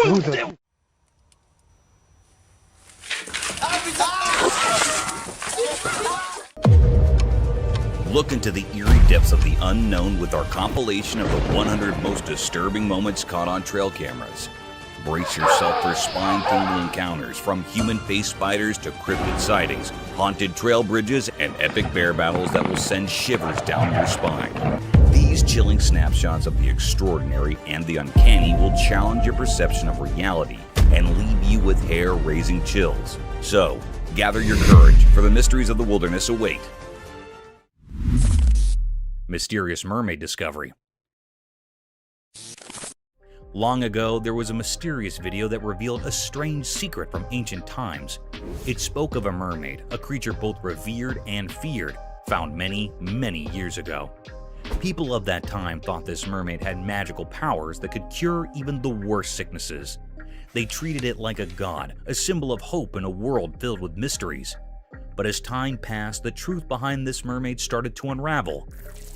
Look into the eerie depths of the unknown with our compilation of the 100 most disturbing moments caught on trail cameras. Brace yourself for spine-tingling encounters, from human-faced spiders to cryptid sightings, haunted trail bridges, and epic bear battles that will send shivers down your spine. These chilling snapshots of the extraordinary and the uncanny will challenge your perception of reality and leave you with hair-raising chills. So, gather your courage, for the mysteries of the wilderness await. Mysterious mermaid discovery. Long ago, there was a mysterious video that revealed a strange secret from ancient times. It spoke of a mermaid, a creature both revered and feared, found many, many years ago. People of that time thought this mermaid had magical powers that could cure even the worst sicknesses. They treated it like a god, a symbol of hope in a world filled with mysteries. But as time passed, the truth behind this mermaid started to unravel.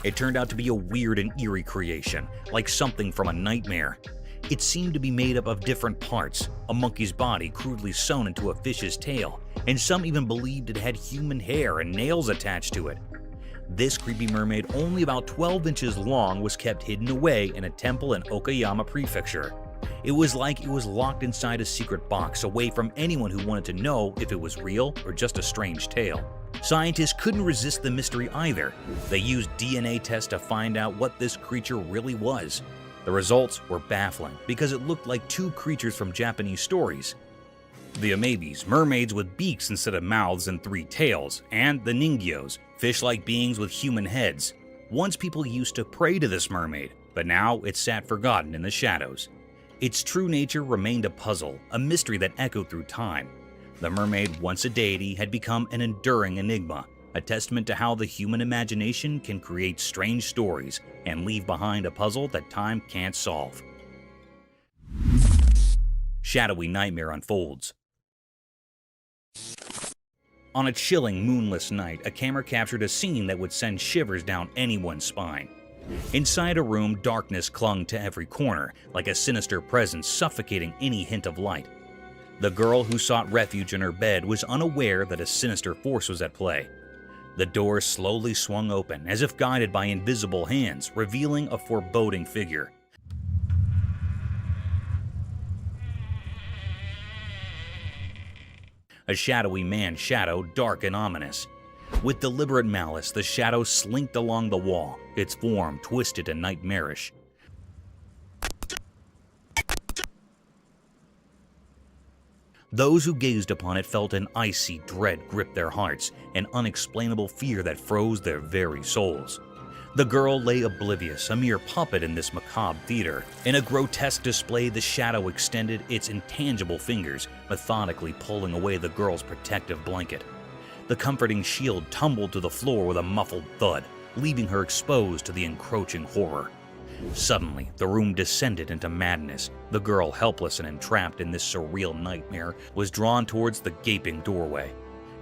It turned out to be a weird and eerie creation, like something from a nightmare. It seemed to be made up of different parts, a monkey's body crudely sewn into a fish's tail, and some even believed it had human hair and nails attached to it. This creepy mermaid, only about 12 inches long, was kept hidden away in a temple in Okayama Prefecture. It was like it was locked inside a secret box, away from anyone who wanted to know if it was real or just a strange tale. Scientists couldn't resist the mystery either. They used DNA tests to find out what this creature really was. The results were baffling because it looked like two creatures from Japanese stories. The amebis, mermaids with beaks instead of mouths and 3 tails, and the ningyos, fish-like beings with human heads. Once people used to pray to this mermaid, but now it sat forgotten in the shadows. Its true nature remained a puzzle, a mystery that echoed through time. The mermaid, once a deity, had become an enduring enigma, a testament to how the human imagination can create strange stories and leave behind a puzzle that time can't solve. Shadowy nightmare unfolds. On a chilling, moonless night, a camera captured a scene that would send shivers down anyone's spine. Inside a room, darkness clung to every corner, like a sinister presence suffocating any hint of light. The girl who sought refuge in her bed was unaware that a sinister force was at play. The door slowly swung open, as if guided by invisible hands, revealing a foreboding figure. A shadowy man's shadow, dark and ominous. With deliberate malice, the shadow slinked along the wall, its form twisted and nightmarish. Those who gazed upon it felt an icy dread grip their hearts, an unexplainable fear that froze their very souls. The girl lay oblivious, a mere puppet in this macabre theater. In a grotesque display, the shadow extended its intangible fingers, methodically pulling away the girl's protective blanket. The comforting shield tumbled to the floor with a muffled thud, leaving her exposed to the encroaching horror. Suddenly, the room descended into madness. The girl, helpless and entrapped in this surreal nightmare, was drawn towards the gaping doorway.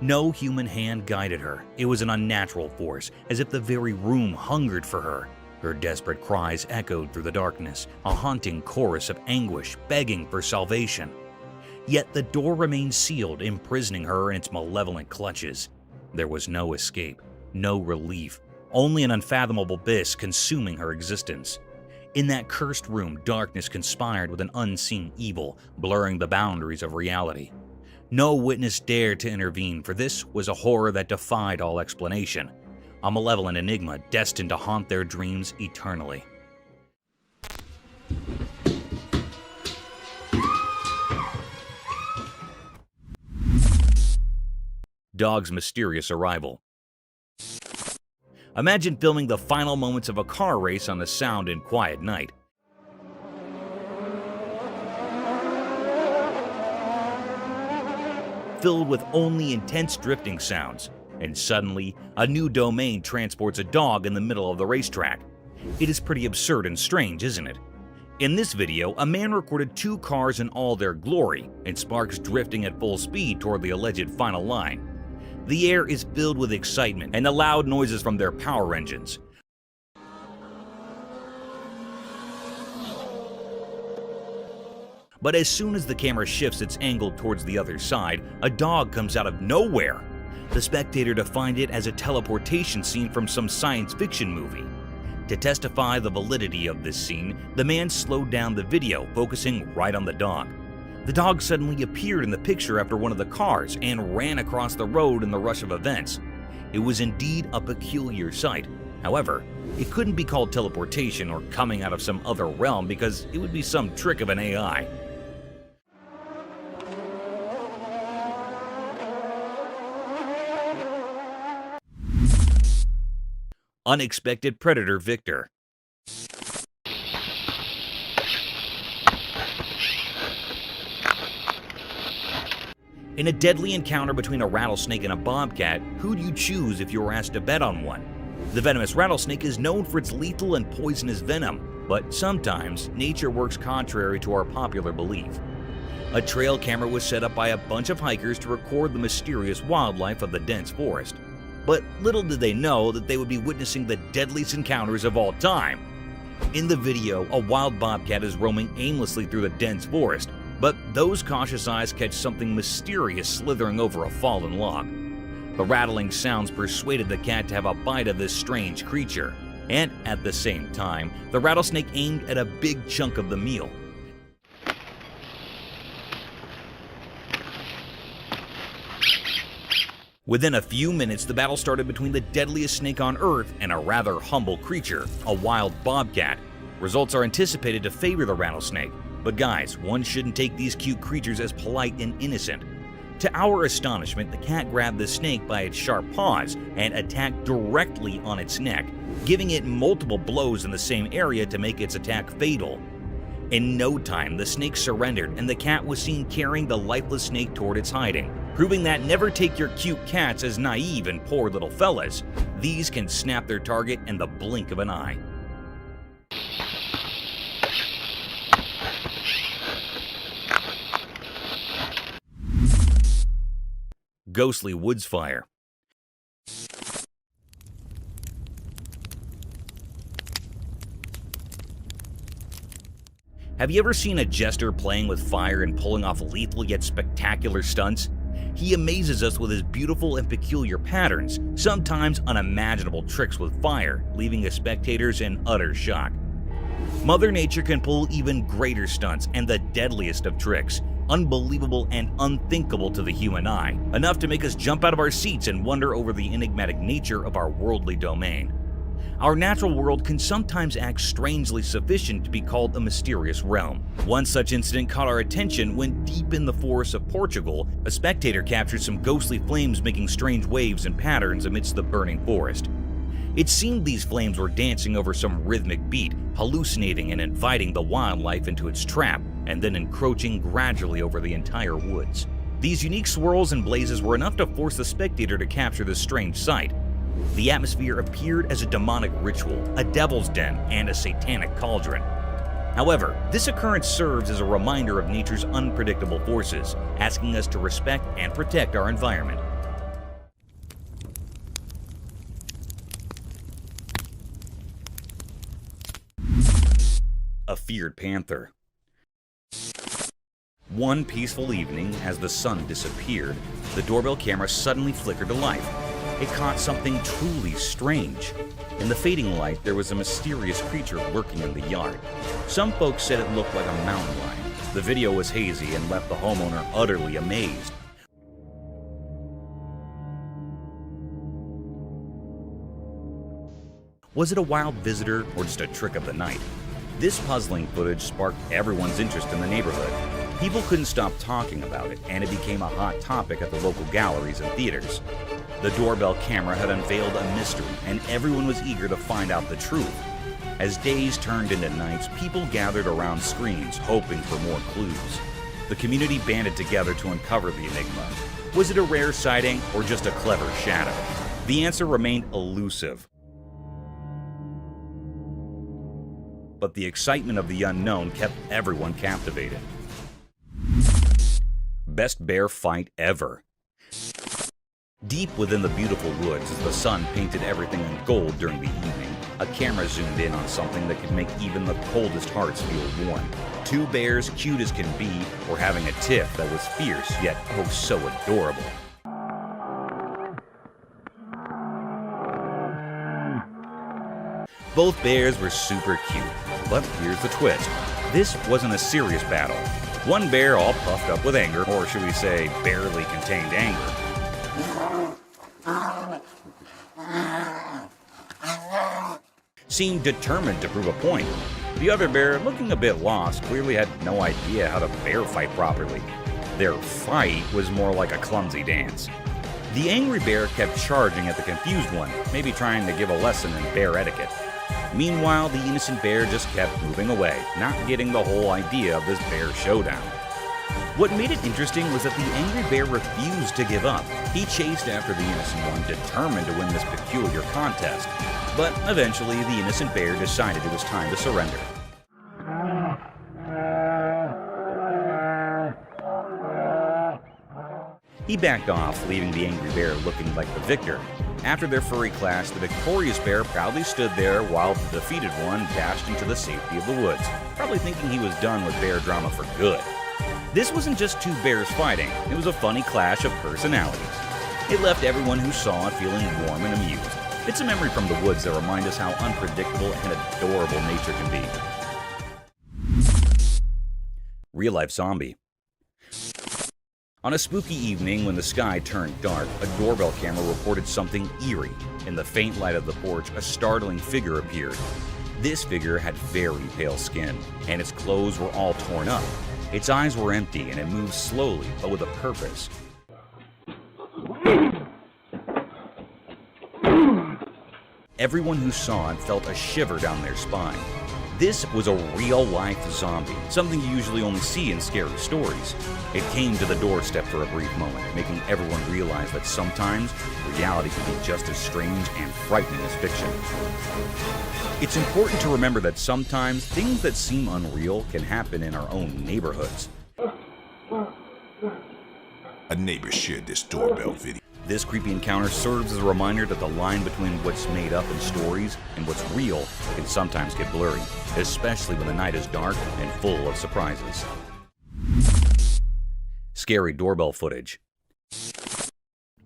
No human hand guided her. It was an unnatural force, as if the very room hungered for her. Her desperate cries echoed through the darkness, a haunting chorus of anguish begging for salvation. Yet the door remained sealed, imprisoning her in its malevolent clutches. There was no escape, no relief, only an unfathomable abyss consuming her existence. In that cursed room, darkness conspired with an unseen evil, blurring the boundaries of reality. No witness dared to intervene, for this was a horror that defied all explanation, a malevolent enigma destined to haunt their dreams eternally. Dog's mysterious arrival. Imagine filming the final moments of a car race on a sound and quiet night. Filled with only intense drifting sounds, and suddenly, a new domain transports a dog in the middle of the racetrack. It is pretty absurd and strange, isn't it? In this video, a man recorded 2 cars in all their glory, and sparks drifting at full speed toward the alleged final line. The air is filled with excitement and the loud noises from their power engines. But as soon as the camera shifts its angle towards the other side, a dog comes out of nowhere. The spectator defined it as a teleportation scene from some science fiction movie. To testify the validity of this scene, the man slowed down the video, focusing right on the dog. The dog suddenly appeared in the picture after one of the cars and ran across the road in the rush of events. It was indeed a peculiar sight. However, it couldn't be called teleportation or coming out of some other realm because it would be some trick of an AI. Unexpected predator Victor. In a deadly encounter between a rattlesnake and a bobcat, who'd you choose if you were asked to bet on one? The venomous rattlesnake is known for its lethal and poisonous venom, but sometimes nature works contrary to our popular belief. A trail camera was set up by a bunch of hikers to record the mysterious wildlife of the dense forest. But little did they know that they would be witnessing the deadliest encounters of all time. In the video, a wild bobcat is roaming aimlessly through the dense forest, but those cautious eyes catch something mysterious slithering over a fallen log. The rattling sounds persuaded the cat to have a bite of this strange creature, and at the same time, the rattlesnake aimed at a big chunk of the meal. Within a few minutes, the battle started between the deadliest snake on Earth and a rather humble creature, a wild bobcat. Results are anticipated to favor the rattlesnake, but guys, one shouldn't take these cute creatures as polite and innocent. To our astonishment, the cat grabbed the snake by its sharp paws and attacked directly on its neck, giving it multiple blows in the same area to make its attack fatal. In no time, the snake surrendered and the cat was seen carrying the lifeless snake toward its hiding, proving that never take your cute cats as naive and poor little fellas. These can snap their target in the blink of an eye. Ghostly woods fire. Have you ever seen a jester playing with fire and pulling off lethal yet spectacular stunts? He amazes us with his beautiful and peculiar patterns, sometimes unimaginable tricks with fire, leaving his spectators in utter shock. Mother Nature can pull even greater stunts and the deadliest of tricks, unbelievable and unthinkable to the human eye, enough to make us jump out of our seats and wonder over the enigmatic nature of our worldly domain. Our natural world can sometimes act strangely sufficient to be called a mysterious realm. One such incident caught our attention when deep in the forests of Portugal, a spectator captured some ghostly flames making strange waves and patterns amidst the burning forest. It seemed these flames were dancing over some rhythmic beat, hallucinating and inviting the wildlife into its trap, and then encroaching gradually over the entire woods. These unique swirls and blazes were enough to force the spectator to capture this strange sight. The atmosphere appeared as a demonic ritual, a devil's den, and a satanic cauldron. However, this occurrence serves as a reminder of nature's unpredictable forces, asking us to respect and protect our environment. A feared panther. One peaceful evening, as the sun disappeared, the doorbell camera suddenly flickered to life. It caught something truly strange. In the fading light, there was a mysterious creature lurking in the yard. Some folks said it looked like a mountain lion. The video was hazy and left the homeowner utterly amazed. Was it a wild visitor or just a trick of the night? This puzzling footage sparked everyone's interest in the neighborhood. People couldn't stop talking about it, and it became a hot topic at the local galleries and theaters. The doorbell camera had unveiled a mystery, and everyone was eager to find out the truth. As days turned into nights, people gathered around screens, hoping for more clues. The community banded together to uncover the enigma. Was it a rare sighting or just a clever shadow? The answer remained elusive. But the excitement of the unknown kept everyone captivated. Best bear fight ever. Deep within the beautiful woods, as the sun painted everything in gold during the evening, A camera zoomed in on something that could make even the coldest hearts feel warm. Two bears, cute as can be, were having a tiff that was fierce yet oh so adorable. Both bears were super cute, but here's the twist. This wasn't a serious battle. One bear, all puffed up with anger, or should we say barely contained anger, seemed determined to prove a point. The other bear, looking a bit lost, clearly had no idea how to bear fight properly. Their fight was more like a clumsy dance. The angry bear kept charging at the confused one, maybe trying to give a lesson in bear etiquette. Meanwhile, the innocent bear just kept moving away, not getting the whole idea of this bear showdown. What made it interesting was that the angry bear refused to give up. He chased after the innocent one, determined to win this peculiar contest. But eventually, the innocent bear decided it was time to surrender. He backed off, leaving the angry bear looking like the victor. After their furry clash, the victorious bear proudly stood there while the defeated one dashed into the safety of the woods, probably thinking he was done with bear drama for good. This wasn't just two bears fighting, it was a funny clash of personalities. It left everyone who saw it feeling warm and amused. It's a memory from the woods that reminds us how unpredictable and adorable nature can be. Real-life zombie. On a spooky evening when the sky turned dark, a doorbell camera reported something eerie. In the faint light of the porch, a startling figure appeared. This figure had very pale skin, and its clothes were all torn up. Its eyes were empty, and it moved slowly, but with a purpose. Everyone who saw it felt a shiver down their spine. This was a real-life zombie, something you usually only see in scary stories. It came to the doorstep for a brief moment, making everyone realize that sometimes reality can be just as strange and frightening as fiction. It's important to remember that sometimes things that seem unreal can happen in our own neighborhoods. A neighbor shared this doorbell video. This creepy encounter serves as a reminder that the line between what's made up in stories and what's real can sometimes get blurry, especially when the night is dark and full of surprises. Scary doorbell footage.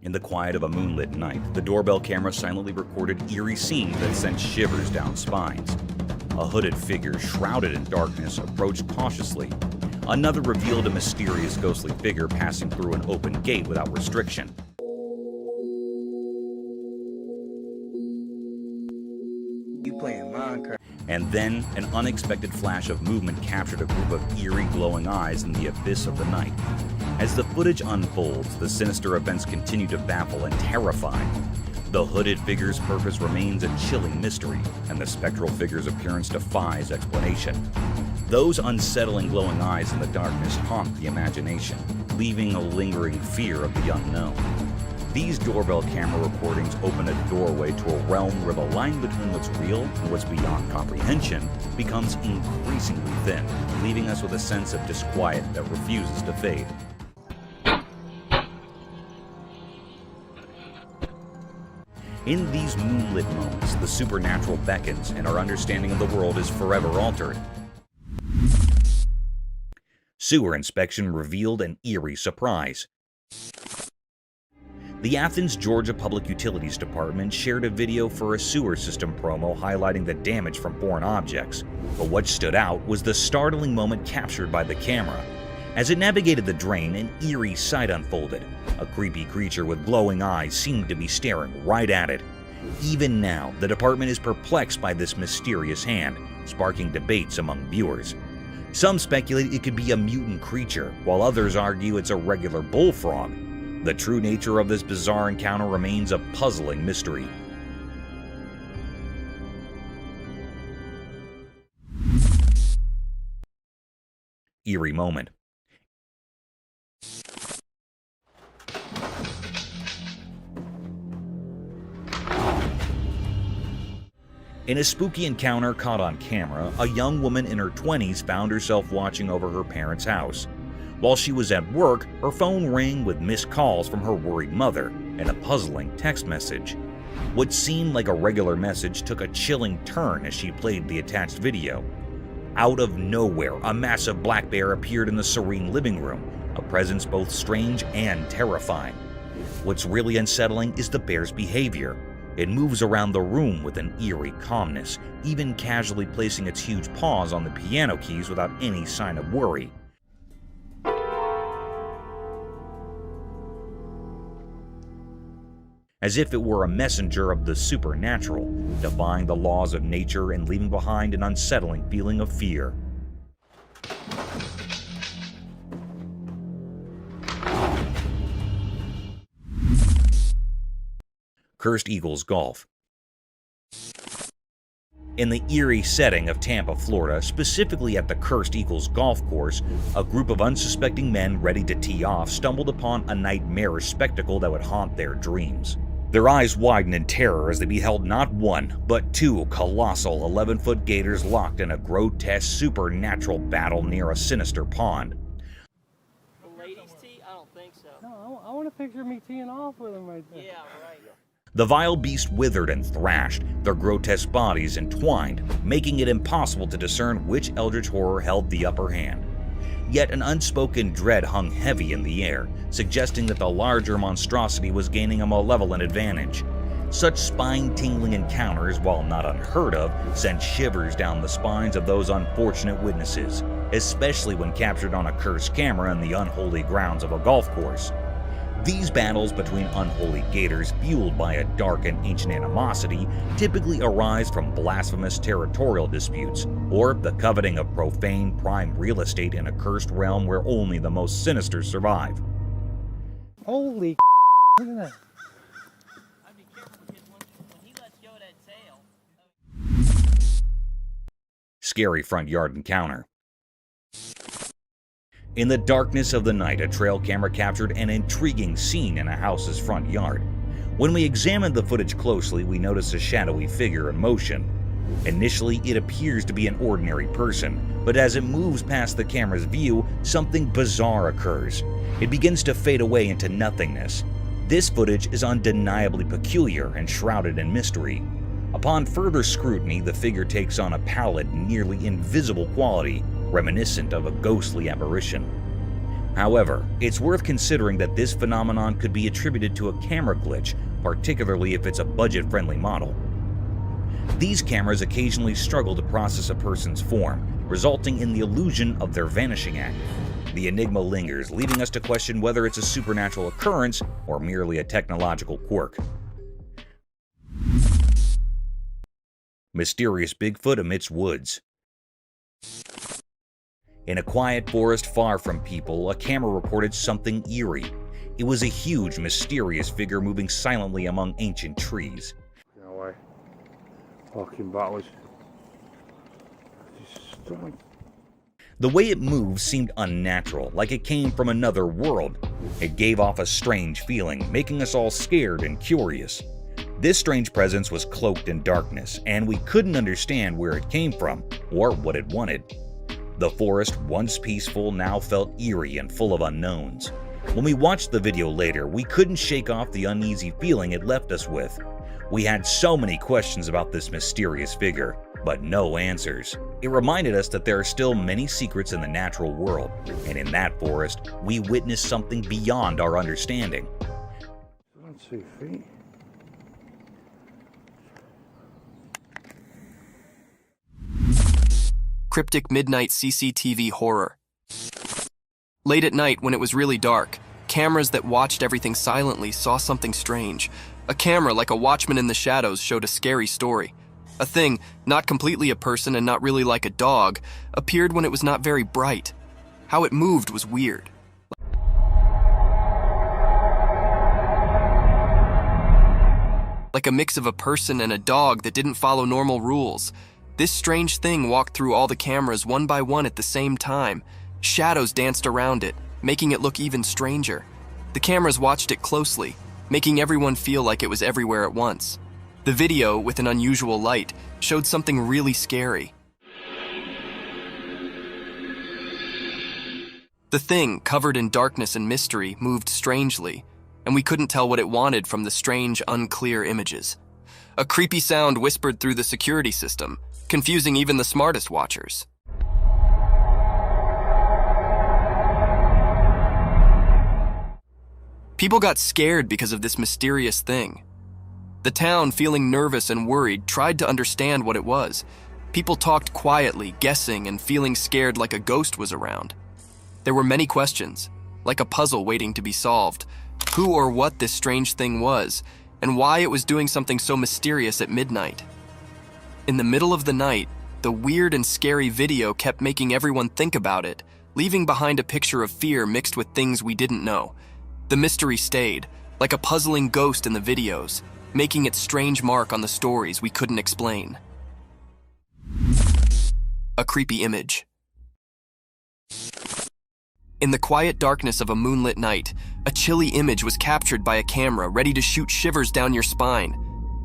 In the quiet of a moonlit night, the doorbell camera silently recorded eerie scenes that sent shivers down spines. A hooded figure, shrouded in darkness, approached cautiously. Another revealed a mysterious ghostly figure passing through an open gate without restriction. And then, an unexpected flash of movement captured a group of eerie glowing eyes in the abyss of the night. As the footage unfolds, the sinister events continue to baffle and terrify. The hooded figure's purpose remains a chilling mystery, and the spectral figure's appearance defies explanation. Those unsettling glowing eyes in the darkness haunt the imagination, leaving a lingering fear of the unknown. These doorbell camera recordings open a doorway to a realm where the line between what's real and what's beyond comprehension becomes increasingly thin, leaving us with a sense of disquiet that refuses to fade. In these moonlit moments, the supernatural beckons and our understanding of the world is forever altered. Sewer inspection revealed an eerie surprise. The Athens, Georgia Public Utilities Department shared a video for a sewer system promo highlighting the damage from foreign objects. But what stood out was the startling moment captured by the camera. As it navigated the drain, an eerie sight unfolded. A creepy creature with glowing eyes seemed to be staring right at it. Even now, the department is perplexed by this mysterious hand, sparking debates among viewers. Some speculate it could be a mutant creature, while others argue it's a regular bullfrog. The true nature of this bizarre encounter remains a puzzling mystery. Eerie moment. In a spooky encounter caught on camera, a young woman in her 20s found herself watching over her parents' house. While she was at work, her phone rang with missed calls from her worried mother and a puzzling text message. What seemed like a regular message took a chilling turn as she played the attached video. Out of nowhere, a massive black bear appeared in the serene living room, a presence both strange and terrifying. What's really unsettling is the bear's behavior. It moves around the room with an eerie calmness, even casually placing its huge paws on the piano keys without any sign of worry. As if it were a messenger of the supernatural, defying the laws of nature and leaving behind an unsettling feeling of fear. Cursed Eagles Golf. In the eerie setting of Tampa, Florida, specifically at the Cursed Eagles golf course, a group of unsuspecting men ready to tee off stumbled upon a nightmarish spectacle that would haunt their dreams. Their eyes widened in terror as they beheld not one, but two colossal 11-foot gators locked in a grotesque supernatural battle near a sinister pond. The ladies tee? I don't think so. No, I want a picture of me teeing off with them right there. Yeah, right. The vile beast withered and thrashed, their grotesque bodies entwined, making it impossible to discern which eldritch horror held the upper hand. Yet an unspoken dread hung heavy in the air, suggesting that the larger monstrosity was gaining a malevolent advantage. Such spine-tingling encounters, while not unheard of, sent shivers down the spines of those unfortunate witnesses, especially when captured on a cursed camera in the unholy grounds of a golf course. These battles between unholy gators, fueled by a dark and ancient animosity, typically arise from blasphemous territorial disputes, or the coveting of profane prime real estate in a cursed realm where only the most sinister survive. Holy look at that. I'd be careful because when he lets go of that tail. Scary front yard encounter. In the darkness of the night, a trail camera captured an intriguing scene in a house's front yard. When we examined the footage closely, we noticed a shadowy figure in motion. Initially, it appears to be an ordinary person, but as it moves past the camera's view, something bizarre occurs. It begins to fade away into nothingness. This footage is undeniably peculiar and shrouded in mystery. Upon further scrutiny, the figure takes on a pallid, nearly invisible quality, reminiscent of a ghostly apparition. However, it's worth considering that this phenomenon could be attributed to a camera glitch, particularly if it's a budget-friendly model. These cameras occasionally struggle to process a person's form, resulting in the illusion of their vanishing act. The enigma lingers, leading us to question whether it's a supernatural occurrence or merely a technological quirk. Mysterious Bigfoot amidst woods. In a quiet forest far from people, a camera reported something eerie. It was a huge, mysterious figure moving silently among ancient trees. No way. Walking backwards. Stomach. The way it moved seemed unnatural, like it came from another world. It gave off a strange feeling, making us all scared and curious. This strange presence was cloaked in darkness, and we couldn't understand where it came from or what it wanted. The forest, once peaceful, now felt eerie and full of unknowns. When we watched the video later, we couldn't shake off the uneasy feeling it left us with. We had so many questions about this mysterious figure, but no answers. It reminded us that there are still many secrets in the natural world, and in that forest, we witnessed something beyond our understanding. 2 feet. Cryptic midnight CCTV horror. Late at night, when it was really dark, cameras that watched everything silently saw something strange. A camera, like a watchman in the shadows, showed a scary story. A thing, not completely a person and not really like a dog, appeared when it was not very bright. How it moved was weird. Like a mix of a person and a dog that didn't follow normal rules. This strange thing walked through all the cameras one by one at the same time. Shadows danced around it, making it look even stranger. The cameras watched it closely, making everyone feel like it was everywhere at once. The video, with an unusual light, showed something really scary. The thing, covered in darkness and mystery, moved strangely, and we couldn't tell what it wanted from the strange, unclear images. A creepy sound whispered through the security system, confusing even the smartest watchers. People got scared because of this mysterious thing. The town, feeling nervous and worried, tried to understand what it was. People talked quietly, guessing and feeling scared like a ghost was around. There were many questions, like a puzzle waiting to be solved. Who or what this strange thing was, and why it was doing something so mysterious at midnight. In the middle of the night, the weird and scary video kept making everyone think about it, leaving behind a picture of fear mixed with things we didn't know. The mystery stayed, like a puzzling ghost in the videos, making its strange mark on the stories we couldn't explain. A creepy image. In the quiet darkness of a moonlit night, a chilly image was captured by a camera ready to shoot shivers down your spine.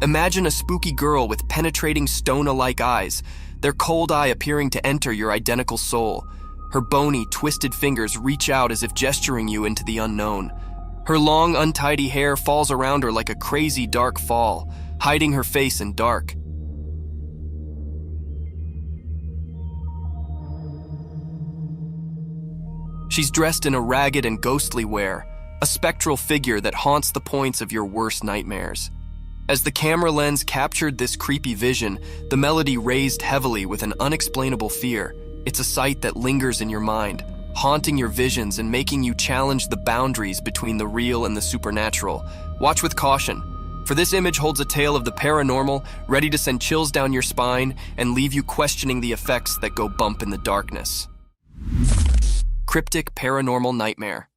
Imagine a spooky girl with penetrating stone-alike eyes, their cold eye appearing to enter your identical soul. Her bony, twisted fingers reach out as if gesturing you into the unknown. Her long, untidy hair falls around her like a crazy dark fall, hiding her face in dark. She's dressed in a ragged and ghostly wear, a spectral figure that haunts the points of your worst nightmares. As the camera lens captured this creepy vision, the melody raised heavily with an unexplainable fear. It's a sight that lingers in your mind, haunting your visions and making you challenge the boundaries between the real and the supernatural. Watch with caution, for this image holds a tale of the paranormal, ready to send chills down your spine and leave you questioning the effects that go bump in the darkness. Cryptic paranormal nightmare.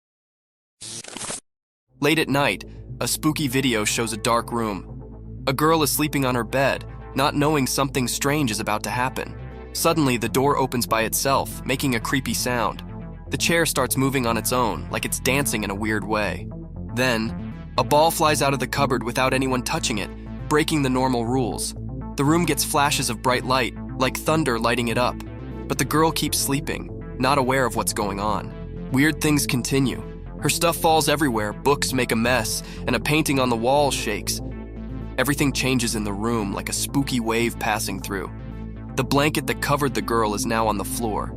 Late at night, a spooky video shows a dark room. A girl is sleeping on her bed, not knowing something strange is about to happen. Suddenly, the door opens by itself, making a creepy sound. The chair starts moving on its own, like it's dancing in a weird way. Then, a ball flies out of the cupboard without anyone touching it, breaking the normal rules. The room gets flashes of bright light, like thunder lighting it up. But the girl keeps sleeping, not aware of what's going on. Weird things continue. Her stuff falls everywhere, books make a mess, and a painting on the wall shakes. Everything changes in the room like a spooky wave passing through. The blanket that covered the girl is now on the floor.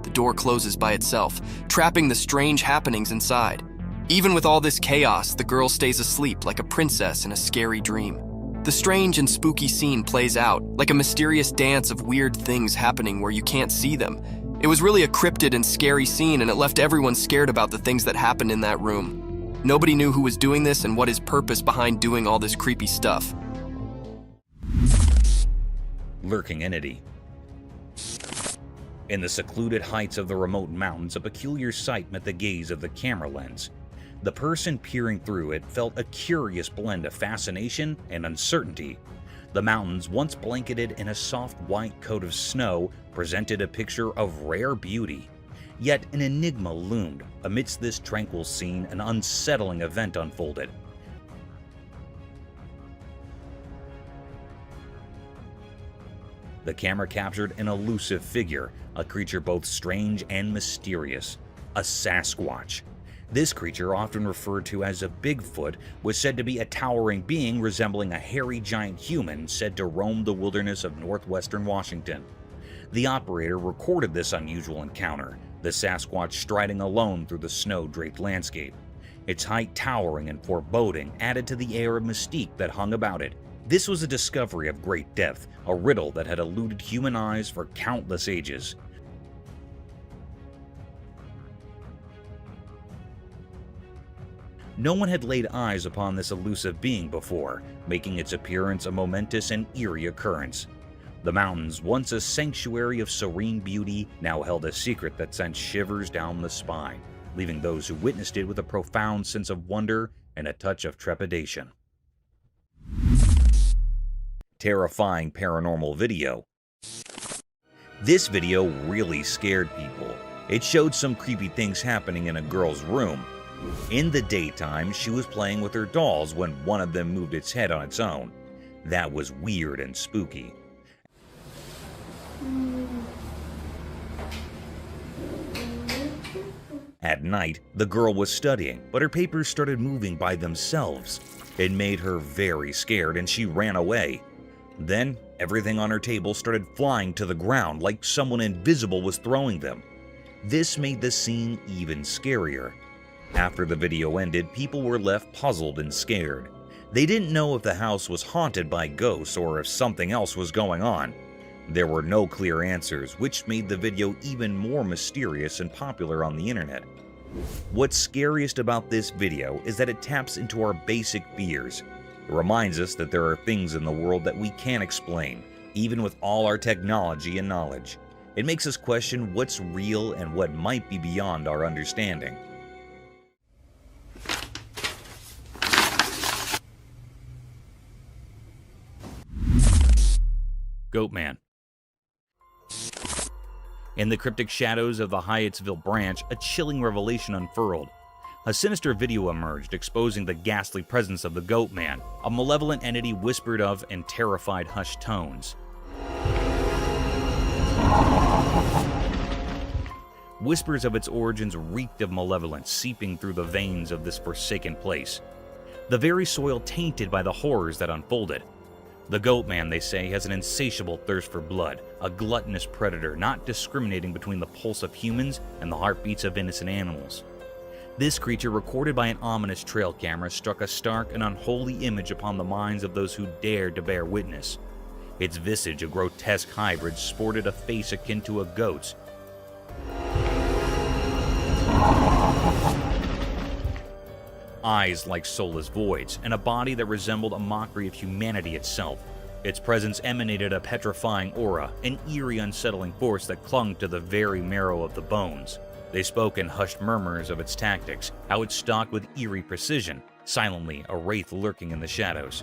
The door closes by itself, trapping the strange happenings inside. Even with all this chaos, the girl stays asleep like a princess in a scary dream. The strange and spooky scene plays out, like a mysterious dance of weird things happening where you can't see them. It was really a cryptid and scary scene, and it left everyone scared about the things that happened in that room. Nobody knew who was doing this and what his purpose behind doing all this creepy stuff. Lurking entity. In the secluded heights of the remote mountains, a peculiar sight met the gaze of the camera lens. The person peering through it felt a curious blend of fascination and uncertainty. The mountains, once blanketed in a soft white coat of snow, presented a picture of rare beauty. Yet an enigma loomed. Amidst this tranquil scene, an unsettling event unfolded. The camera captured an elusive figure, a creature both strange and mysterious, a Sasquatch. This creature, often referred to as a Bigfoot, was said to be a towering being resembling a hairy giant human said to roam the wilderness of northwestern Washington. The operator recorded this unusual encounter, the Sasquatch striding alone through the snow-draped landscape. Its height towering and foreboding added to the air of mystique that hung about it. This was a discovery of great depth, a riddle that had eluded human eyes for countless ages. No one had laid eyes upon this elusive being before, making its appearance a momentous and eerie occurrence. The mountains, once a sanctuary of serene beauty, now held a secret that sent shivers down the spine, leaving those who witnessed it with a profound sense of wonder and a touch of trepidation. Terrifying paranormal video. This video really scared people. It showed some creepy things happening in a girl's room. In the daytime, she was playing with her dolls when one of them moved its head on its own. That was weird and spooky. At night, the girl was studying, but her papers started moving by themselves. It made her very scared and she ran away. Then, everything on her table started flying to the ground like someone invisible was throwing them. This made the scene even scarier. After the video ended, people were left puzzled and scared. They didn't know if the house was haunted by ghosts or if something else was going on. There were no clear answers, which made the video even more mysterious and popular on the internet. What's scariest about this video is that it taps into our basic fears. It reminds us that there are things in the world that we can't explain, even with all our technology and knowledge. It makes us question what's real and what might be beyond our understanding. Goatman. In the cryptic shadows of the Hyattsville branch, a chilling revelation unfurled. A sinister video emerged, exposing the ghastly presence of the Goatman, a malevolent entity whispered of in terrified hushed tones. Whispers of its origins reeked of malevolence seeping through the veins of this forsaken place. The very soil tainted by the horrors that unfolded. The Goatman, they say, has an insatiable thirst for blood, a gluttonous predator not discriminating between the pulse of humans and the heartbeats of innocent animals. This creature, recorded by an ominous trail camera, struck a stark and unholy image upon the minds of those who dared to bear witness. Its visage, a grotesque hybrid, sported a face akin to a goat's. Eyes like soulless voids, and a body that resembled a mockery of humanity itself. Its presence emanated a petrifying aura, an eerie, unsettling force that clung to the very marrow of the bones. They spoke in hushed murmurs of its tactics, how it stalked with eerie precision, silently a wraith lurking in the shadows.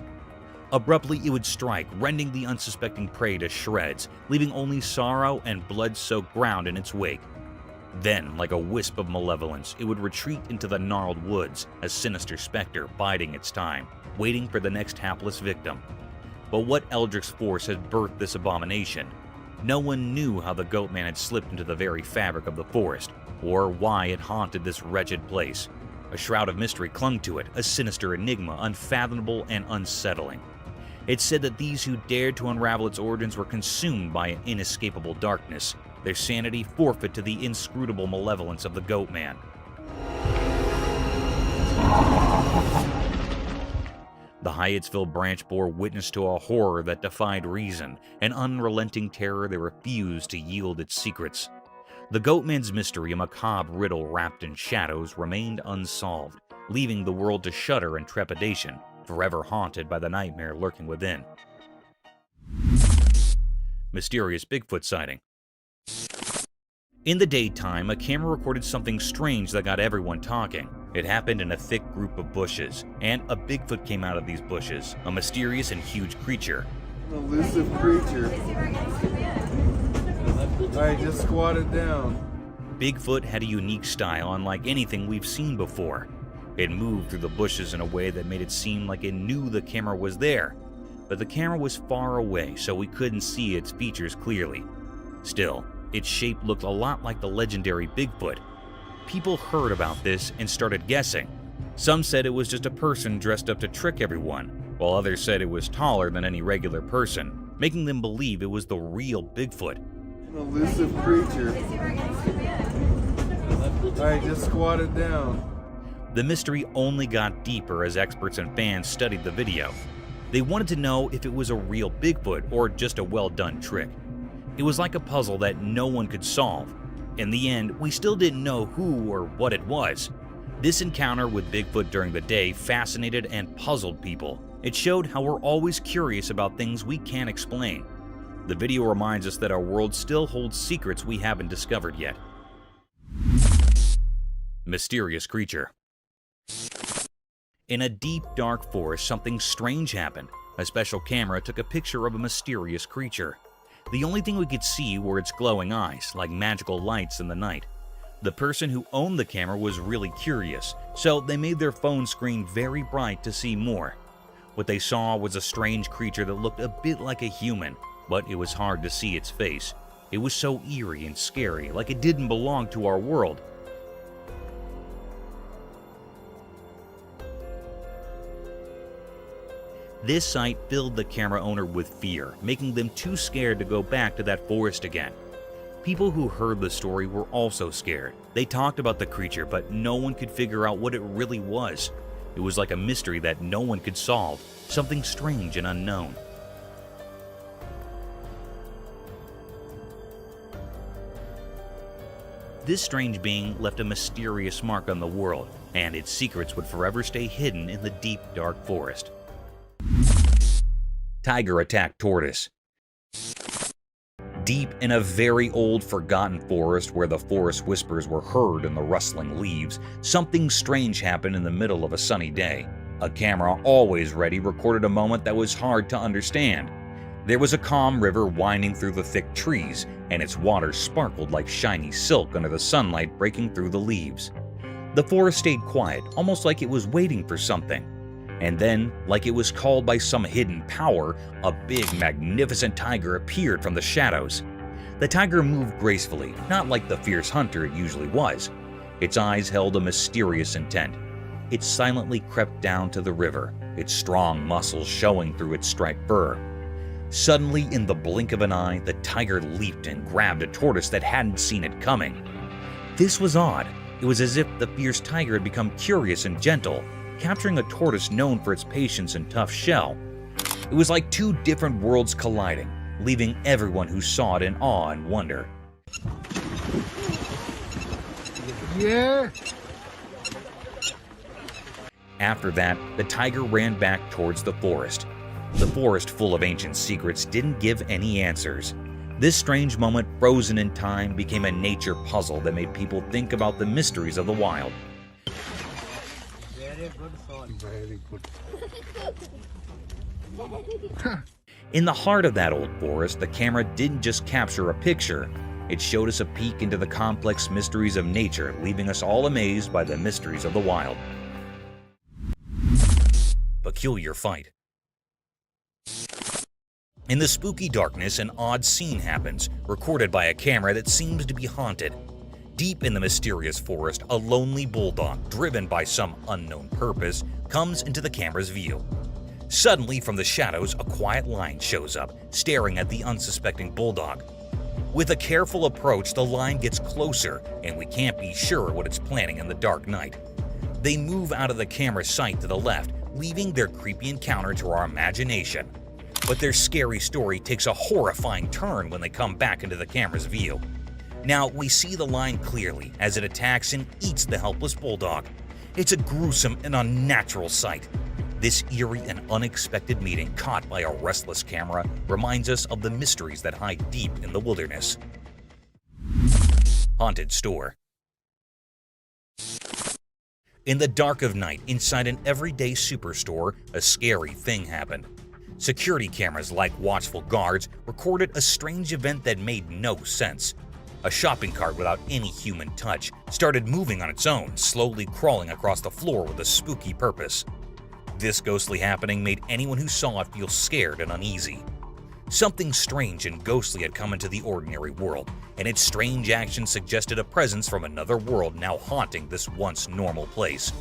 Abruptly, it would strike, rending the unsuspecting prey to shreds, leaving only sorrow and blood-soaked ground in its wake. Then, like a wisp of malevolence, it would retreat into the gnarled woods, a sinister specter biding its time, waiting for the next hapless victim. But what eldritch force had birthed this abomination? No one knew how the Goatman had slipped into the very fabric of the forest, or why it haunted this wretched place. A shroud of mystery clung to it, a sinister enigma, unfathomable and unsettling. It said that these who dared to unravel its origins were consumed by an inescapable darkness, their sanity forfeit to the inscrutable malevolence of the Goatman. The Hyattsville branch bore witness to a horror that defied reason, an unrelenting terror that refused to yield its secrets. The Goatman's mystery, a macabre riddle wrapped in shadows, remained unsolved, leaving the world to shudder in trepidation, forever haunted by the nightmare lurking within. Mysterious Bigfoot sighting. In the daytime, a camera recorded something strange that got everyone talking. It happened in a thick group of bushes, and a Bigfoot came out of these bushes, a mysterious and huge creature. An elusive creature. Alright, just squat it down. Bigfoot had a unique style unlike anything we've seen before. It moved through the bushes in a way that made it seem like it knew the camera was there, but the camera was far away, so we couldn't see its features clearly. Still, its shape looked a lot like the legendary Bigfoot. People heard about this and started guessing. Some said it was just a person dressed up to trick everyone, while others said it was taller than any regular person, making them believe it was the real Bigfoot. An elusive creature. Alright, just squat it down. The mystery only got deeper as experts and fans studied the video. They wanted to know if it was a real Bigfoot or just a well-done trick. It was like a puzzle that no one could solve. In the end, we still didn't know who or what it was. This encounter with Bigfoot during the day fascinated and puzzled people. It showed how we're always curious about things we can't explain. The video reminds us that our world still holds secrets we haven't discovered yet. Mysterious creature. In a deep, dark forest, something strange happened. A special camera took a picture of a mysterious creature. The only thing we could see were its glowing eyes, like magical lights in the night. The person who owned the camera was really curious, so they made their phone screen very bright to see more. What they saw was a strange creature that looked a bit like a human, but it was hard to see its face. It was so eerie and scary, like it didn't belong to our world. This sight filled the camera owner with fear, making them too scared to go back to that forest again. People who heard the story were also scared. They talked about the creature, but no one could figure out what it really was. It was like a mystery that no one could solve, something strange and unknown. This strange being left a mysterious mark on the world, and its secrets would forever stay hidden in the deep, dark forest. Tiger attacked tortoise. Deep in a very old, forgotten forest where the forest whispers were heard in the rustling leaves, something strange happened in the middle of a sunny day. A camera, always ready, recorded a moment that was hard to understand. There was a calm river winding through the thick trees, and its water sparkled like shiny silk under the sunlight breaking through the leaves. The forest stayed quiet, almost like it was waiting for something. And then, like it was called by some hidden power, a big, magnificent tiger appeared from the shadows. The tiger moved gracefully, not like the fierce hunter it usually was. Its eyes held a mysterious intent. It silently crept down to the river, its strong muscles showing through its striped fur. Suddenly, in the blink of an eye, the tiger leaped and grabbed a tortoise that hadn't seen it coming. This was odd. It was as if the fierce tiger had become curious and gentle, capturing a tortoise known for its patience and tough shell. It was like two different worlds colliding, leaving everyone who saw it in awe and wonder. Yeah. After that, the tiger ran back towards the forest. The forest, full of ancient secrets, didn't give any answers. This strange moment, frozen in time, became a nature puzzle that made people think about the mysteries of the wild. Very good son. Very good. In the heart of that old forest, the camera didn't just capture a picture. It showed us a peek into the complex mysteries of nature, leaving us all amazed by the mysteries of the wild. Peculiar fight. In the spooky darkness, an odd scene happens, recorded by a camera that seems to be haunted. Deep in the mysterious forest, a lonely bulldog, driven by some unknown purpose, comes into the camera's view. Suddenly, from the shadows, a quiet lion shows up, staring at the unsuspecting bulldog. With a careful approach, the lion gets closer, and we can't be sure what it's planning in the dark night. They move out of the camera's sight to the left, leaving their creepy encounter to our imagination. But their scary story takes a horrifying turn when they come back into the camera's view. Now, we see the lion clearly as it attacks and eats the helpless bulldog. It's a gruesome and unnatural sight. This eerie and unexpected meeting, caught by a restless camera, reminds us of the mysteries that hide deep in the wilderness. Haunted store. In the dark of night, inside an everyday superstore, a scary thing happened. Security cameras, like watchful guards, recorded a strange event that made no sense. A shopping cart without any human touch started moving on its own, slowly crawling across the floor with a spooky purpose. This ghostly happening made anyone who saw it feel scared and uneasy. Something strange and ghostly had come into the ordinary world, and its strange actions suggested a presence from another world now haunting this once normal place.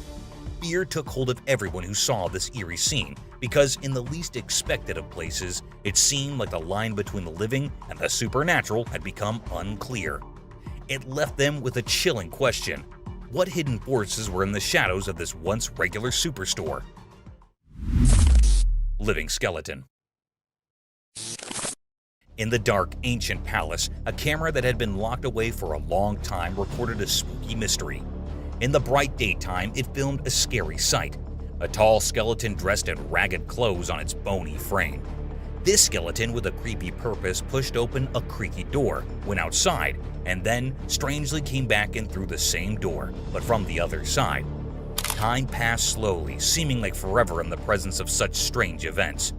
Fear took hold of everyone who saw this eerie scene, because in the least expected of places, it seemed like the line between the living and the supernatural had become unclear. It left them with a chilling question: what hidden forces were in the shadows of this once regular superstore? Living skeleton. In the dark, ancient palace, a camera that had been locked away for a long time recorded a spooky mystery. In the bright daytime, it filmed a scary sight: a tall skeleton dressed in ragged clothes on its bony frame. This skeleton, with a creepy purpose, pushed open a creaky door, went outside, and then strangely came back in through the same door, but from the other side. Time passed slowly, seeming like forever in the presence of such strange events.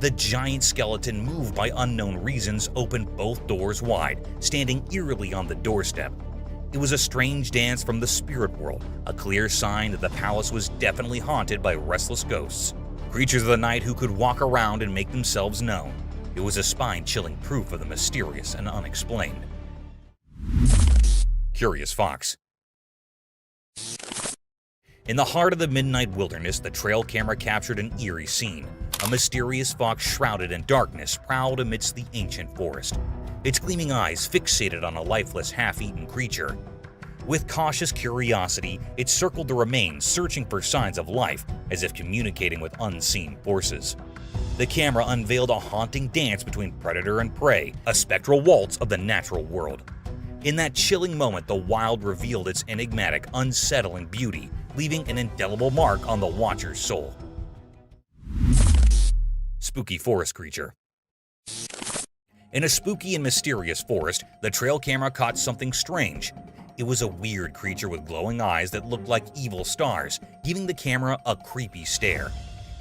The giant skeleton, moved by unknown reasons, opened both doors wide, standing eerily on the doorstep. It was a strange dance from the spirit world, a clear sign that the palace was definitely haunted by restless ghosts, creatures of the night who could walk around and make themselves known. It was a spine-chilling proof of the mysterious and unexplained. Curious fox. In the heart of the midnight wilderness, the trail camera captured an eerie scene. A mysterious fox shrouded in darkness prowled amidst the ancient forest, its gleaming eyes fixated on a lifeless, half-eaten creature. With cautious curiosity, it circled the remains, searching for signs of life, as if communicating with unseen forces. The camera unveiled a haunting dance between predator and prey, a spectral waltz of the natural world. In that chilling moment, the wild revealed its enigmatic, unsettling beauty, leaving an indelible mark on the watcher's soul. Spooky forest creature. In a spooky and mysterious forest, the trail camera caught something strange. It was a weird creature with glowing eyes that looked like evil stars, giving the camera a creepy stare.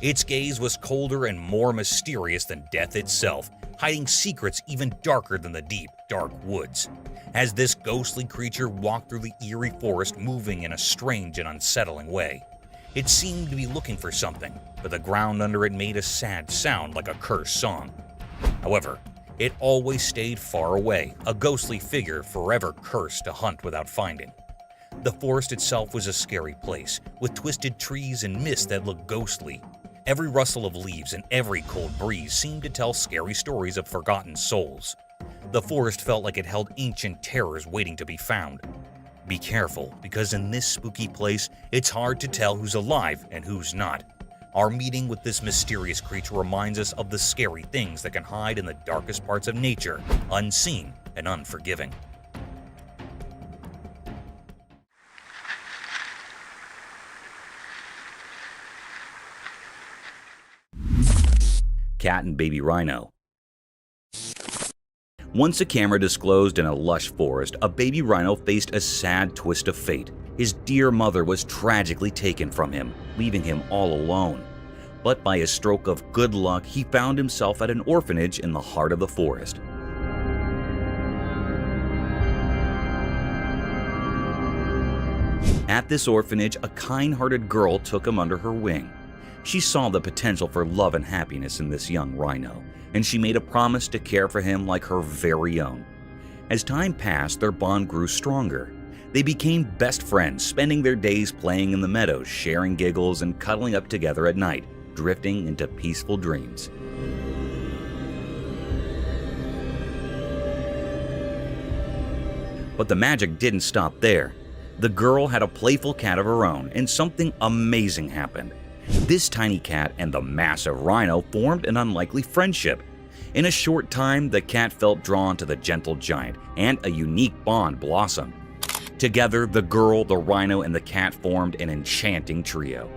Its gaze was colder and more mysterious than death itself, hiding secrets even darker than the deep, dark woods. As this ghostly creature walked through the eerie forest, moving in a strange and unsettling way. It seemed to be looking for something, but the ground under it made a sad sound like a cursed song. However, it always stayed far away, a ghostly figure forever cursed to hunt without finding. The forest itself was a scary place, with twisted trees and mist that looked ghostly. Every rustle of leaves and every cold breeze seemed to tell scary stories of forgotten souls. The forest felt like it held ancient terrors waiting to be found. Be careful, because in this spooky place, it's hard to tell who's alive and who's not. Our meeting with this mysterious creature reminds us of the scary things that can hide in the darkest parts of nature, unseen and unforgiving. Cat and baby rhino. Once a camera disclosed in a lush forest, a baby rhino faced a sad twist of fate. His dear mother was tragically taken from him, leaving him all alone. But by a stroke of good luck, he found himself at an orphanage in the heart of the forest. At this orphanage, a kind-hearted girl took him under her wing. She saw the potential for love and happiness in this young rhino, and she made a promise to care for him like her very own. As time passed, their bond grew stronger. They became best friends, spending their days playing in the meadows, sharing giggles, and cuddling up together at night, drifting into peaceful dreams. But the magic didn't stop there. The girl had a playful cat of her own, and something amazing happened. This tiny cat and the massive rhino formed an unlikely friendship. In a short time, the cat felt drawn to the gentle giant, and a unique bond blossomed. Together, the girl, the rhino, and the cat formed an enchanting trio.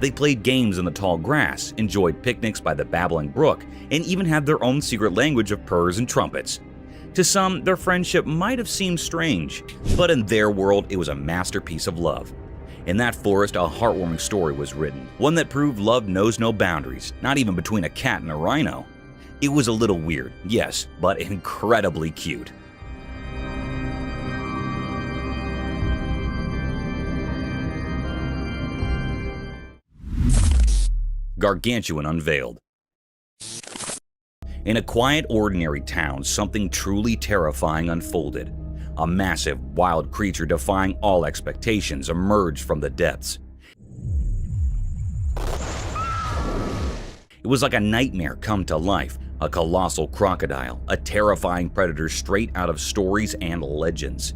They played games in the tall grass, enjoyed picnics by the babbling brook, and even had their own secret language of purrs and trumpets. To some, their friendship might have seemed strange, but in their world, it was a masterpiece of love. In that forest, a heartwarming story was written, one that proved love knows no boundaries, not even between a cat and a rhino. It was a little weird, yes, but incredibly cute. Gargantuan unveiled. In a quiet, ordinary town, something truly terrifying unfolded. A massive, wild creature defying all expectations emerged from the depths. It was like a nightmare come to life, a colossal crocodile, a terrifying predator straight out of stories and legends.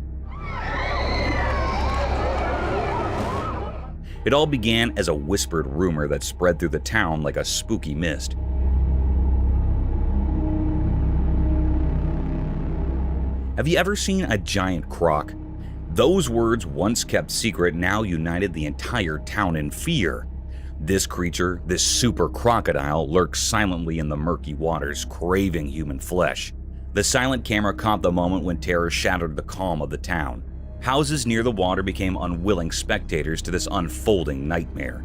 It all began as a whispered rumor that spread through the town like a spooky mist. Have you ever seen a giant croc? Those words, once kept secret, now united the entire town in fear. This creature, this super crocodile, lurks silently in the murky waters, craving human flesh. The silent camera caught the moment when terror shattered the calm of the town. Houses near the water became unwilling spectators to this unfolding nightmare.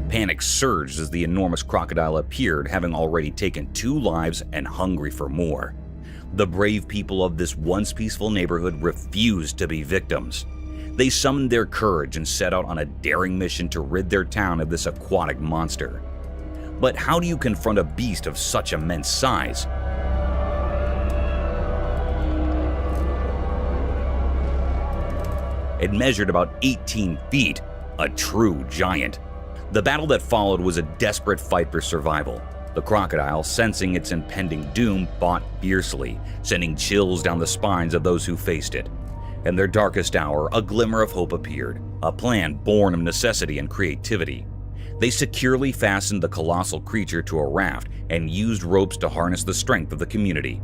Panic surged as the enormous crocodile appeared, having already taken 2 lives and hungry for more. The brave people of this once peaceful neighborhood refused to be victims. They summoned their courage and set out on a daring mission to rid their town of this aquatic monster. But how do you confront a beast of such immense size? It measured about 18 feet, a true giant. The battle that followed was a desperate fight for survival. The crocodile, sensing its impending doom, fought fiercely, sending chills down the spines of those who faced it. In their darkest hour, a glimmer of hope appeared, a plan born of necessity and creativity. They securely fastened the colossal creature to a raft and used ropes to harness the strength of the community.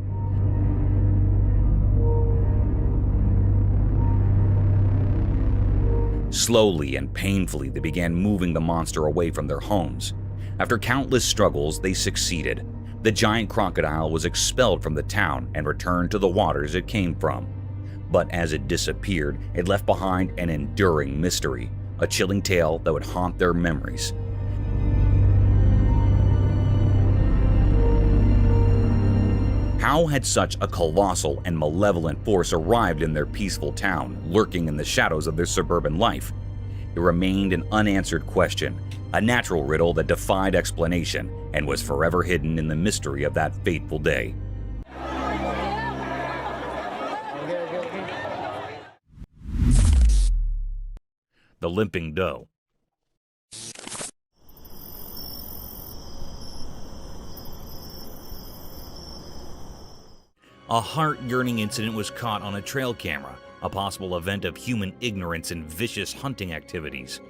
Slowly and painfully, they began moving the monster away from their homes. After countless struggles, they succeeded. The giant crocodile was expelled from the town and returned to the waters it came from. But as it disappeared, it left behind an enduring mystery, a chilling tale that would haunt their memories. How had such a colossal and malevolent force arrived in their peaceful town, lurking in the shadows of their suburban life? It remained an unanswered question, a natural riddle that defied explanation and was forever hidden in the mystery of that fateful day. The Limping Doe. A heart-yearning incident was caught on a trail camera, a possible event of human ignorance and vicious hunting activities.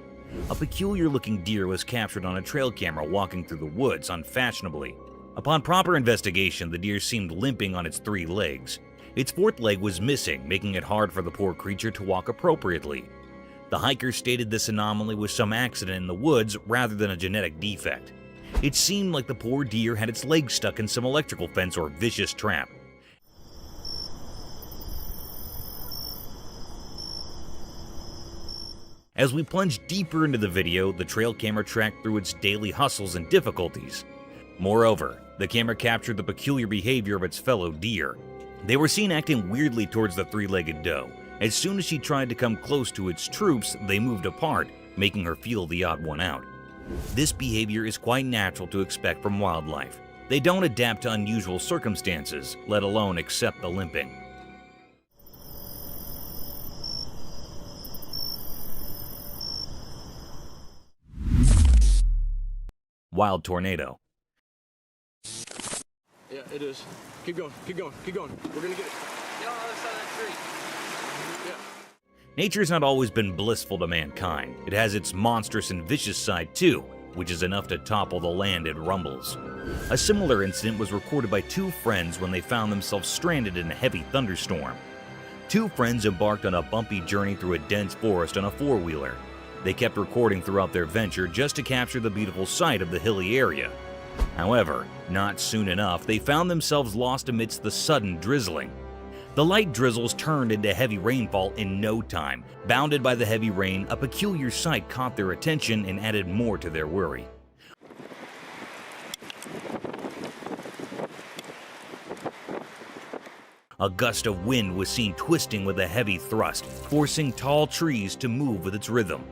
A peculiar-looking deer was captured on a trail camera walking through the woods unfashionably. Upon proper investigation, the deer seemed limping on its 3 legs. Its 4th leg was missing, making it hard for the poor creature to walk appropriately. The hikers stated this anomaly was some accident in the woods rather than a genetic defect. It seemed like the poor deer had its legs stuck in some electrical fence or vicious trap. As we plunge deeper into the video, the trail camera tracked through its daily hustles and difficulties. Moreover, the camera captured the peculiar behavior of its fellow deer. They were seen acting weirdly towards the 3-legged doe. As soon as she tried to come close to its troops, they moved apart, making her feel the odd one out. This behavior is quite natural to expect from wildlife. They don't adapt to unusual circumstances, let alone accept the limping. Wild tornado. Yeah, it is. Keep going, keep going, keep going. We're gonna get it. Get on the other side of that tree. Yeah. Nature's not always been blissful to mankind. It has its monstrous and vicious side too, which is enough to topple the land it rumbles. A similar incident was recorded by 2 friends when they found themselves stranded in a heavy thunderstorm. 2 friends embarked on a bumpy journey through a dense forest on a 4-wheeler. They kept recording throughout their venture just to capture the beautiful sight of the hilly area. However, not soon enough, they found themselves lost amidst the sudden drizzling. The light drizzles turned into heavy rainfall in no time. Bounded by the heavy rain, a peculiar sight caught their attention and added more to their worry. A gust of wind was seen twisting with a heavy thrust, forcing tall trees to move with its rhythm.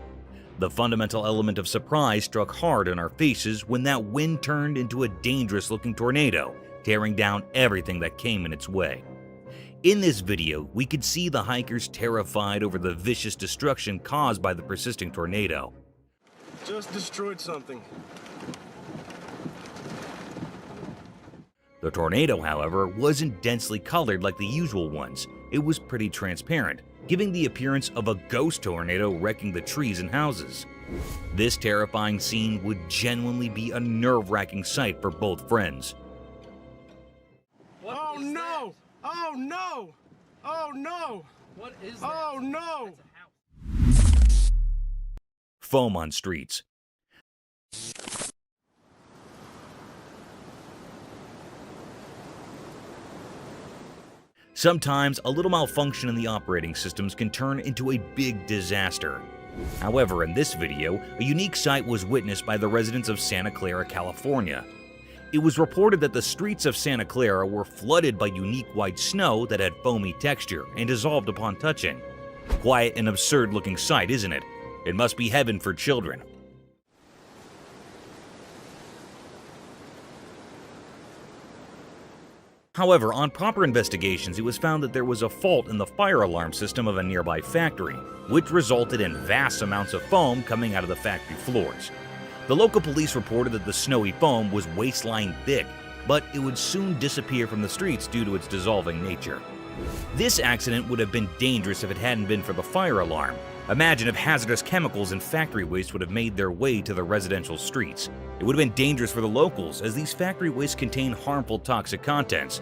The fundamental element of surprise struck hard on our faces when that wind turned into a dangerous-looking tornado, tearing down everything that came in its way. In this video, we could see the hikers terrified over the vicious destruction caused by the persisting tornado. Just destroyed something. The tornado, however, wasn't densely colored like the usual ones. It was pretty transparent, giving the appearance of a ghost tornado wrecking the trees and houses. This terrifying scene would genuinely be a nerve-wracking sight for both friends. Oh no! Oh no! Oh no! What is that? Oh no! That's a house. Foam on streets. Sometimes, a little malfunction in the operating systems can turn into a big disaster. However, in this video, a unique sight was witnessed by the residents of Santa Clara, California. It was reported that the streets of Santa Clara were flooded by unique white snow that had foamy texture and dissolved upon touching. Quite an absurd-looking sight, isn't it? It must be heaven for children. However, on proper investigations, it was found that there was a fault in the fire alarm system of a nearby factory, which resulted in vast amounts of foam coming out of the factory floors. The local police reported that the snowy foam was waist-line thick, but it would soon disappear from the streets due to its dissolving nature. This accident would have been dangerous if it hadn't been for the fire alarm. Imagine if hazardous chemicals and factory waste would have made their way to the residential streets. It would have been dangerous for the locals, as these factory wastes contain harmful toxic contents.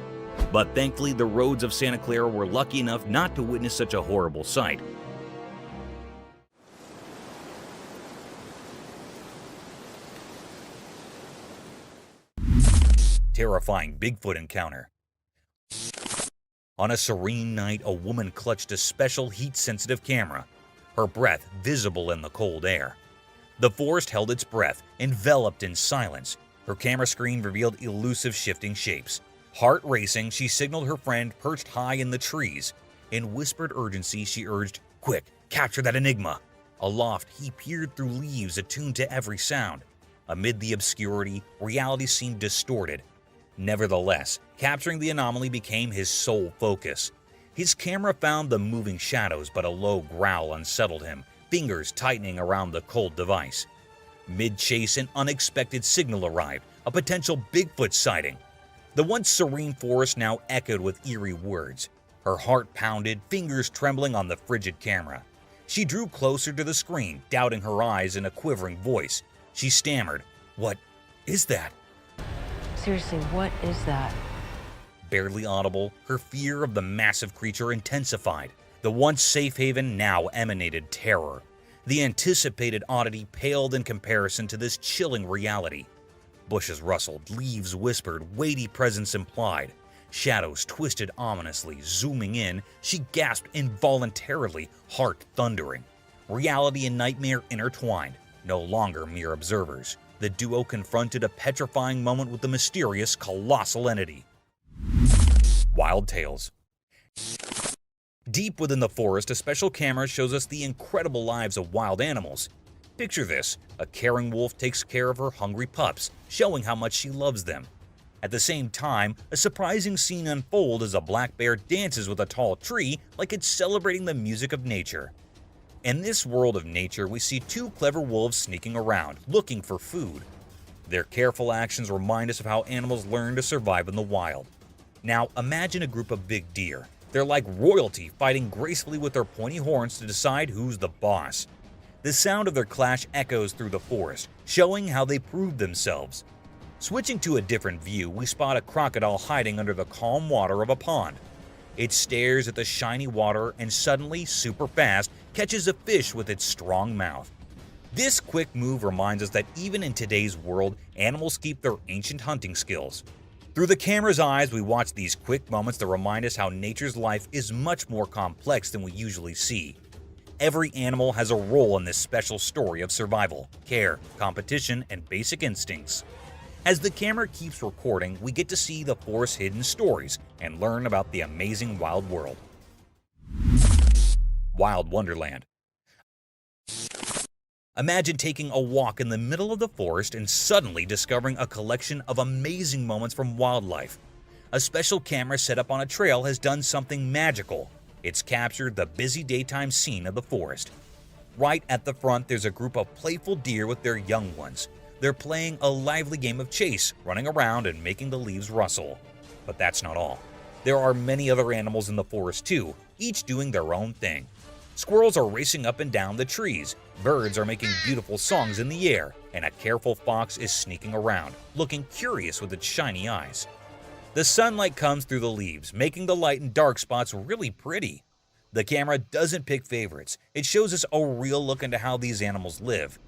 But thankfully, the roads of Santa Clara were lucky enough not to witness such a horrible sight. Terrifying Bigfoot encounter. On a serene night, a woman clutched a special heat-sensitive camera, her breath visible in the cold air. The forest held its breath, enveloped in silence. Her camera screen revealed elusive shifting shapes. Heart racing, she signaled her friend perched high in the trees. In whispered urgency, she urged, "Quick, capture that enigma." Aloft, he peered through leaves attuned to every sound. Amid the obscurity, reality seemed distorted. Nevertheless, capturing the anomaly became his sole focus. His camera found the moving shadows, but a low growl unsettled him, fingers tightening around the cold device. Mid-chase, an unexpected signal arrived, a potential Bigfoot sighting. The once serene forest now echoed with eerie words. Her heart pounded, fingers trembling on the frigid camera. She drew closer to the screen, doubting her eyes in a quivering voice. She stammered, "What is that?" Seriously, what is that? Barely audible, her fear of the massive creature intensified. The once safe haven now emanated terror. The anticipated oddity paled in comparison to this chilling reality. Bushes rustled, leaves whispered, weighty presence implied. Shadows twisted ominously, zooming in. She gasped involuntarily, heart thundering. Reality and nightmare intertwined, no longer mere observers. The duo confronted a petrifying moment with the mysterious, colossal entity. Wild Tales. Deep within the forest, a special camera shows us the incredible lives of wild animals. Picture this: a caring wolf takes care of her hungry pups, showing how much she loves them. At the same time, a surprising scene unfolds as a black bear dances with a tall tree like it's celebrating the music of nature. In this world of nature, we see two clever wolves sneaking around, looking for food. Their careful actions remind us of how animals learn to survive in the wild. Now, imagine a group of big deer. They're like royalty, fighting gracefully with their pointy horns to decide who's the boss. The sound of their clash echoes through the forest, showing how they proved themselves. Switching to a different view, we spot a crocodile hiding under the calm water of a pond. It stares at the shiny water and suddenly, super fast, catches a fish with its strong mouth. This quick move reminds us that even in today's world, animals keep their ancient hunting skills. Through the camera's eyes, we watch these quick moments that remind us how nature's life is much more complex than we usually see. Every animal has a role in this special story of survival, care, competition, and basic instincts. As the camera keeps recording, we get to see the forest's hidden stories and learn about the amazing wild world. Wild Wonderland. Imagine taking a walk in the middle of the forest and suddenly discovering a collection of amazing moments from wildlife. A special camera set up on a trail has done something magical. It's captured the busy daytime scene of the forest. Right at the front, there's a group of playful deer with their young ones. They're playing a lively game of chase, running around and making the leaves rustle. But that's not all. There are many other animals in the forest too, each doing their own thing. Squirrels are racing up and down the trees, birds are making beautiful songs in the air, and a careful fox is sneaking around, looking curious with its shiny eyes. The sunlight comes through the leaves, making the light and dark spots really pretty. The camera doesn't pick favorites, it shows us a real look into how these animals live.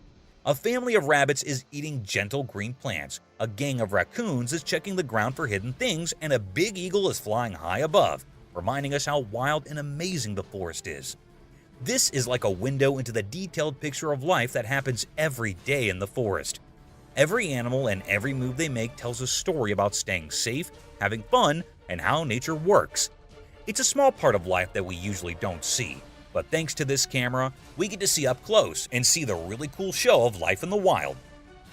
A family of rabbits is eating gentle green plants, a gang of raccoons is checking the ground for hidden things, and a big eagle is flying high above, reminding us how wild and amazing the forest is. This is like a window into the detailed picture of life that happens every day in the forest. Every animal and every move they make tells a story about staying safe, having fun, and how nature works. It's a small part of life that we usually don't see, but thanks to this camera, we get to see up close and see the really cool show of life in the wild.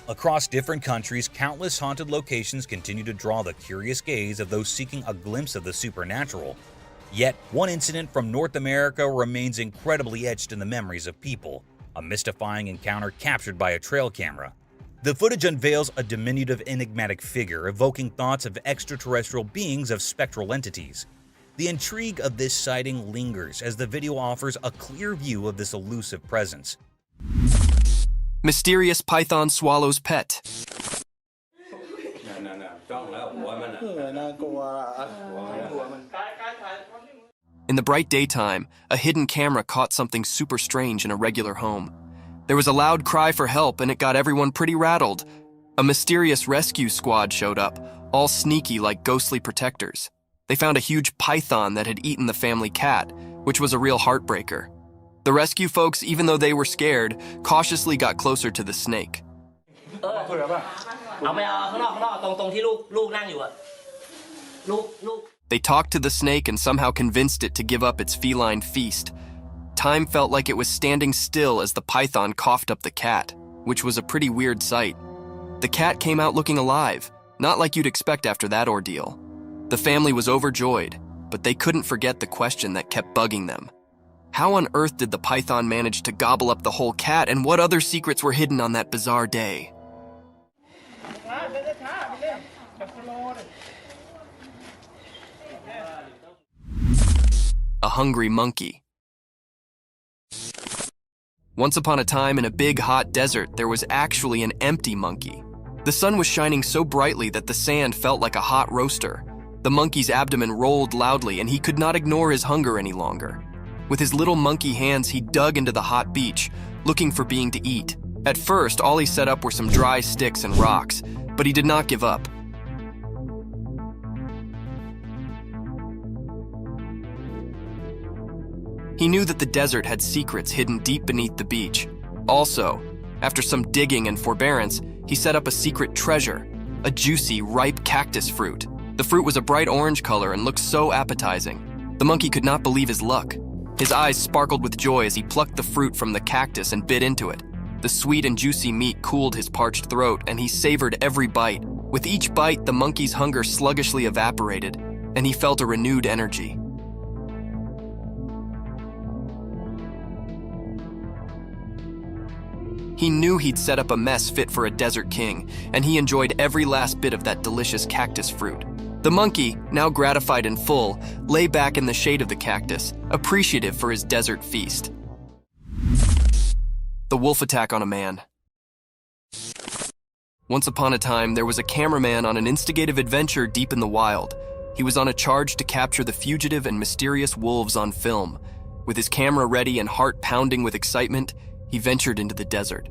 Across different countries, countless haunted locations continue to draw the curious gaze of those seeking a glimpse of the supernatural. Yet, one incident from North America remains incredibly etched in the memories of people, a mystifying encounter captured by a trail camera. The footage unveils a diminutive, enigmatic figure evoking thoughts of extraterrestrial beings of spectral entities. The intrigue of this sighting lingers as the video offers a clear view of this elusive presence. Mysterious python swallows pet. In the bright daytime, a hidden camera caught something super strange in a regular home. There was a loud cry for help and it got everyone pretty rattled. A mysterious rescue squad showed up, all sneaky like ghostly protectors. They found a huge python that had eaten the family cat, which was a real heartbreaker. The rescue folks, even though they were scared, cautiously got closer to the snake. They talked to the snake and somehow convinced it to give up its feline feast. Time felt like it was standing still as the python coughed up the cat, which was a pretty weird sight. The cat came out looking alive, not like you'd expect after that ordeal. The family was overjoyed, but they couldn't forget the question that kept bugging them. How on earth did the python manage to gobble up the whole cat, and what other secrets were hidden on that bizarre day? A hungry monkey. Once upon a time in a big hot desert, there was actually an empty monkey. The sun was shining so brightly that the sand felt like a hot roaster. The monkey's abdomen rolled loudly and he could not ignore his hunger any longer. With his little monkey hands, he dug into the hot beach, looking for being to eat. At first, all he set up were some dry sticks and rocks, but he did not give up. He knew that the desert had secrets hidden deep beneath the beach. Also, after some digging and forbearance, he set up a secret treasure, a juicy, ripe cactus fruit. The fruit was a bright orange color and looked so appetizing. The monkey could not believe his luck. His eyes sparkled with joy as he plucked the fruit from the cactus and bit into it. The sweet and juicy meat cooled his parched throat, and he savored every bite. With each bite, the monkey's hunger sluggishly evaporated, and he felt a renewed energy. He knew he'd set up a mess fit for a desert king, and he enjoyed every last bit of that delicious cactus fruit. The monkey, now gratified and full, lay back in the shade of the cactus, appreciative for his desert feast. The wolf attack on a man. Once upon a time, there was a cameraman on an instigative adventure deep in the wild. He was on a charge to capture the fugitive and mysterious wolves on film. With his camera ready and heart pounding with excitement, he ventured into the desert.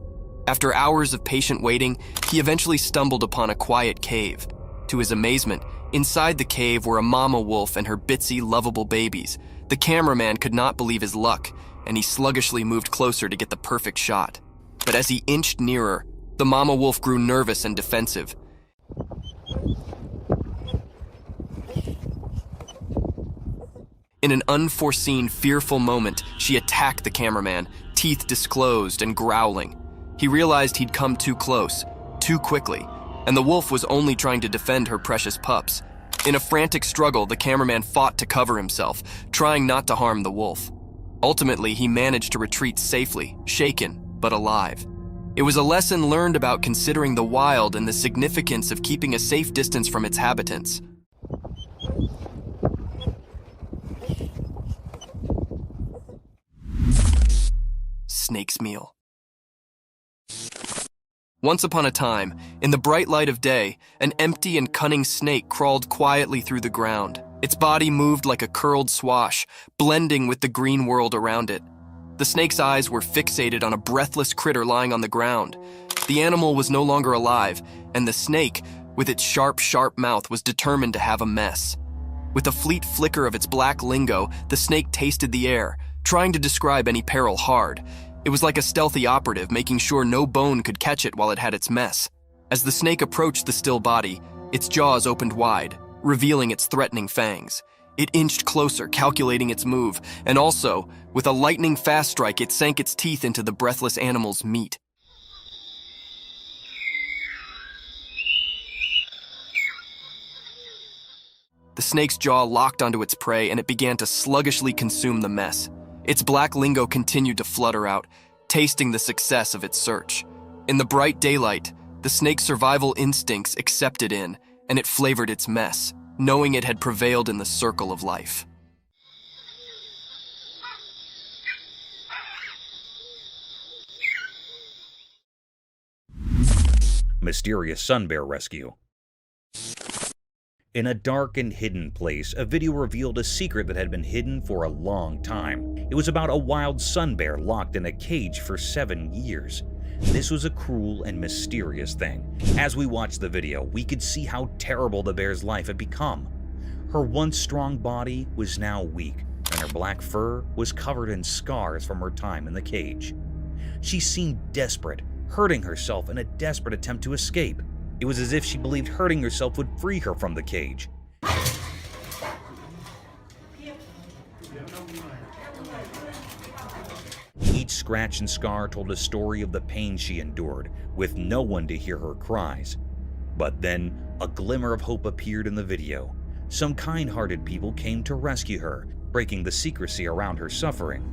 After hours of patient waiting, he eventually stumbled upon a quiet cave. To his amazement, inside the cave were a mama wolf and her bitsy, lovable babies. The cameraman could not believe his luck, and he sluggishly moved closer to get the perfect shot. But as he inched nearer, the mama wolf grew nervous and defensive. In an unforeseen, fearful moment, she attacked the cameraman, teeth disclosed and growling. He realized he'd come too close, too quickly, and the wolf was only trying to defend her precious pups. In a frantic struggle, the cameraman fought to cover himself, trying not to harm the wolf. Ultimately, he managed to retreat safely, shaken, but alive. It was a lesson learned about considering the wild and the significance of keeping a safe distance from its habitants. Snake's meal. Once upon a time, in the bright light of day, an empty and cunning snake crawled quietly through the ground. Its body moved like a curled swash, blending with the green world around it. The snake's eyes were fixated on a breathless critter lying on the ground. The animal was no longer alive, and the snake, with its sharp, sharp mouth, was determined to have a mess. With a fleet flicker of its black lingo, the snake tasted the air, trying to describe any peril hard. It was like a stealthy operative, making sure no bone could catch it while it had its mess. As the snake approached the still body, its jaws opened wide, revealing its threatening fangs. It inched closer, calculating its move, and also, with a lightning-fast strike, it sank its teeth into the breathless animal's meat. The snake's jaw locked onto its prey and it began to sluggishly consume the mess. Its black lingo continued to flutter out, tasting the success of its search. In the bright daylight, the snake's survival instincts accepted in, and it flavored its mess, knowing it had prevailed in the circle of life. Mysterious sun bear rescue. In a dark and hidden place, a video revealed a secret that had been hidden for a long time. It was about a wild sun bear locked in a cage for 7 years. This was a cruel and mysterious thing. As we watched the video, we could see how terrible the bear's life had become. Her once strong body was now weak, and her black fur was covered in scars from her time in the cage. She seemed desperate, hurting herself in a desperate attempt to escape. It was as if she believed hurting herself would free her from the cage. Each scratch and scar told a story of the pain she endured, with no one to hear her cries. But then, a glimmer of hope appeared in the video. Some kind-hearted people came to rescue her, breaking the secrecy around her suffering.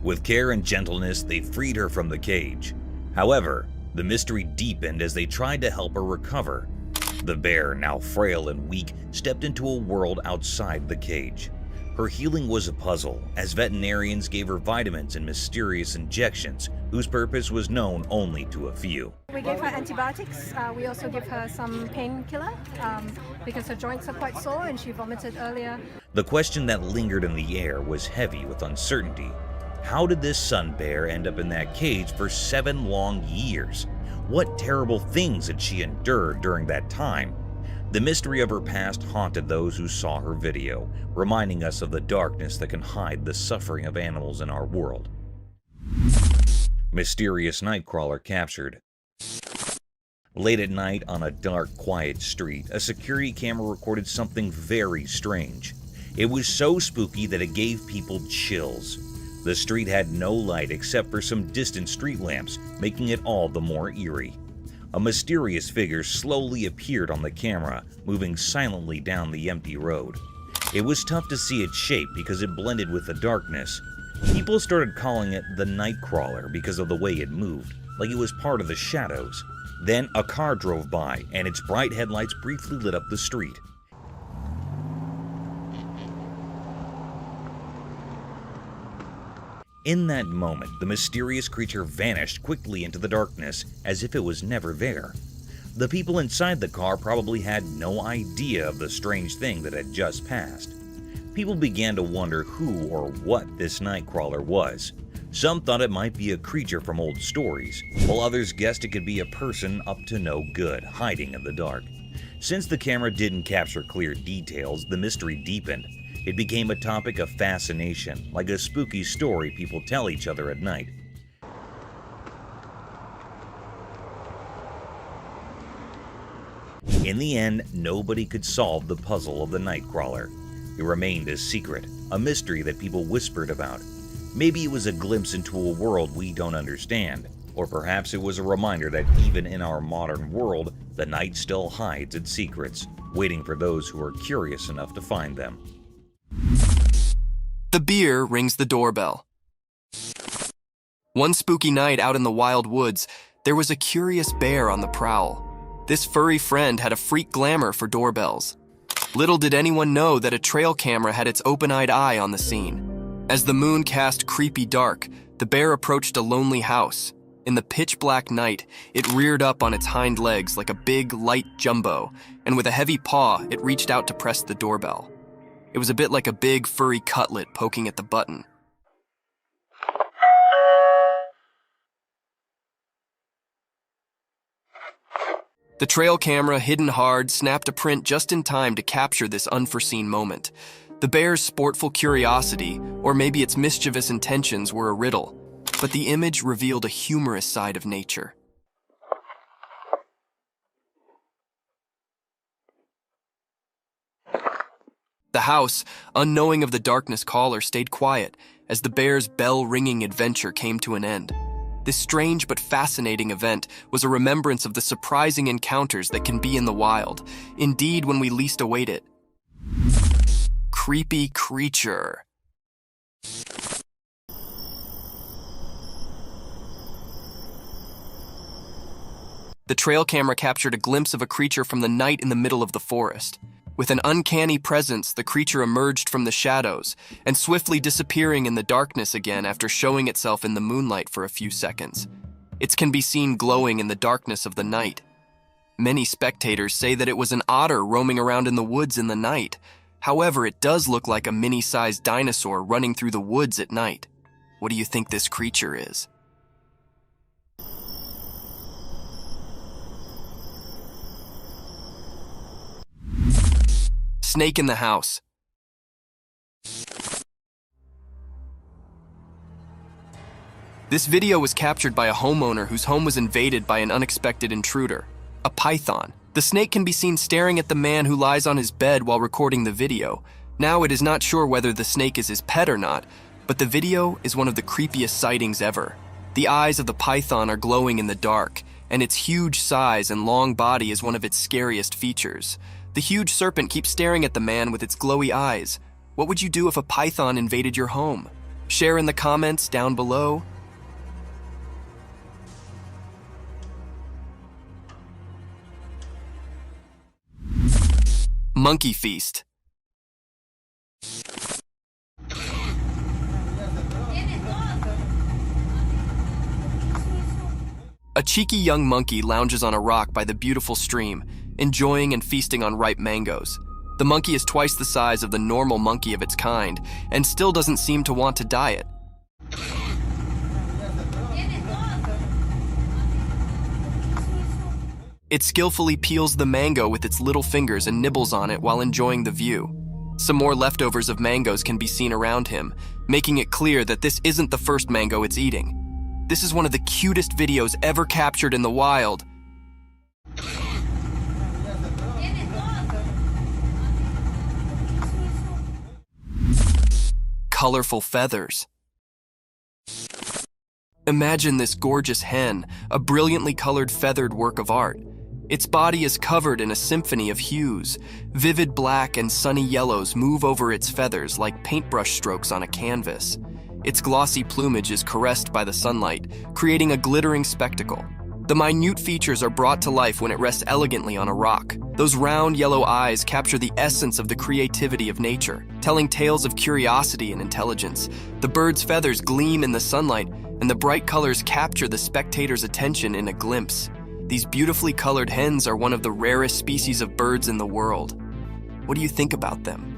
With care and gentleness, they freed her from the cage. However, the mystery deepened as they tried to help her recover. The bear, now frail and weak, stepped into a world outside the cage. Her healing was a puzzle, as veterinarians gave her vitamins and mysterious injections, whose purpose was known only to a few. We gave her antibiotics. We also give her some painkiller because her joints are quite sore and she vomited earlier. The question that lingered in the air was heavy with uncertainty. How did this sun bear end up in that cage for 7 long years? What terrible things had she endured during that time? The mystery of her past haunted those who saw her video, reminding us of the darkness that can hide the suffering of animals in our world. Mysterious nightcrawler captured. Late at night on a dark, quiet street, a security camera recorded something very strange. It was so spooky that it gave people chills. The street had no light except for some distant street lamps, making it all the more eerie. A mysterious figure slowly appeared on the camera, moving silently down the empty road. It was tough to see its shape because it blended with the darkness. People started calling it the Nightcrawler because of the way it moved, like it was part of the shadows. Then a car drove by, and its bright headlights briefly lit up the street. In that moment, the mysterious creature vanished quickly into the darkness, as if it was never there. The people inside the car probably had no idea of the strange thing that had just passed. People began to wonder who or what this Nightcrawler was. Some thought it might be a creature from old stories, while others guessed it could be a person up to no good, hiding in the dark. Since the camera didn't capture clear details, the mystery deepened. It became a topic of fascination, like a spooky story people tell each other at night. In the end, nobody could solve the puzzle of the Nightcrawler. It remained a secret, a mystery that people whispered about. Maybe it was a glimpse into a world we don't understand, or perhaps it was a reminder that even in our modern world, the night still hides its secrets, waiting for those who are curious enough to find them. The beer rings the doorbell. One spooky night out in the wild woods, there was a curious bear on the prowl. This furry friend had a freak glamour for doorbells. Little did anyone know that a trail camera had its open-eyed eye on the scene. As the moon cast creepy dark, the bear approached a lonely house. In the pitch-black night, it reared up on its hind legs like a big, light jumbo, and with a heavy paw, it reached out to press the doorbell. It was a bit like a big, furry cutlet poking at the button. The trail camera, hidden hard, snapped a print just in time to capture this unforeseen moment. The bear's sportful curiosity, or maybe its mischievous intentions, were a riddle, but the image revealed a humorous side of nature. The house, unknowing of the darkness caller, stayed quiet as the bear's bell-ringing adventure came to an end. This strange but fascinating event was a remembrance of the surprising encounters that can be in the wild, indeed when we least await it. creepy creature. The trail camera captured a glimpse of a creature from the night in the middle of the forest. With an uncanny presence, the creature emerged from the shadows and swiftly disappearing in the darkness again after showing itself in the moonlight for a few seconds. It can be seen glowing in the darkness of the night. Many spectators say that it was an otter roaming around in the woods in the night. However, it does look like a mini-sized dinosaur running through the woods at night. What do you think this creature is? Snake in the house. This video was captured by a homeowner whose home was invaded by an unexpected intruder, a python. The snake can be seen staring at the man who lies on his bed while recording the video. Now it is not sure whether the snake is his pet or not, but the video is one of the creepiest sightings ever. The eyes of the python are glowing in the dark, and its huge size and long body is one of its scariest features. The huge serpent keeps staring at the man with its glowy eyes. What would you do if a python invaded your home? Share in the comments down below. Monkey feast. A cheeky young monkey lounges on a rock by the beautiful stream, enjoying and feasting on ripe mangoes. The monkey is twice the size of the normal monkey of its kind, and still doesn't seem to want to diet. It skillfully peels the mango with its little fingers and nibbles on it while enjoying the view. Some more leftovers of mangoes can be seen around him, making it clear that this isn't the first mango it's eating. This is one of the cutest videos ever captured in the wild. Colorful feathers. Imagine this gorgeous hen, a brilliantly colored feathered work of art. Its body is covered in a symphony of hues. Vivid black and sunny yellows move over its feathers like paintbrush strokes on a canvas. Its glossy plumage is caressed by the sunlight, creating a glittering spectacle. The minute features are brought to life when it rests elegantly on a rock. Those round yellow eyes capture the essence of the creativity of nature, telling tales of curiosity and intelligence. The bird's feathers gleam in the sunlight, and the bright colors capture the spectator's attention in a glimpse. These beautifully colored hens are one of the rarest species of birds in the world. What do you think about them?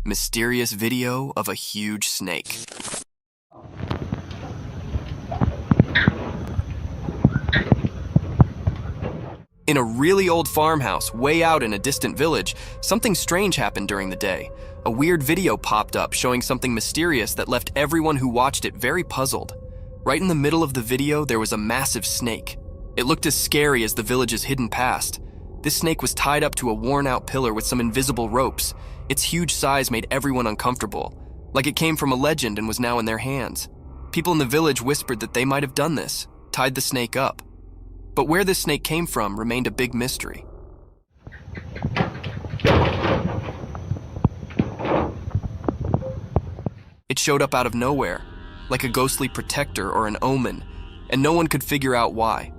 Mysterious video of a huge snake. In a really old farmhouse, way out in a distant village, something strange happened during the day. A weird video popped up showing something mysterious that left everyone who watched it very puzzled. Right in the middle of the video, there was a massive snake. It looked as scary as the village's hidden past. This snake was tied up to a worn-out pillar with some invisible ropes. Its huge size made everyone uncomfortable, like it came from a legend and was now in their hands. People in the village whispered that they might have done this, tied the snake up. But where this snake came from remained a big mystery. It showed up out of nowhere, like a ghostly protector or an omen, and no one could figure out why.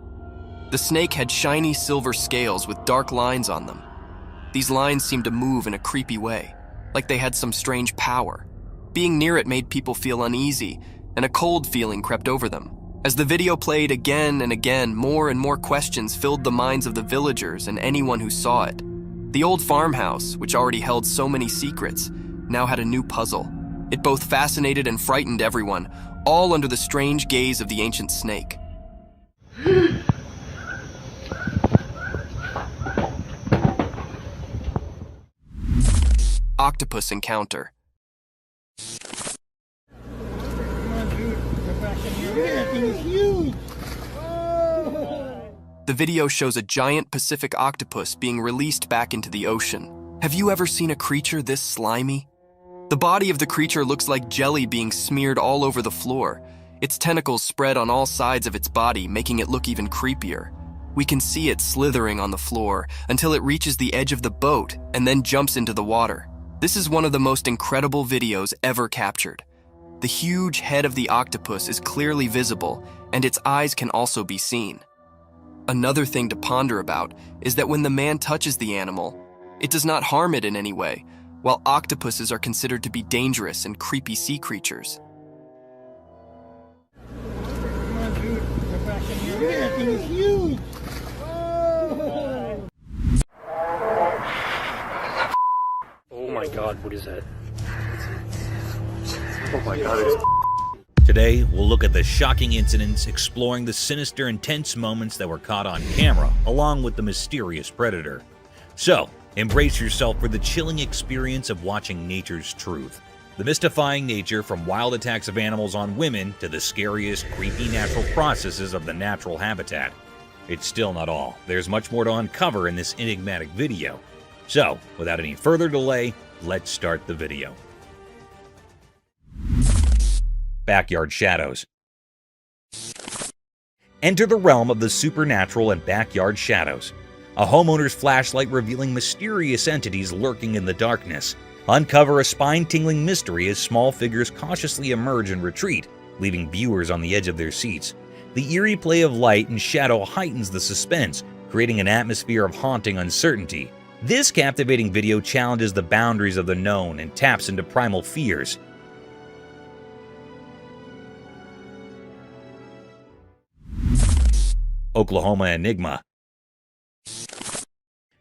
The snake had shiny silver scales with dark lines on them. These lines seemed to move in a creepy way, like they had some strange power. Being near it made people feel uneasy, and a cold feeling crept over them. As the video played again and again, more and more questions filled the minds of the villagers and anyone who saw it. The old farmhouse, which already held so many secrets, now had a new puzzle. It both fascinated and frightened everyone, all under the strange gaze of the ancient snake. Octopus encounter. The video shows a giant Pacific octopus being released back into the ocean. Have you ever seen a creature this slimy? The body of the creature looks like jelly being smeared all over the floor. Its tentacles spread on all sides of its body, making it look even creepier. We can see it slithering on the floor until it reaches the edge of the boat and then jumps into the water. This is one of the most incredible videos ever captured. The huge head of the octopus is clearly visible, and its eyes can also be seen. Another thing to ponder about is that when the man touches the animal, it does not harm it in any way, while octopuses are considered to be dangerous and creepy sea creatures. Oh my god, what is that? Oh my god, Today, we'll look at the shocking incidents, exploring the sinister and tense moments that were caught on camera, along with the mysterious predator. So, embrace yourself for the chilling experience of watching nature's truth. The mystifying nature from wild attacks of animals on women to the scariest, creepy natural processes of the natural habitat. It's still not all. There's much more to uncover in this enigmatic video. So, without any further delay, let's start the video. Backyard shadows. Enter the realm of the supernatural and backyard shadows. A homeowner's flashlight revealing mysterious entities lurking in the darkness. Uncover a spine-tingling mystery as small figures cautiously emerge and retreat, leaving viewers on the edge of their seats. The eerie play of light and shadow heightens the suspense, creating an atmosphere of haunting uncertainty. This captivating video challenges the boundaries of the known and taps into primal fears. Oklahoma Enigma.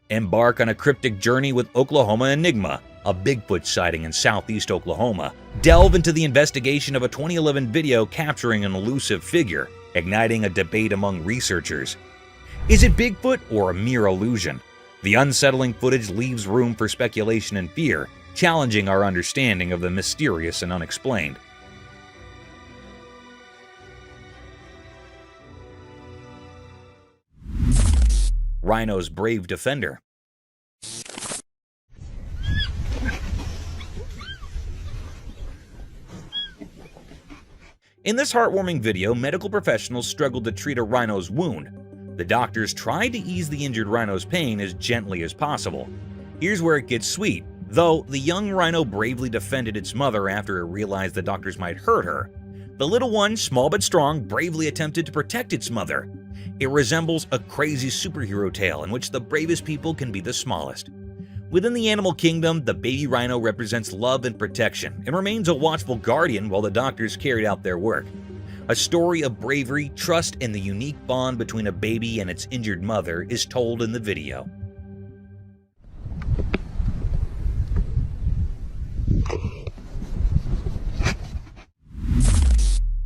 Embark on a cryptic journey with Oklahoma Enigma, a Bigfoot sighting in southeast Oklahoma. Delve into the investigation of a 2011 video capturing an elusive figure, igniting a debate among researchers. Is it Bigfoot or a mere illusion? The unsettling footage leaves room for speculation and fear, challenging our understanding of the mysterious and unexplained. Rhino's brave defender. In this heartwarming video, medical professionals struggled to treat a rhino's wound. The doctors tried to ease the injured rhino's pain as gently as possible. Here's where it gets sweet. Though the young rhino bravely defended its mother after it realized the doctors might hurt her, the little one, small but strong, bravely attempted to protect its mother. It resembles a crazy superhero tale in which the bravest people can be the smallest. Within the animal kingdom, the baby rhino represents love and protection and remains a watchful guardian while the doctors carried out their work. A story of bravery, trust, and the unique bond between a baby and its injured mother is told in the video.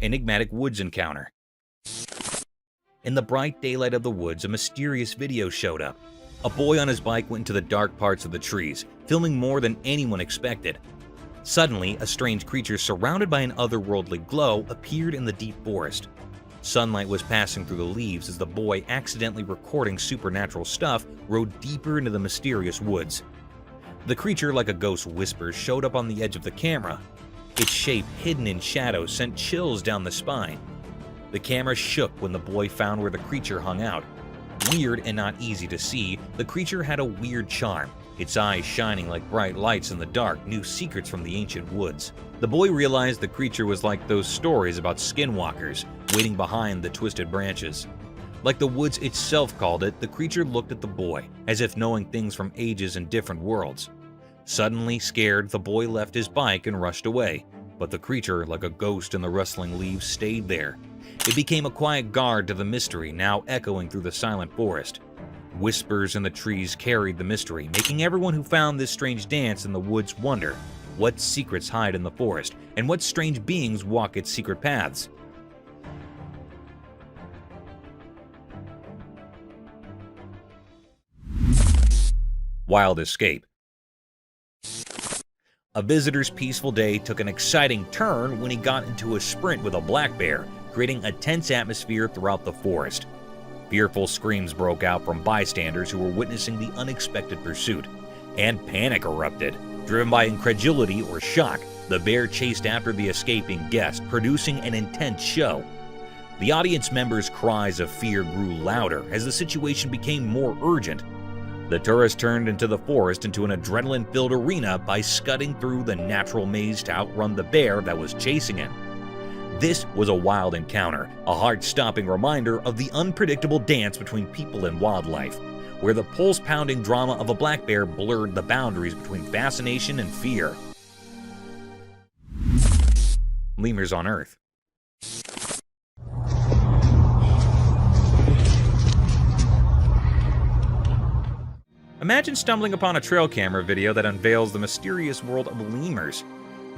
Enigmatic woods encounter. In the bright daylight of the woods, a mysterious video showed up. A boy on his bike went into the dark parts of the trees, filming more than anyone expected. Suddenly, a strange creature surrounded by an otherworldly glow appeared in the deep forest. Sunlight was passing through the leaves as the boy, accidentally recording supernatural stuff, rode deeper into the mysterious woods. The creature, like a ghost whisper, showed up on the edge of the camera. Its shape, hidden in shadows, sent chills down the spine. The camera shook when the boy found where the creature hung out. Weird and not easy to see, the creature had a weird charm. Its eyes shining like bright lights in the dark knew secrets from the ancient woods. The boy realized the creature was like those stories about skinwalkers, waiting behind the twisted branches. Like the woods itself called it, the creature looked at the boy, as if knowing things from ages and different worlds. Suddenly scared, the boy left his bike and rushed away, but the creature, like a ghost in the rustling leaves, stayed there. It became a quiet guard to the mystery, now echoing through the silent forest. Whispers in the trees carried the mystery, making everyone who found this strange dance in the woods wonder what secrets hide in the forest and what strange beings walk its secret paths. Wild escape. A visitor's peaceful day took an exciting turn when he got into a sprint with a black bear, creating a tense atmosphere throughout the forest. Fearful screams broke out from bystanders who were witnessing the unexpected pursuit, and panic erupted. Driven by incredulity or shock, The bear chased after the escaping guest, producing an intense show. The audience members' cries of fear grew louder as the situation became more urgent. The tourist turned into the forest into an adrenaline-filled arena by scudding through the natural maze to outrun the bear that was chasing him. This was a wild encounter, a heart-stopping reminder of the unpredictable dance between people and wildlife, where the pulse-pounding drama of a black bear blurred the boundaries between fascination and fear. Lemurs on Earth. Imagine stumbling upon a trail camera video that unveils the mysterious world of lemurs.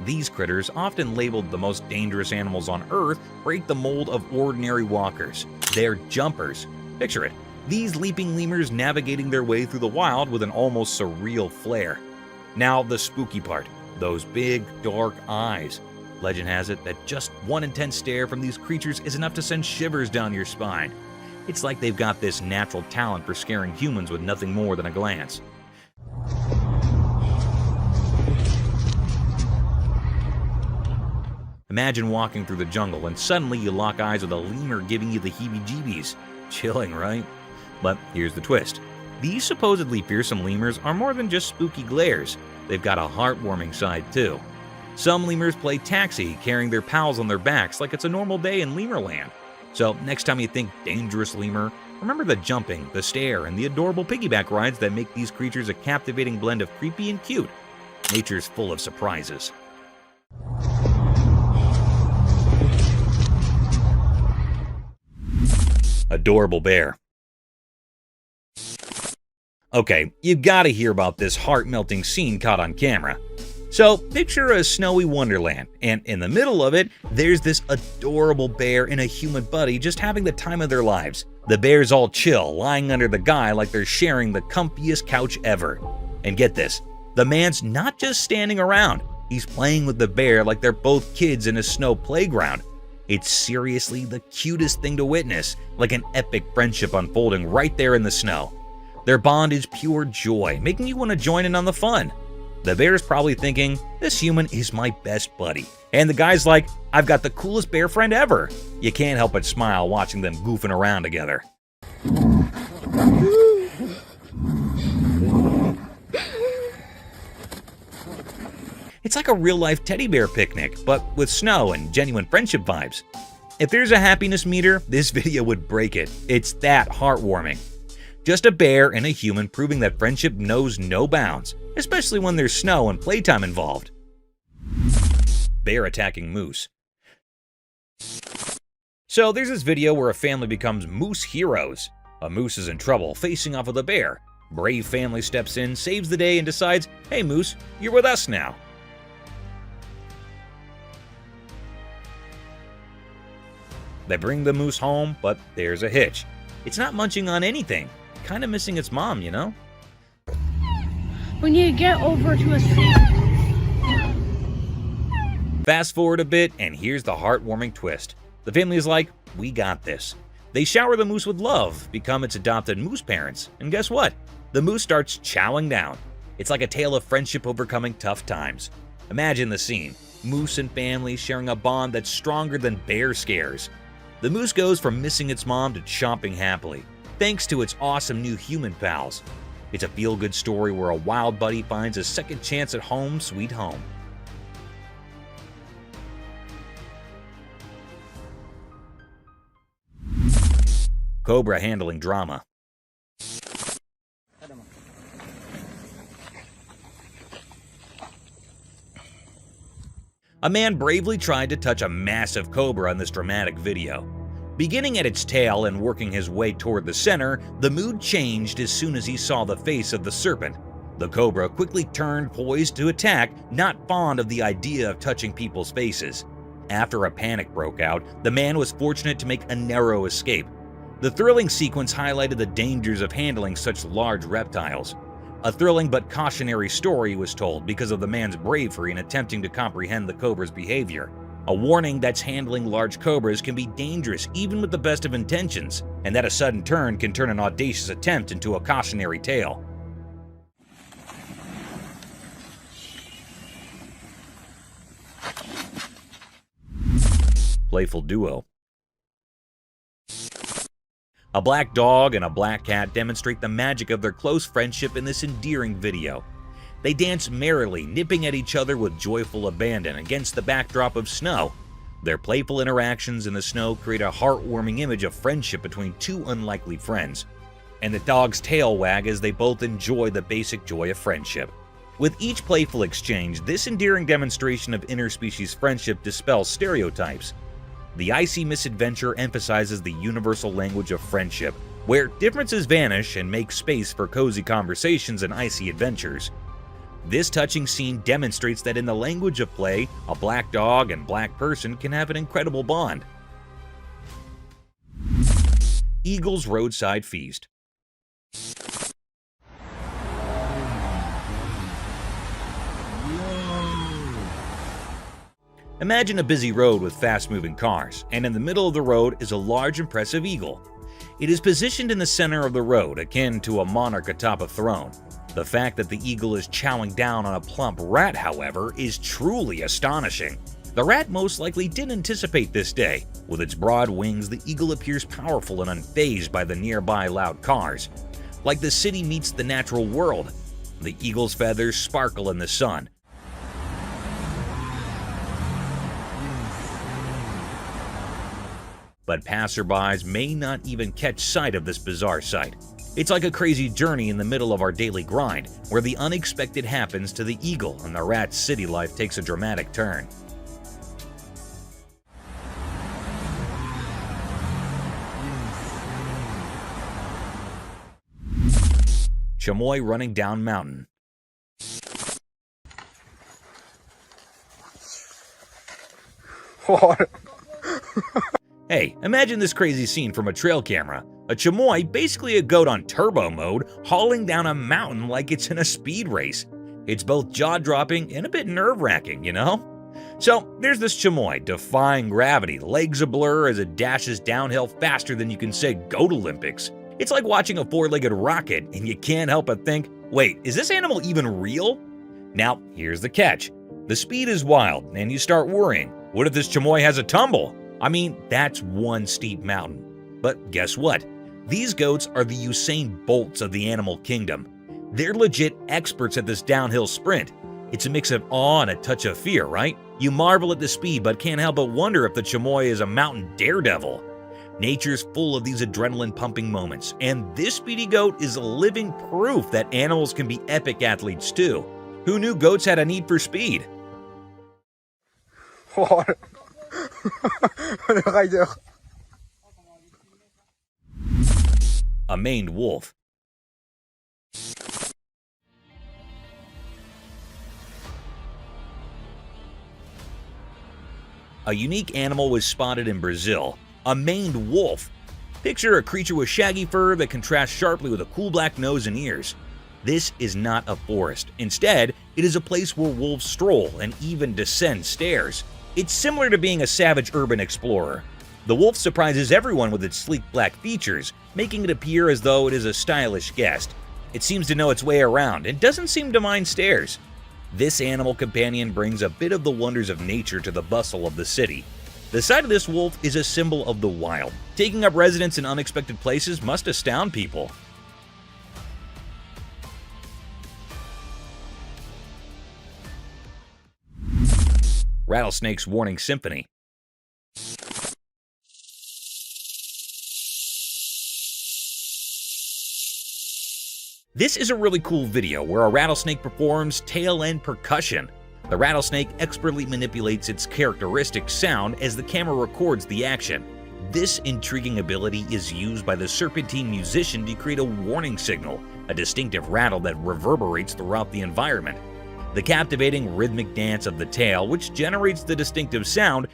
These critters, often labeled the most dangerous animals on Earth, break the mold of ordinary walkers. They're jumpers. Picture it. These leaping lemurs navigating their way through the wild with an almost surreal flair. Now the spooky part, those big, dark eyes. Legend has it that just one intense stare from these creatures is enough to send shivers down your spine. It's like they've got this natural talent for scaring humans with nothing more than a glance. Imagine walking through the jungle and suddenly you lock eyes with a lemur giving you the heebie-jeebies. Chilling, right? But here's the twist. These supposedly fearsome lemurs are more than just spooky glares. They've got a heartwarming side too. Some lemurs play taxi, carrying their pals on their backs like it's a normal day in Lemurland. So next time you think dangerous lemur, remember the jumping, the stare, and the adorable piggyback rides that make these creatures a captivating blend of creepy and cute. Nature's full of surprises. Adorable bear. Okay, you gotta hear about this heart-melting scene caught on camera. So, picture a snowy wonderland, and in the middle of it, there's this adorable bear and a human buddy just having the time of their lives. The bear's all chill, lying under the guy like they're sharing the comfiest couch ever. And get this, the man's not just standing around, he's playing with the bear like they're both kids in a snow playground. It's seriously the cutest thing to witness, like an epic friendship unfolding right there in the snow. Their bond is pure joy, making you want to join in on the fun. The bear's probably thinking, this human is my best buddy. And the guy's like, I've got the coolest bear friend ever. You can't help but smile watching them goofing around together. It's like a real-life teddy bear picnic, but with snow and genuine friendship vibes. If there's a happiness meter, this video would break it. It's that heartwarming. Just a bear and a human proving that friendship knows no bounds, especially when there's snow and playtime involved. Bear attacking moose. So there's this video where a family becomes moose heroes. A moose is in trouble, facing off with a bear. Brave family steps in, saves the day, and decides, hey moose, you're with us now. They bring the moose home, but there's a hitch. It's not munching on anything. Kind of missing its mom, you know? We need to get over to a seat. Fast forward a bit, and here's the heartwarming twist. The family is like, we got this. They shower the moose with love, become its adopted moose parents, and guess what? The moose starts chowing down. It's like a tale of friendship overcoming tough times. Imagine the scene. Moose and family sharing a bond that's stronger than bear scares. The moose goes from missing its mom to chomping happily, thanks to its awesome new human pals. It's a feel-good story where a wild buddy finds a second chance at home sweet home. Cobra handling drama. A man bravely tried to touch a massive cobra in this dramatic video. Beginning at its tail and working his way toward the center, the mood changed as soon as he saw the face of the serpent. The cobra quickly turned, poised to attack, not fond of the idea of touching people's faces. After a panic broke out, the man was fortunate to make a narrow escape. The thrilling sequence highlighted the dangers of handling such large reptiles. A thrilling but cautionary story was told because of the man's bravery in attempting to comprehend the cobra's behavior. A warning that handling large cobras can be dangerous even with the best of intentions, and that a sudden turn can turn an audacious attempt into a cautionary tale. Playful duo. A black dog and a black cat demonstrate the magic of their close friendship in this endearing video. They dance merrily, nipping at each other with joyful abandon against the backdrop of snow. Their playful interactions in the snow create a heartwarming image of friendship between two unlikely friends. And the dog's tail wag as they both enjoy the basic joy of friendship. With each playful exchange, this endearing demonstration of interspecies friendship dispels stereotypes. The Icy Misadventure emphasizes the universal language of friendship, where differences vanish and make space for cozy conversations and icy adventures. This touching scene demonstrates that in the language of play, a black dog and black person can have an incredible bond. Eagle's Roadside Feast. Imagine a busy road with fast-moving cars, and in the middle of the road is a large, impressive eagle. It is positioned in the center of the road, akin to a monarch atop a throne. The fact that the eagle is chowing down on a plump rat, however, is truly astonishing. The rat most likely didn't anticipate this day. With its broad wings, the eagle appears powerful and unfazed by the nearby loud cars. Like the city meets the natural world, the eagle's feathers sparkle in the sun. But passerbys may not even catch sight of this bizarre sight. It's like a crazy journey in the middle of our daily grind, where the unexpected happens to the eagle and the rat's city life takes a dramatic turn. Chamois running down mountain. Hey, imagine this crazy scene from a trail camera. A chamois, basically a goat on turbo mode, hauling down a mountain like it's in a speed race. It's both jaw-dropping and a bit nerve-wracking, you know? So, there's this chamois, defying gravity, legs a blur as it dashes downhill faster than you can say Goat Olympics. It's like watching a four-legged rocket, and you can't help but think, wait, is this animal even real? Now, here's the catch. The speed is wild, and you start worrying. What if this chamois has a tumble? I mean, that's one steep mountain. But guess what? These goats are the Usain Bolts of the animal kingdom. They're legit experts at this downhill sprint. It's a mix of awe and a touch of fear, right? You marvel at the speed, but can't help but wonder if the chamois is a mountain daredevil. Nature's full of these adrenaline-pumping moments, and this speedy goat is living proof that animals can be epic athletes too. Who knew goats had a need for speed? A maned wolf. A unique animal was spotted in Brazil, a maned wolf. Picture a creature with shaggy fur that contrasts sharply with a cool black nose and ears. This is not a forest. Instead, it is a place where wolves stroll and even descend stairs. It's similar to being a savage urban explorer. The wolf surprises everyone with its sleek black features, making it appear as though it is a stylish guest. It seems to know its way around and doesn't seem to mind stairs. This animal companion brings a bit of the wonders of nature to the bustle of the city. The sight of this wolf is a symbol of the wild. Taking up residence in unexpected places must astound people. Rattlesnake's Warning Symphony. This is a really cool video where a rattlesnake performs tail-end percussion. The rattlesnake expertly manipulates its characteristic sound as the camera records the action. This intriguing ability is used by the serpentine musician to create a warning signal, a distinctive rattle that reverberates throughout the environment. The captivating rhythmic dance of the tail, which generates the distinctive sound,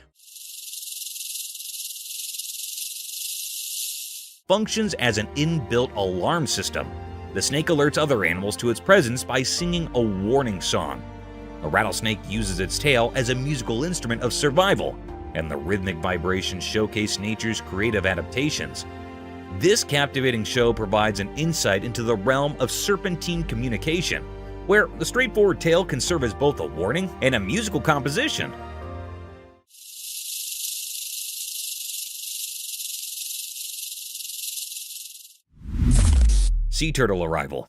functions as an inbuilt alarm system. The snake alerts other animals to its presence by singing a warning song. A rattlesnake uses its tail as a musical instrument of survival, and the rhythmic vibrations showcase nature's creative adaptations. This captivating show provides an insight into the realm of serpentine communication, where the straightforward tail can serve as both a warning and a musical composition. Sea turtle arrival.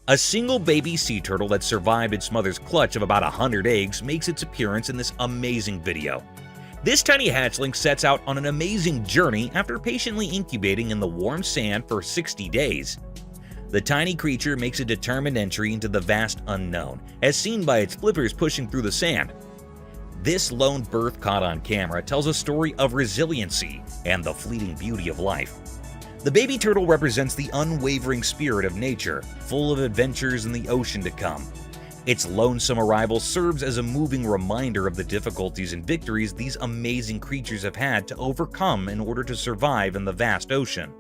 A single baby sea turtle that survived its mother's clutch of about 100 eggs makes its appearance in this amazing video. This tiny hatchling sets out on an amazing journey after patiently incubating in the warm sand for 60 days. The tiny creature makes a determined entry into the vast unknown, as seen by its flippers pushing through the sand. This lone birth caught on camera tells a story of resiliency and the fleeting beauty of life. The baby turtle represents the unwavering spirit of nature, full of adventures in the ocean to come. Its lonesome arrival serves as a moving reminder of the difficulties and victories these amazing creatures have had to overcome in order to survive in the vast ocean.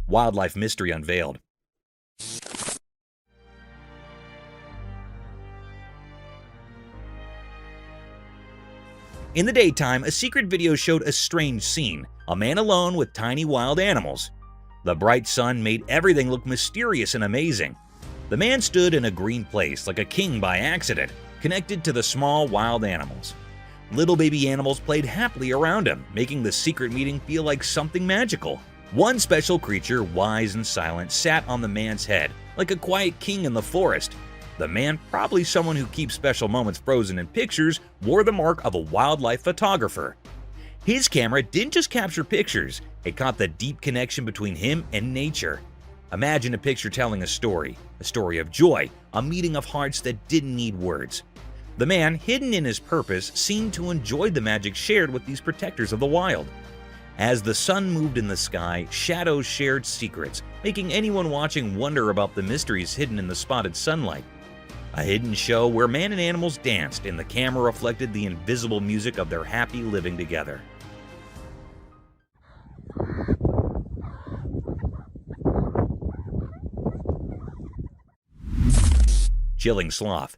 Wildlife mystery unveiled. In the daytime, a secret video showed a strange scene, a man alone with tiny wild animals. The bright sun made everything look mysterious and amazing. The man stood in a green place like a king by accident, connected to the small wild animals. Little baby animals played happily around him, making the secret meeting feel like something magical. One special creature, wise and silent, sat on the man's head, like a quiet king in the forest. The man, probably someone who keeps special moments frozen in pictures, wore the mark of a wildlife photographer. His camera didn't just capture pictures, it caught the deep connection between him and nature. Imagine a picture telling a story of joy, a meeting of hearts that didn't need words. The man, hidden in his purpose, seemed to enjoy the magic shared with these protectors of the wild. As the sun moved in the sky, shadows shared secrets, making anyone watching wonder about the mysteries hidden in the spotted sunlight. A hidden show where man and animals danced and the camera reflected the invisible music of their happy living together. Chilling sloth.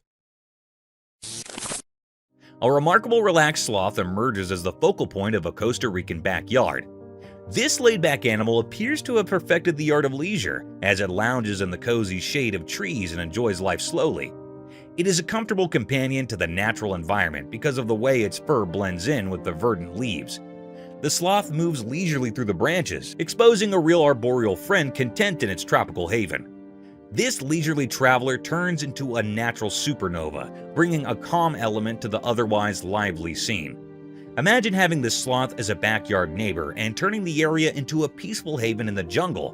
A remarkable relaxed sloth emerges as the focal point of a Costa Rican backyard. This laid-back animal appears to have perfected the art of leisure as it lounges in the cozy shade of trees and enjoys life slowly. It is a comfortable companion to the natural environment because of the way its fur blends in with the verdant leaves. The sloth moves leisurely through the branches, exposing a real arboreal friend content in its tropical haven. This leisurely traveler turns into a natural supernova, bringing a calm element to the otherwise lively scene. Imagine having this sloth as a backyard neighbor and turning the area into a peaceful haven in the jungle.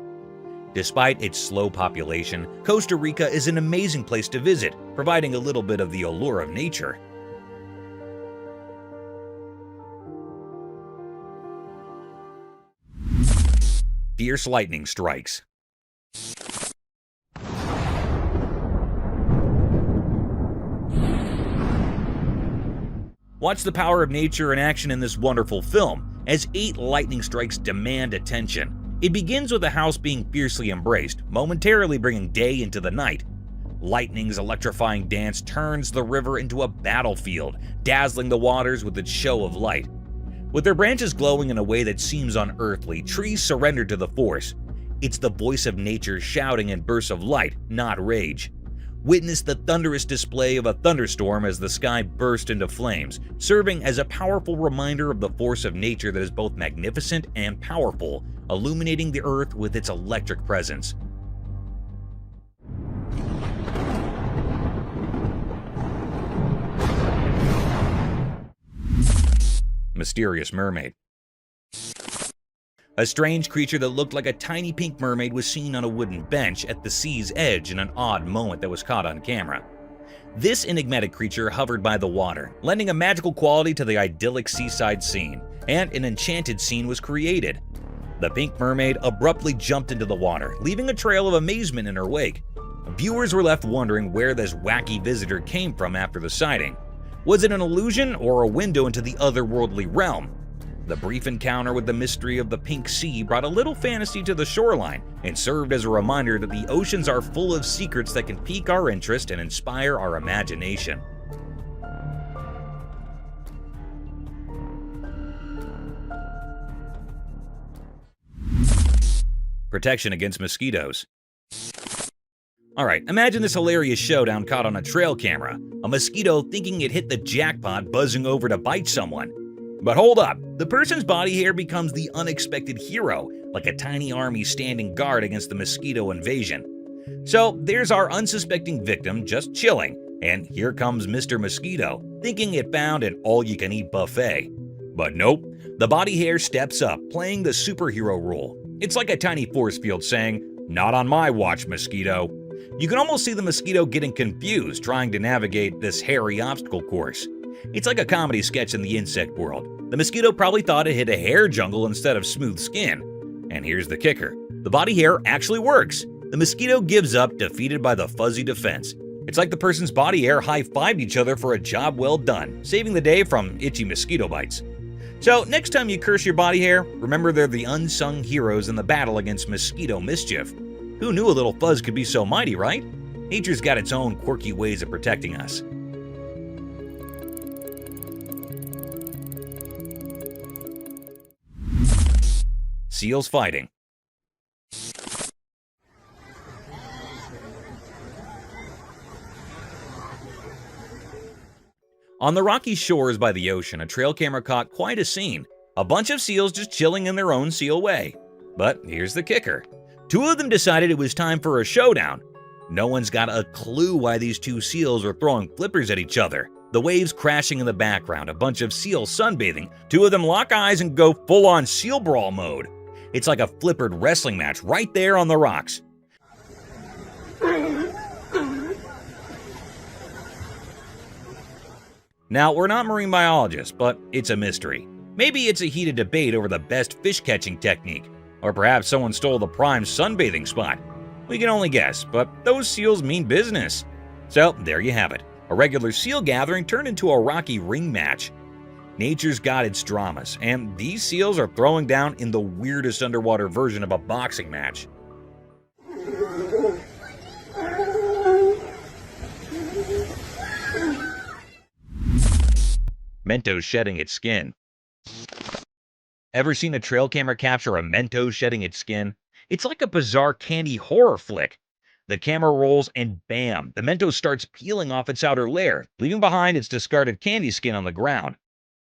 Despite its slow population, Costa Rica is an amazing place to visit, providing a little bit of the allure of nature. Fierce lightning strikes. Watch the power of nature in action in this wonderful film, as 8 lightning strikes demand attention. It begins with a house being fiercely embraced, momentarily bringing day into the night. Lightning's electrifying dance turns the river into a battlefield, dazzling the waters with its show of light. With their branches glowing in a way that seems unearthly, trees surrender to the force. It's the voice of nature shouting in bursts of light, not rage. Witness the thunderous display of a thunderstorm as the sky burst into flames, serving as a powerful reminder of the force of nature that is both magnificent and powerful, illuminating the earth with its electric presence. Mysterious mermaid. A strange creature that looked like a tiny pink mermaid was seen on a wooden bench at the sea's edge in an odd moment that was caught on camera. This enigmatic creature hovered by the water, lending a magical quality to the idyllic seaside scene, and an enchanted scene was created. The pink mermaid abruptly jumped into the water, leaving a trail of amazement in her wake. Viewers were left wondering where this wacky visitor came from after the sighting. Was it an illusion or a window into the otherworldly realm? The brief encounter with the mystery of the pink sea brought a little fantasy to the shoreline and served as a reminder that the oceans are full of secrets that can pique our interest and inspire our imagination. Protection against mosquitoes. Alright, imagine this hilarious showdown caught on a trail camera. A mosquito thinking it hit the jackpot buzzing over to bite someone. But hold up, the person's body hair becomes the unexpected hero, like a tiny army standing guard against the mosquito invasion. So there's our unsuspecting victim just chilling, and here comes Mr. Mosquito, thinking it found an all-you-can-eat buffet. But nope, the body hair steps up, playing the superhero role. It's like a tiny force field saying, "Not on my watch, mosquito." You can almost see the mosquito getting confused trying to navigate this hairy obstacle course. It's like a comedy sketch in the insect world. The mosquito probably thought it hit a hair jungle instead of smooth skin. And here's the kicker. The body hair actually works. The mosquito gives up, defeated by the fuzzy defense. It's like the person's body hair high-fived each other for a job well done, saving the day from itchy mosquito bites. So next time you curse your body hair, remember they're the unsung heroes in the battle against mosquito mischief. Who knew a little fuzz could be so mighty, right? Nature's got its own quirky ways of protecting us. Seals fighting. On the rocky shores by the ocean, a trail camera caught quite a scene. A bunch of seals just chilling in their own seal way. But here's the kicker. Two of them decided it was time for a showdown. No one's got a clue why these two seals are throwing flippers at each other. The waves crashing in the background, a bunch of seals sunbathing. Two of them lock eyes and go full-on seal brawl mode. It's like a flippered wrestling match right there on the rocks. Now, we're not marine biologists, but it's a mystery. Maybe it's a heated debate over the best fish-catching technique. Or perhaps someone stole the prime sunbathing spot. We can only guess, but those seals mean business. So there you have it. A regular seal gathering turned into a rocky ring match. Nature's got its dramas, and these seals are throwing down in the weirdest underwater version of a boxing match. Mentos shedding its skin. Ever seen a trail camera capture a Mentos shedding its skin? It's like a bizarre candy horror flick. The camera rolls and bam, the Mentos starts peeling off its outer layer, leaving behind its discarded candy skin on the ground.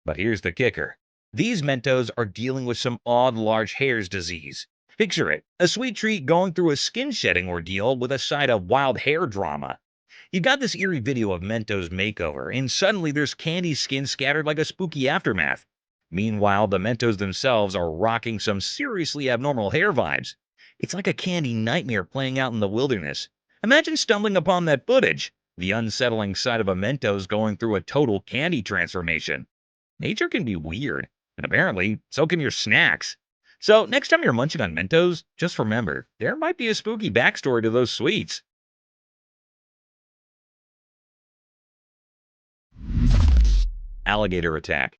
But here's the kicker. These Mentos are dealing with some odd large hairs disease. Picture it, a sweet treat going through a skin shedding ordeal with a side of wild hair drama. You've got this eerie video of Mentos makeover, and suddenly there's candy skin scattered like a spooky aftermath. Meanwhile, the Mentos themselves are rocking some seriously abnormal hair vibes. It's like a candy nightmare playing out in the wilderness. Imagine stumbling upon that footage, the unsettling sight of a Mentos going through a total candy transformation. Nature can be weird, and apparently, so can your snacks. So next time you're munching on Mentos, just remember, there might be a spooky backstory to those sweets. Alligator attack.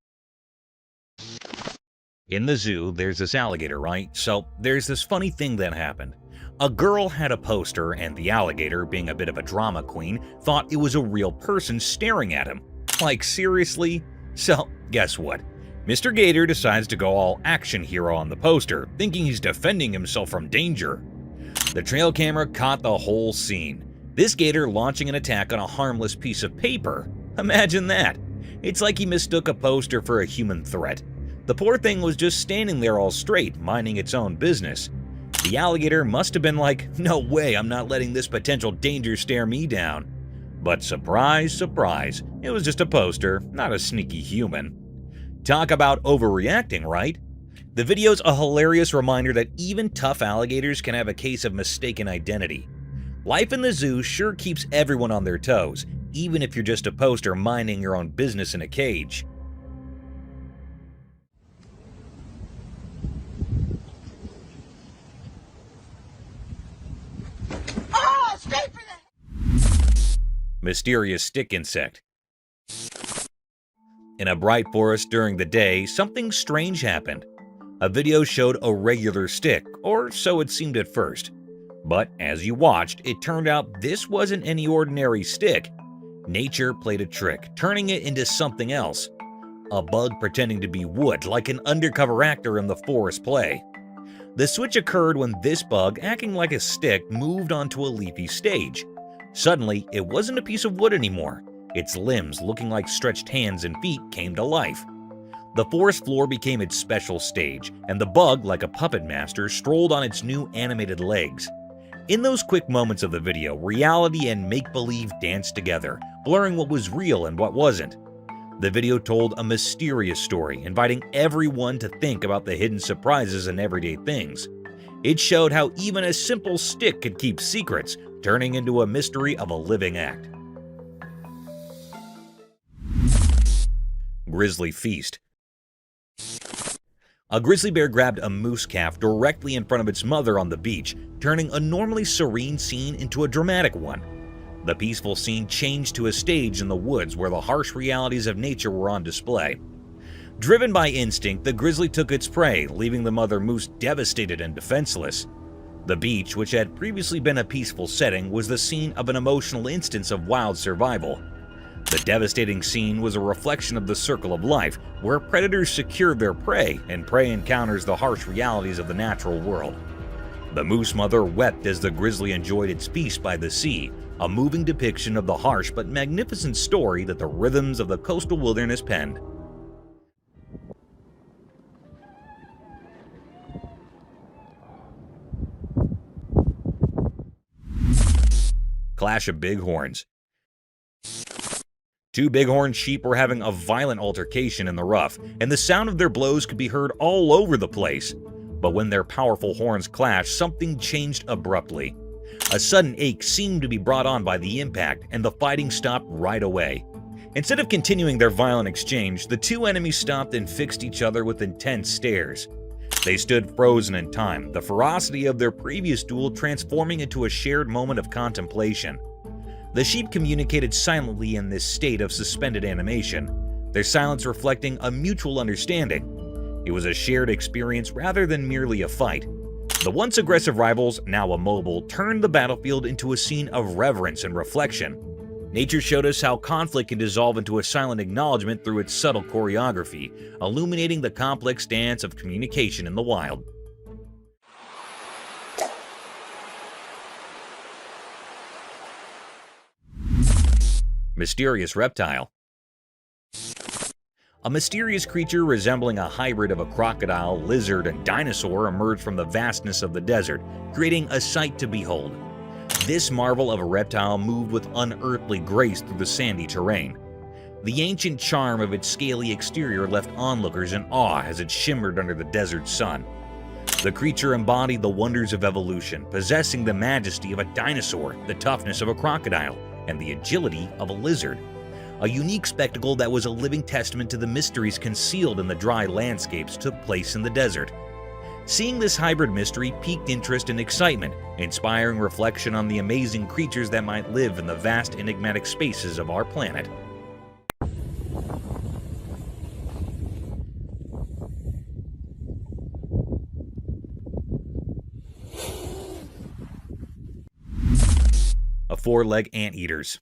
In the zoo, there's this alligator, right? So there's this funny thing that happened. A girl had a poster, and the alligator, being a bit of a drama queen, thought it was a real person staring at him. Like, seriously? So, guess what? Mr. Gator decides to go all action hero on the poster, thinking he's defending himself from danger. The trail camera caught the whole scene. This gator launching an attack on a harmless piece of paper. Imagine that. It's like he mistook a poster for a human threat. The poor thing was just standing there all straight, minding its own business. The alligator must have been like, "No way, I'm not letting this potential danger stare me down." But surprise, surprise, it was just a poster, not a sneaky human. Talk about overreacting, right? The video's a hilarious reminder that even tough alligators can have a case of mistaken identity. Life in the zoo sure keeps everyone on their toes, even if you're just a poster minding your own business in a cage. Mysterious stick insect. In a bright forest during the day, something strange happened. A video showed a regular stick, or so it seemed at first. But as you watched, it turned out this wasn't any ordinary stick. Nature played a trick, turning it into something else. A bug pretending to be wood, like an undercover actor in the forest play. The switch occurred when this bug, acting like a stick, moved onto a leafy stage. Suddenly, it wasn't a piece of wood anymore. Its limbs, looking like stretched hands and feet, came to life. The forest floor became its special stage, and the bug, like a puppet master, strolled on its new animated legs. In those quick moments of the video, reality and make-believe danced together, blurring what was real and what wasn't. The video told a mysterious story, inviting everyone to think about the hidden surprises in everyday things. It showed how even a simple stick could keep secrets, turning into a mystery of a living act. Grizzly Feast. A grizzly bear grabbed a moose calf directly in front of its mother on the beach, turning a normally serene scene into a dramatic one. The peaceful scene changed to a stage in the woods where the harsh realities of nature were on display. Driven by instinct, the grizzly took its prey, leaving the mother moose devastated and defenseless. The beach, which had previously been a peaceful setting, was the scene of an emotional instance of wild survival. The devastating scene was a reflection of the circle of life, where predators secure their prey and prey encounters the harsh realities of the natural world. The moose mother wept as the grizzly enjoyed its feast by the sea, a moving depiction of the harsh but magnificent story that the rhythms of the coastal wilderness penned. Clash of Bighorns. Two bighorn sheep were having a violent altercation in the rough, and the sound of their blows could be heard all over the place. But when their powerful horns clashed, something changed abruptly. A sudden ache seemed to be brought on by the impact, and the fighting stopped right away. Instead of continuing their violent exchange, the two enemies stopped and fixed each other with intense stares. They stood frozen in time, the ferocity of their previous duel transforming into a shared moment of contemplation. The sheep communicated silently in this state of suspended animation, their silence reflecting a mutual understanding. It was a shared experience rather than merely a fight. The once aggressive rivals, now immobile, turned the battlefield into a scene of reverence and reflection. Nature showed us how conflict can dissolve into a silent acknowledgement through its subtle choreography, illuminating the complex dance of communication in the wild. Mysterious reptile. A mysterious creature resembling a hybrid of a crocodile, lizard, and dinosaur emerged from the vastness of the desert, creating a sight to behold. This marvel of a reptile moved with unearthly grace through the sandy terrain. The ancient charm of its scaly exterior left onlookers in awe as it shimmered under the desert sun. The creature embodied the wonders of evolution, possessing the majesty of a dinosaur, the toughness of a crocodile, and the agility of a lizard. A unique spectacle that was a living testament to the mysteries concealed in the dry landscapes took place in the desert. Seeing this hybrid mystery piqued interest and excitement, inspiring reflection on the amazing creatures that might live in the vast enigmatic spaces of our planet. Four-leg anteaters.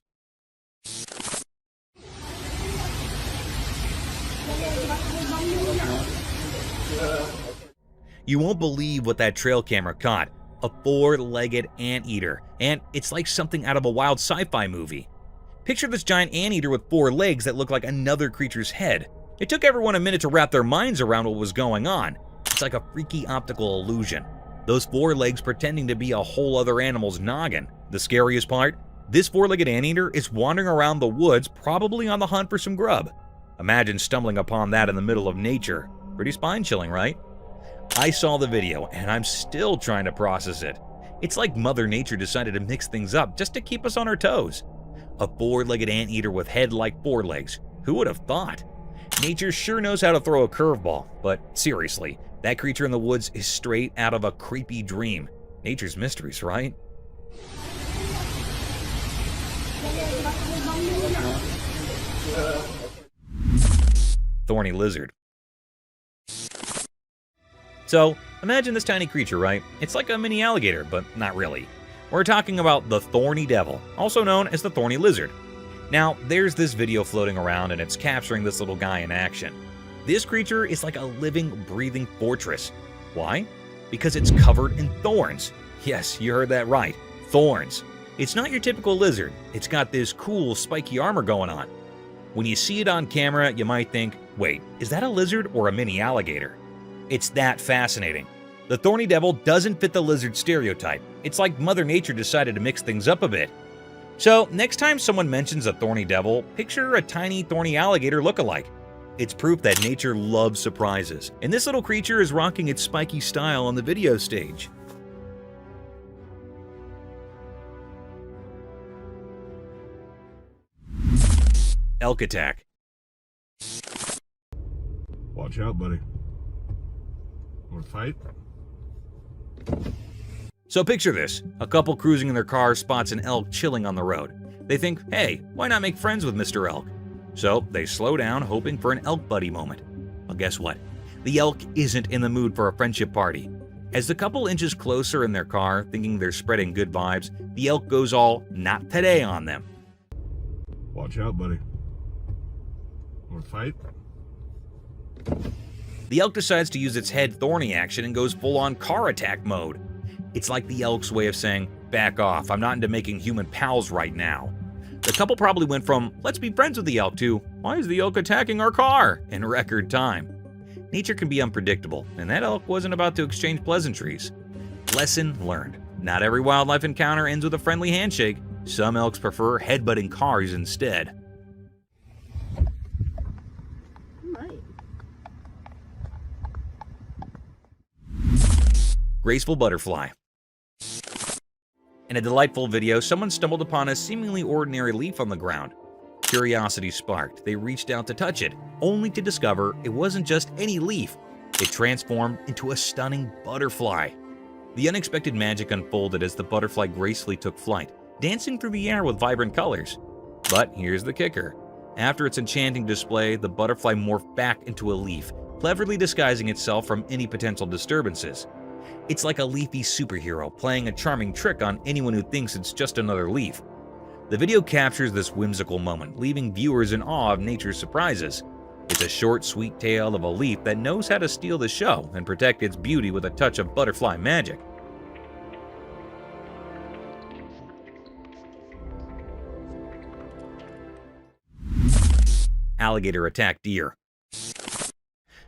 You won't believe what that trail camera caught. A four-legged anteater, and it's like something out of a wild sci-fi movie. Picture this giant anteater with four legs that look like another creature's head. It took everyone a minute to wrap their minds around what was going on. It's like a freaky optical illusion. Those four legs pretending to be a whole other animal's noggin. The scariest part? This four-legged anteater is wandering around the woods, probably on the hunt for some grub. Imagine stumbling upon that in the middle of nature. Pretty spine-chilling, right? I saw the video, and I'm still trying to process it. It's like Mother Nature decided to mix things up just to keep us on our toes. A four-legged anteater with head like four legs. Who would have thought? Nature sure knows how to throw a curveball, but seriously, that creature in the woods is straight out of a creepy dream. Nature's mysteries, right? Thorny lizard. So, imagine this tiny creature, right? It's like a mini alligator, but not really. We're talking about the thorny devil, also known as the thorny lizard. Now, there's this video floating around and it's capturing this little guy in action. This creature is like a living, breathing fortress. Why? because it's covered in thorns. Yes, you heard that right. Thorns. It's not your typical lizard. It's got this cool spiky armor going on. When you see it on camera, you might think, wait, is that a lizard or a mini alligator? It's that fascinating. The thorny devil doesn't fit the lizard stereotype. It's like Mother Nature decided to mix things up a bit. So, next time someone mentions a thorny devil, picture a tiny thorny alligator look-alike. It's proof that nature loves surprises, and this little creature is rocking its spiky style on the video stage. Elk attack. Watch out, buddy. Want to fight? So picture this. A couple cruising in their car spots an elk chilling on the road. They think, hey, why not make friends with Mr. Elk? So they slow down, hoping for an elk buddy moment. Well, guess what? The elk isn't in the mood for a friendship party. As the couple inches closer in their car, thinking they're spreading good vibes, the elk goes all not today on them. Watch out, buddy. Want to fight? The elk decides to use its head thorny action and goes full-on car attack mode. It's like the elk's way of saying, back off, I'm not into making human pals right now. The couple probably went from, let's be friends with the elk to, why is the elk attacking our car? In record time. Nature can be unpredictable, and that elk wasn't about to exchange pleasantries. Lesson learned. Not every wildlife encounter ends with a friendly handshake. Some elks prefer headbutting cars instead. Graceful butterfly. In a delightful video, someone stumbled upon a seemingly ordinary leaf on the ground. Curiosity sparked. They reached out to touch it, only to discover it wasn't just any leaf. It transformed into a stunning butterfly. The unexpected magic unfolded as the butterfly gracefully took flight, dancing through the air with vibrant colors. But here's the kicker. After its enchanting display, the butterfly morphed back into a leaf, cleverly disguising itself from any potential disturbances. It's like a leafy superhero playing a charming trick on anyone who thinks it's just another leaf. The video captures this whimsical moment, leaving viewers in awe of nature's surprises. It's a short, sweet tale of a leaf that knows how to steal the show and protect its beauty with a touch of butterfly magic. Alligator attack deer.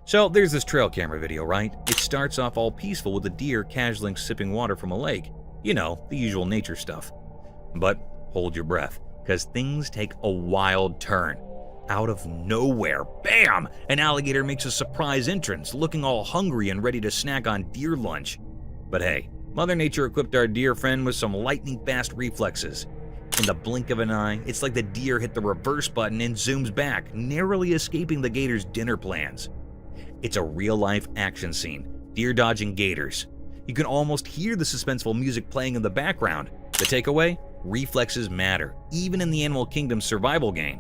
So there's this trail camera video, right? It starts off all peaceful with a deer casually sipping water from a lake. You know, the usual nature stuff. But hold your breath, because things take a wild turn. Out of nowhere, bam! An alligator makes a surprise entrance, looking all hungry and ready to snack on deer lunch. But hey, Mother Nature equipped our deer friend with some lightning-fast reflexes. In the blink of an eye, it's like the deer hit the reverse button and zooms back, narrowly escaping the gator's dinner plans. It's a real-life action scene, deer dodging gators. You can almost hear the suspenseful music playing in the background. The takeaway? Reflexes matter, even in the animal kingdom's survival game.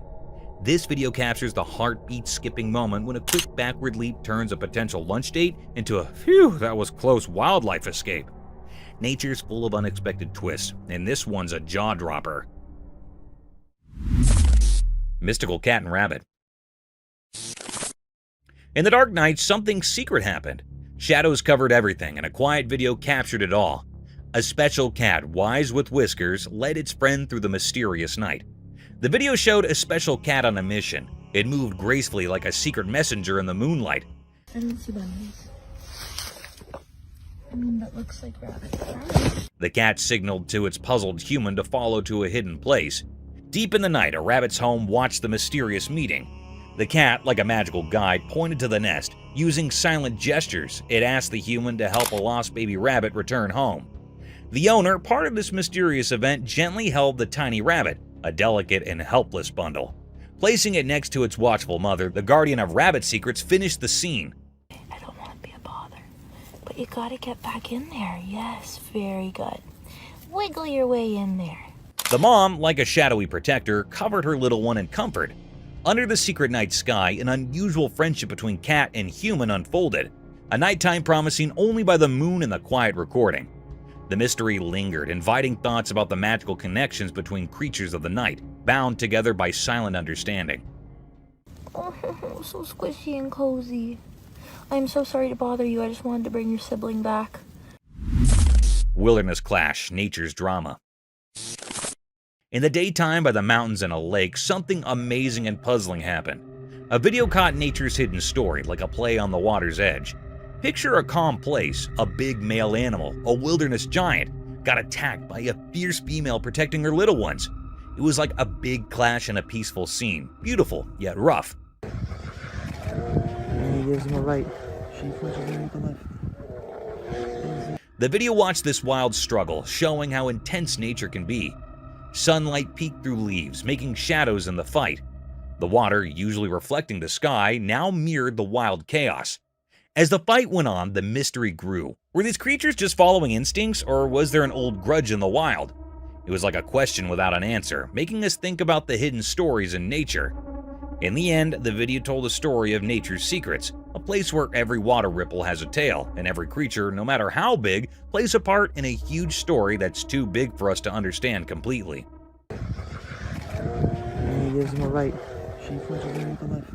This video captures the heartbeat-skipping moment when a quick backward leap turns a potential lunch date into a phew, that was close wildlife escape. Nature's full of unexpected twists, and this one's a jaw-dropper. Mystical cat and rabbit. In the dark night, something secret happened. Shadows covered everything, and a quiet video captured it all. A special cat, wise with whiskers, led its friend through the mysterious night. The video showed a special cat on a mission. It moved gracefully like a secret messenger in the moonlight. I don't see bunnies. That looks like rabbit. The cat signaled to its puzzled human to follow to a hidden place. Deep in the night, a rabbit's home watched the mysterious meeting. The cat, like a magical guide, pointed to the nest. Using silent gestures, it asked the human to help a lost baby rabbit return home. The owner, part of this mysterious event, gently held the tiny rabbit, a delicate and helpless bundle. Placing it next to its watchful mother, the guardian of rabbit secrets finished the scene. I don't want to be a bother, but you gotta get back in there. Yes, very good. Wiggle your way in there. The mom, like a shadowy protector, covered her little one in comfort. Under the secret night sky, an unusual friendship between cat and human unfolded, a nighttime promising only by the moon and the quiet recording. The mystery lingered, inviting thoughts about the magical connections between creatures of the night, bound together by silent understanding. Oh, so squishy and cozy. I'm so sorry to bother you. I just wanted to bring your sibling back. Wilderness clash, nature's drama. In the daytime by the mountains and a lake, something amazing and puzzling happened. A video caught nature's hidden story, like a play on the water's edge. Picture a calm place, a big male animal, a wilderness giant, got attacked by a fierce female protecting her little ones. It was like a big clash in a peaceful scene, beautiful yet rough. And he gives him a right. She punches him with the left. The video watched this wild struggle, showing how intense nature can be. Sunlight peeked through leaves, making shadows in the fight. The water, usually reflecting the sky, now mirrored the wild chaos. As the fight went on, the mystery grew. Were these creatures just following instincts, or was there an old grudge in the wild? It was like a question without an answer, making us think about the hidden stories in nature. In the end, the video told a story of nature's secrets, a place where every water ripple has a tale, and every creature, no matter how big, plays a part in a huge story that's too big for us to understand completely. And he gives him a right. She punches him with the left.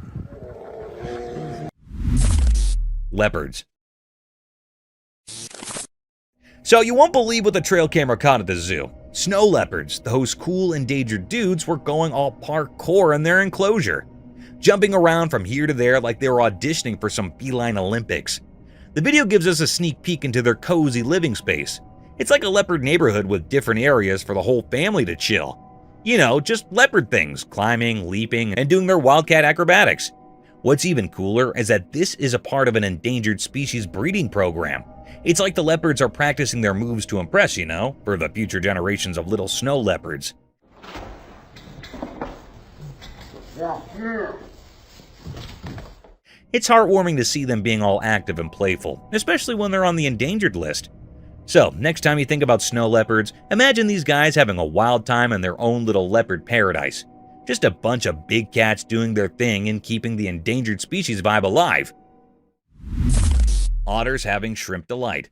Leopards. So you won't believe what the trail camera caught at the zoo. Snow leopards, those cool endangered dudes, were going all parkour in their enclosure, jumping around from here to there like they were auditioning for some feline Olympics. The video gives us a sneak peek into their cozy living space. It's like a leopard neighborhood with different areas for the whole family to chill. You know, just leopard things, climbing, leaping, and doing their wildcat acrobatics. What's even cooler is that this is a part of an endangered species breeding program. It's like the leopards are practicing their moves to impress, you know, for the future generations of little snow leopards. It's heartwarming to see them being all active and playful, especially when they're on the endangered list. So, next time you think about snow leopards, imagine these guys having a wild time in their own little leopard paradise. Just a bunch of big cats doing their thing and keeping the endangered species vibe alive. Otters having shrimp delight.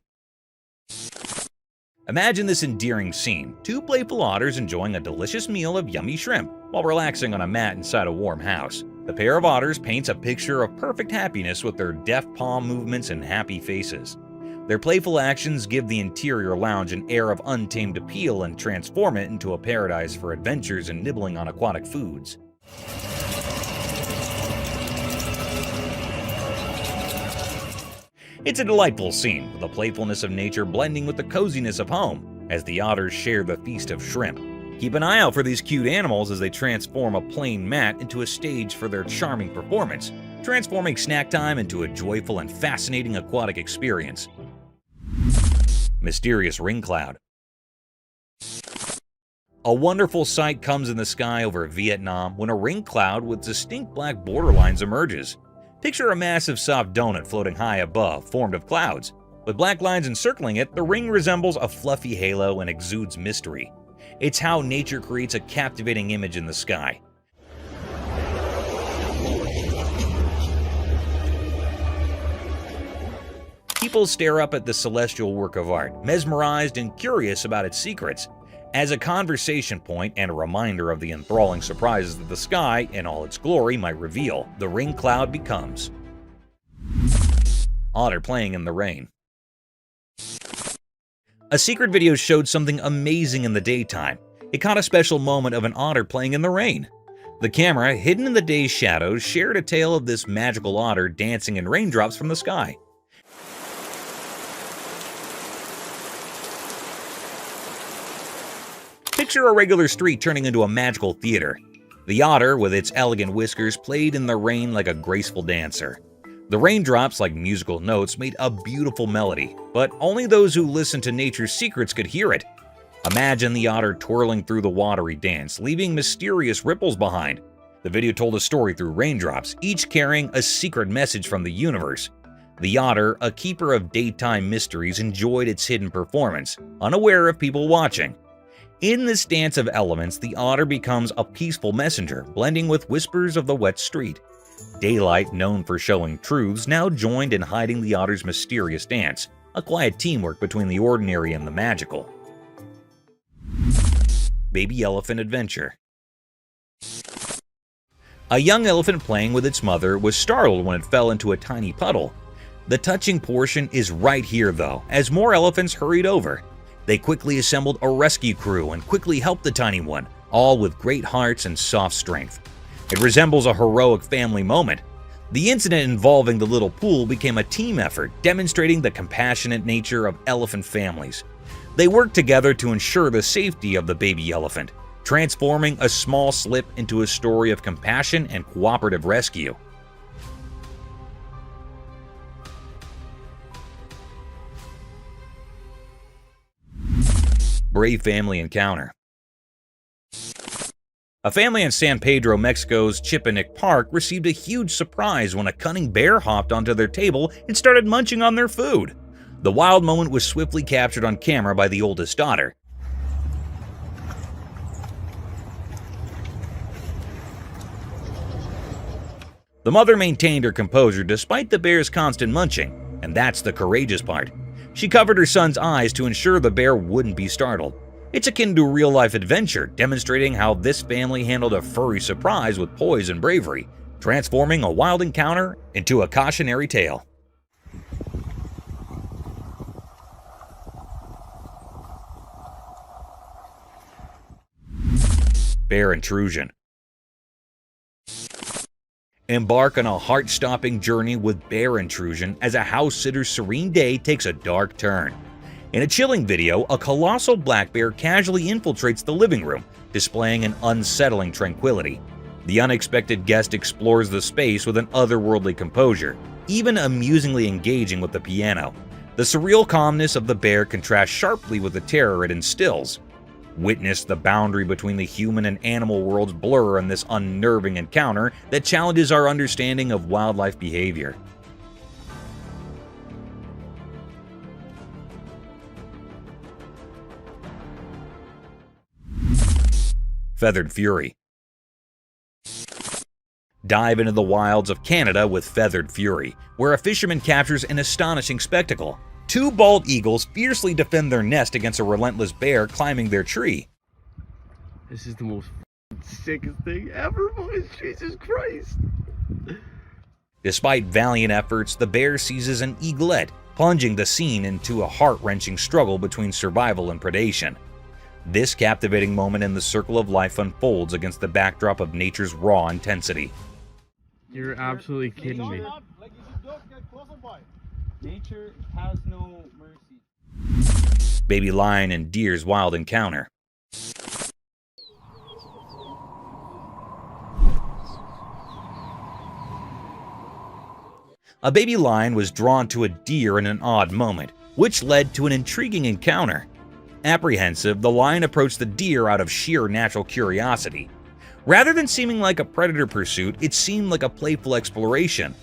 Imagine this endearing scene. Two playful otters enjoying a delicious meal of yummy shrimp while relaxing on a mat inside a warm house. The pair of otters paints a picture of perfect happiness with their deft palm movements and happy faces. Their playful actions give the interior lounge an air of untamed appeal and transform it into a paradise for adventures and nibbling on aquatic foods. It's a delightful scene, with the playfulness of nature blending with the coziness of home, as the otters share the feast of shrimp. Keep an eye out for these cute animals as they transform a plain mat into a stage for their charming performance, transforming snack time into a joyful and fascinating aquatic experience. Mysterious ring cloud. A wonderful sight comes in the sky over Vietnam when a ring cloud with distinct black borderlines emerges. Picture a massive soft donut floating high above, formed of clouds. With black lines encircling it, the ring resembles a fluffy halo and exudes mystery. It's how nature creates a captivating image in the sky. People stare up at the celestial work of art, mesmerized and curious about its secrets. As a conversation point and a reminder of the enthralling surprises that the sky, in all its glory, might reveal, the ring cloud becomes. Otter playing in the rain. A secret video showed something amazing in the daytime. It caught a special moment of an otter playing in the rain. The camera, hidden in the day's shadows, shared a tale of this magical otter dancing in raindrops from the sky. Picture a regular street turning into a magical theater. The otter, with its elegant whiskers, played in the rain like a graceful dancer. The raindrops, like musical notes, made a beautiful melody, but only those who listened to nature's secrets could hear it. Imagine the otter twirling through the watery dance, leaving mysterious ripples behind. The video told a story through raindrops, each carrying a secret message from the universe. The otter, a keeper of daytime mysteries, enjoyed its hidden performance, unaware of people watching. In this dance of elements, the otter becomes a peaceful messenger, blending with whispers of the wet street. Daylight, known for showing truths, now joined in hiding the otter's mysterious dance, a quiet teamwork between the ordinary and the magical. Baby elephant adventure. A young elephant playing with its mother was startled when it fell into a tiny puddle. The touching portion is right here though, as more elephants hurried over. They quickly assembled a rescue crew and quickly helped the tiny one, all with great hearts and soft strength. It resembles a heroic family moment. The incident involving the little pool became a team effort, demonstrating the compassionate nature of elephant families. They worked together to ensure the safety of the baby elephant, transforming a small slip into a story of compassion and cooperative rescue. Brave family encounter. A family in San Pedro, Mexico's Chipinic Park received a huge surprise when a cunning bear hopped onto their table and started munching on their food. The wild moment was swiftly captured on camera by the oldest daughter. The mother maintained her composure despite the bear's constant munching, and that's the courageous part. She covered her son's eyes to ensure the bear wouldn't be startled. It's akin to a real-life adventure, demonstrating how this family handled a furry surprise with poise and bravery, transforming a wild encounter into a cautionary tale. Bear intrusion. Embark on a heart-stopping journey with bear intrusion as a house sitter's serene day takes a dark turn. In a chilling video, a colossal black bear casually infiltrates the living room, displaying an unsettling tranquility. The unexpected guest explores the space with an otherworldly composure, even amusingly engaging with the piano. The surreal calmness of the bear contrasts sharply with the terror it instills. Witness the boundary between the human and animal worlds blur in this unnerving encounter that challenges our understanding of wildlife behavior. Feathered Fury. Dive into the wilds of Canada with Feathered Fury, where a fisherman captures an astonishing spectacle. Two bald eagles fiercely defend their nest against a relentless bear climbing their tree. This is the most sickest thing ever, boys. Jesus Christ. Despite valiant efforts, the bear seizes an eaglet, plunging the scene into a heart-wrenching struggle between survival and predation. This captivating moment in the circle of life unfolds against the backdrop of nature's raw intensity. You're absolutely kidding me. Nature has no mercy. Baby lion and deer's wild encounter. A baby lion was drawn to a deer in an odd moment, which led to an intriguing encounter. Apprehensive, the lion approached the deer out of sheer natural curiosity. Rather than seeming like a predator pursuit, it seemed like a playful exploration.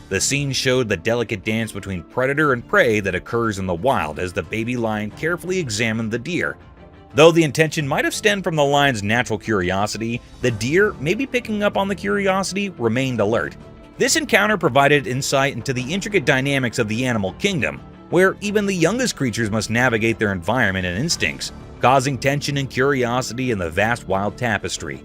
The scene showed the delicate dance between predator and prey that occurs in the wild as the baby lion carefully examined the deer. Though the intention might have stemmed from the lion's natural curiosity, the deer, maybe picking up on the curiosity, remained alert. This encounter provided insight into the intricate dynamics of the animal kingdom, where even the youngest creatures must navigate their environment and instincts, causing tension and curiosity in the vast wild tapestry.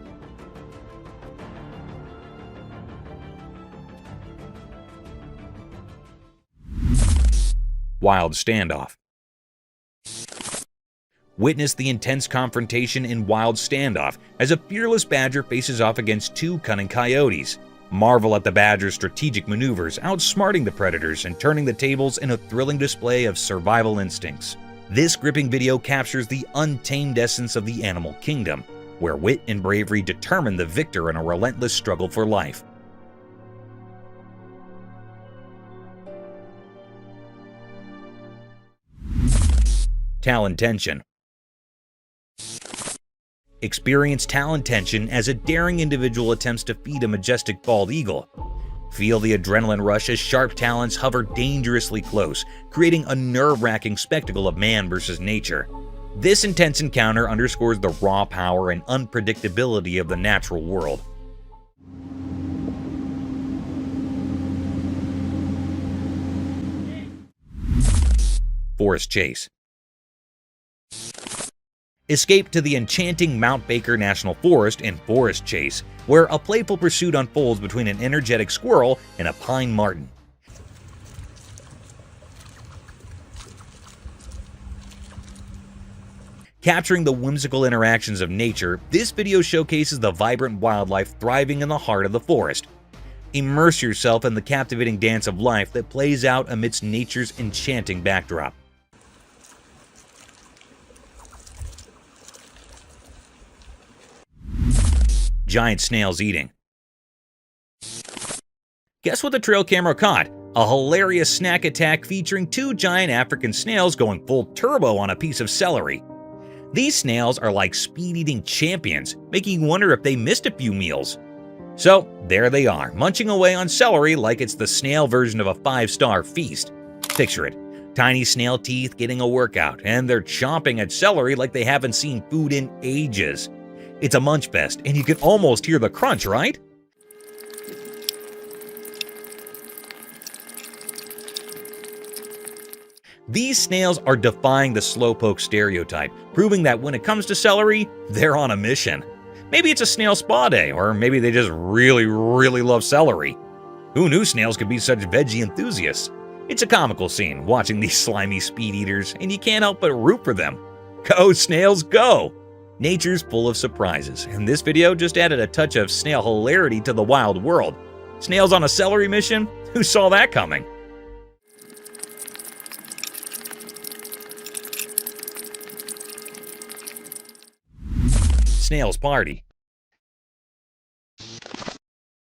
Wild Standoff. Witness the intense confrontation in Wild Standoff as a fearless badger faces off against two cunning coyotes. Marvel at the badger's strategic maneuvers, outsmarting the predators and turning the tables in a thrilling display of survival instincts. This gripping video captures the untamed essence of the animal kingdom, where wit and bravery determine the victor in a relentless struggle for life. Talon Tension. Experience talon tension as a daring individual attempts to feed a majestic bald eagle. Feel the adrenaline rush as sharp talons hover dangerously close, creating a nerve-wracking spectacle of man versus nature. This intense encounter underscores the raw power and unpredictability of the natural world. Forest Chase. Escape to the enchanting Mount Baker National Forest in Forest Chase, where a playful pursuit unfolds between an energetic squirrel and a pine marten. Capturing the whimsical interactions of nature, this video showcases the vibrant wildlife thriving in the heart of the forest. Immerse yourself in the captivating dance of life that plays out amidst nature's enchanting backdrop. Giant snails eating. Guess what the trail camera caught? A hilarious snack attack featuring two giant African snails going full turbo on a piece of celery. These snails are like speed-eating champions, making you wonder if they missed a few meals. So there they are, munching away on celery like it's the snail version of a 5-star feast. Picture it, tiny snail teeth getting a workout, and they're chomping at celery like they haven't seen food in ages. It's a munch fest, and you can almost hear the crunch, right? These snails are defying the slowpoke stereotype, proving that when it comes to celery, they're on a mission. Maybe it's a snail spa day, or maybe they just really love celery. Who knew snails could be such veggie enthusiasts? It's a comical scene watching these slimy speed eaters, and you can't help but root for them. Go snails, go! Nature's full of surprises, and this video just added a touch of snail hilarity to the wild world. Snails on a celery mission? Who saw that coming? Snails party.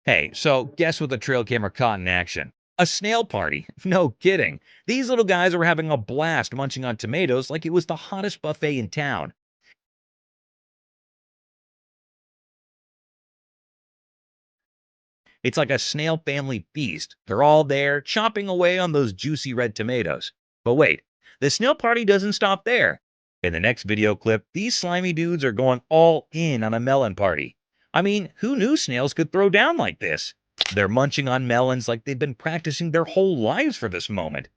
Hey, so guess what the trail camera caught in action? A snail party. No kidding. These little guys were having a blast munching on tomatoes like it was the hottest buffet in town. It's like a snail family feast. They're all there, chomping away on those juicy red tomatoes. But wait, the snail party doesn't stop there. In the next video clip, these slimy dudes are going all in on a melon party. I mean, who knew snails could throw down like this? They're munching on melons like they've been practicing their whole lives for this moment.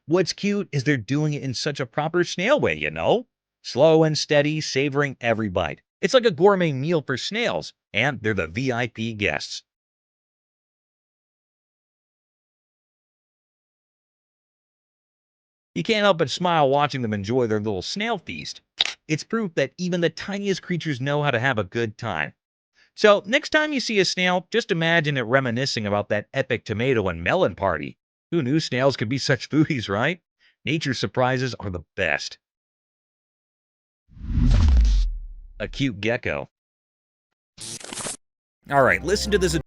What's cute is they're doing it in such a proper snail way, you know? Slow and steady, savoring every bite. It's like a gourmet meal for snails, and they're the VIP guests. You can't help but smile watching them enjoy their little snail feast. It's proof that even the tiniest creatures know how to have a good time. So next time you see a snail, just imagine it reminiscing about that epic tomato and melon party. Who knew snails could be such foodies, right? Nature's surprises are the best. A cute gecko. Alright, listen to this.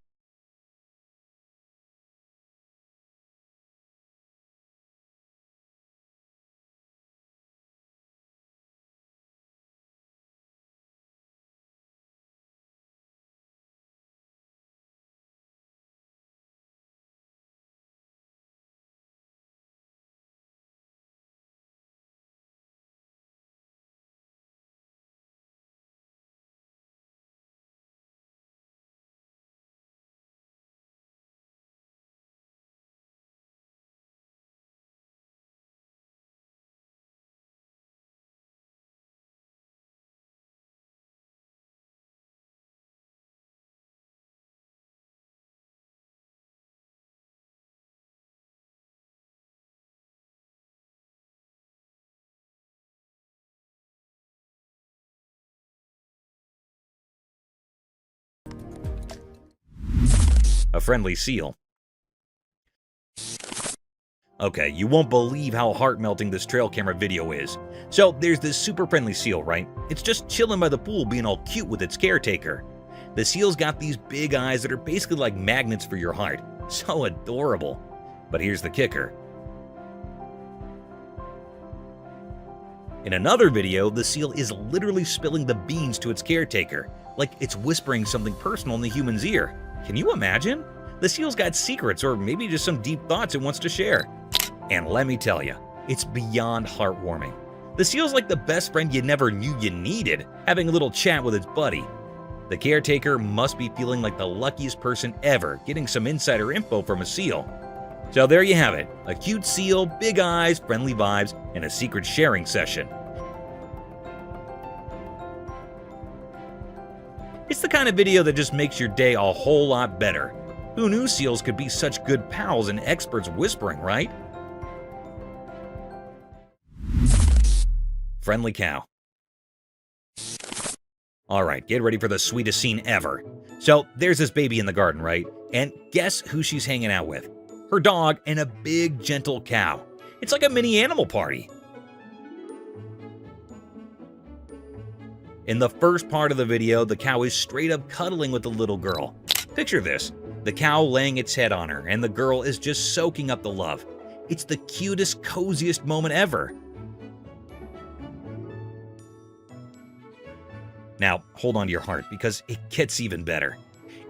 A friendly seal. Okay, you won't believe how heart-melting this trail camera video is. So there's this super friendly seal, right? It's just chilling by the pool being all cute with its caretaker. The seal's got these big eyes that are basically like magnets for your heart. So adorable. But here's the kicker. In another video, the seal is literally spilling the beans to its caretaker, like it's whispering something personal in the human's ear. Can you imagine? The seal's got secrets, or maybe just some deep thoughts it wants to share. And let me tell you, it's beyond heartwarming. The seal's like the best friend you never knew you needed, having a little chat with its buddy. The caretaker must be feeling like the luckiest person ever, getting some insider info from a seal. So there you have it, a cute seal, big eyes, friendly vibes, and a secret sharing session. It's the kind of video that just makes your day a whole lot better. Who knew seals could be such good pals and experts whispering, right? Friendly cow. Alright, get ready for the sweetest scene ever. So, there's this baby in the garden, right? And guess who she's hanging out with? Her dog and a big, gentle cow. It's like a mini animal party. In the first part of the video, the cow is straight up cuddling with the little girl. Picture this, the cow laying its head on her, and the girl is just soaking up the love. It's the cutest, coziest moment ever. Now, hold on to your heart, because it gets even better.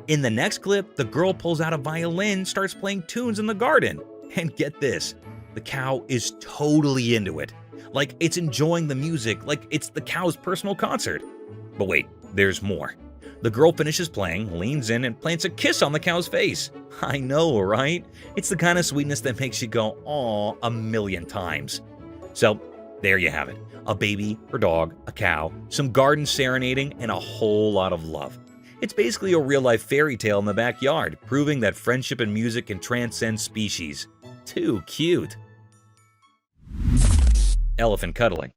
In the next clip, the girl pulls out a violin, starts playing tunes in the garden. And get this, the cow is totally into it. Like it's enjoying the music, like it's the cow's personal concert. But wait, there's more. The girl finishes playing, leans in, and plants a kiss on the cow's face. I know, right? It's the kind of sweetness that makes you go, "Aw," a million times. So, there you have it. A baby, her dog, a cow, some garden serenading, and a whole lot of love. It's basically a real-life fairy tale in the backyard, proving that friendship and music can transcend species. Too cute. Elephant cuddling.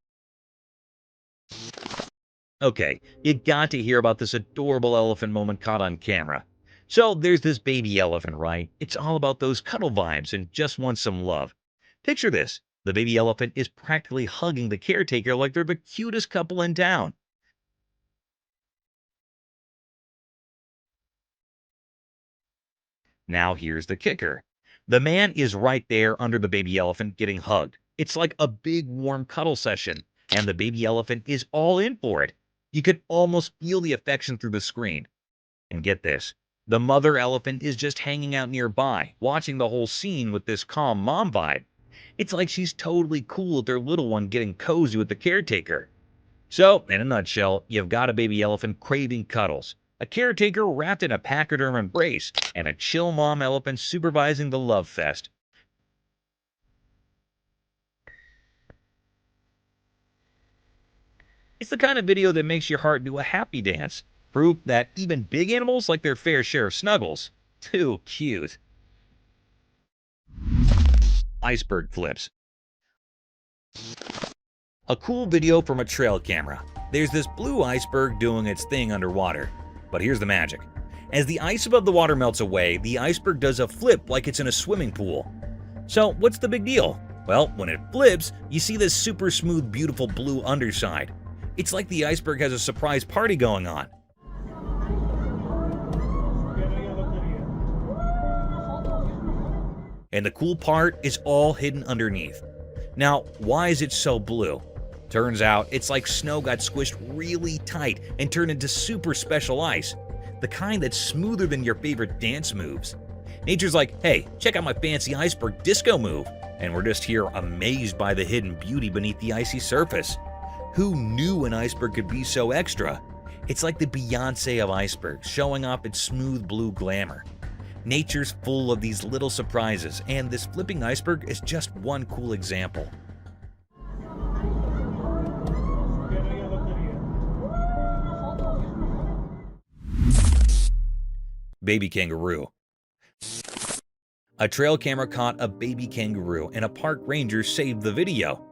Okay, you got to hear about this adorable elephant moment caught on camera. So there's this baby elephant, right? It's all about those cuddle vibes and just wants some love. Picture this. The baby elephant is practically hugging the caretaker like they're the cutest couple in town. Now here's the kicker. The man is right there under the baby elephant getting hugged. It's like a big warm cuddle session, and the baby elephant is all in for it. You could almost feel the affection through the screen. And get this, the mother elephant is just hanging out nearby, watching the whole scene with this calm mom vibe. It's like she's totally cool with their little one getting cozy with the caretaker. So, in a nutshell, you've got a baby elephant craving cuddles, a caretaker wrapped in a pachyderm embrace, and a chill mom elephant supervising the love fest. It's the kind of video that makes your heart do a happy dance. Proof that even big animals like their fair share of snuggles. Too cute. Iceberg flips. A cool video from a trail camera. There's this blue iceberg doing its thing underwater. But here's the magic. As the ice above the water melts away, the iceberg does a flip like it's in a swimming pool. So what's the big deal? Well, when it flips, you see this super smooth, beautiful blue underside. It's like the iceberg has a surprise party going on. And the cool part is all hidden underneath. Now, why is it so blue? Turns out it's like snow got squished really tight and turned into super special ice. The kind that's smoother than your favorite dance moves. Nature's like, hey, check out my fancy iceberg disco move. And we're just here amazed by the hidden beauty beneath the icy surface. Who knew an iceberg could be so extra? It's like the Beyoncé of icebergs, showing off its smooth blue glamour. Nature's full of these little surprises, and this flipping iceberg is just one cool example. Baby kangaroo. A trail camera caught a baby kangaroo, and a park ranger saved the video.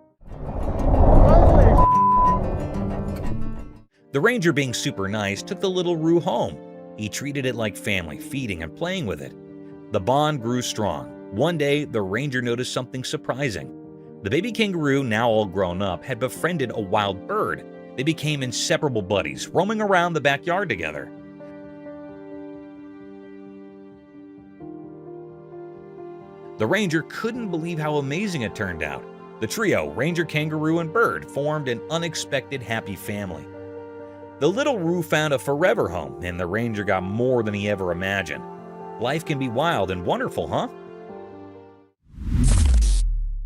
The ranger, being super nice, took the little roo home. He treated it like family, feeding and playing with it. The bond grew strong. One day, the ranger noticed something surprising. The baby kangaroo, now all grown up, had befriended a wild bird. They became inseparable buddies, roaming around the backyard together. The ranger couldn't believe how amazing it turned out. The trio, ranger, kangaroo, and bird, formed an unexpected happy family. The little roo found a forever home, and the ranger got more than he ever imagined. Life can be wild and wonderful, huh?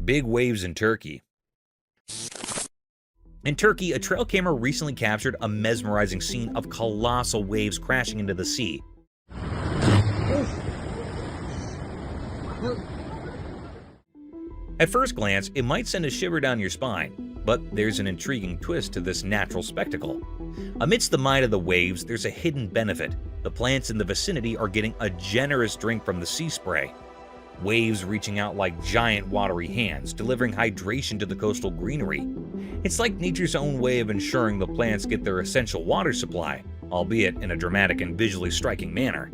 Big waves in Turkey. In Turkey, a trail camera recently captured a mesmerizing scene of colossal waves crashing into the sea. At first glance, it might send a shiver down your spine, but there's an intriguing twist to this natural spectacle. Amidst the might of the waves, there's a hidden benefit. The plants in the vicinity are getting a generous drink from the sea spray. waves reaching out like giant watery hands, delivering hydration to the coastal greenery. It's like nature's own way of ensuring the plants get their essential water supply, albeit in a dramatic and visually striking manner.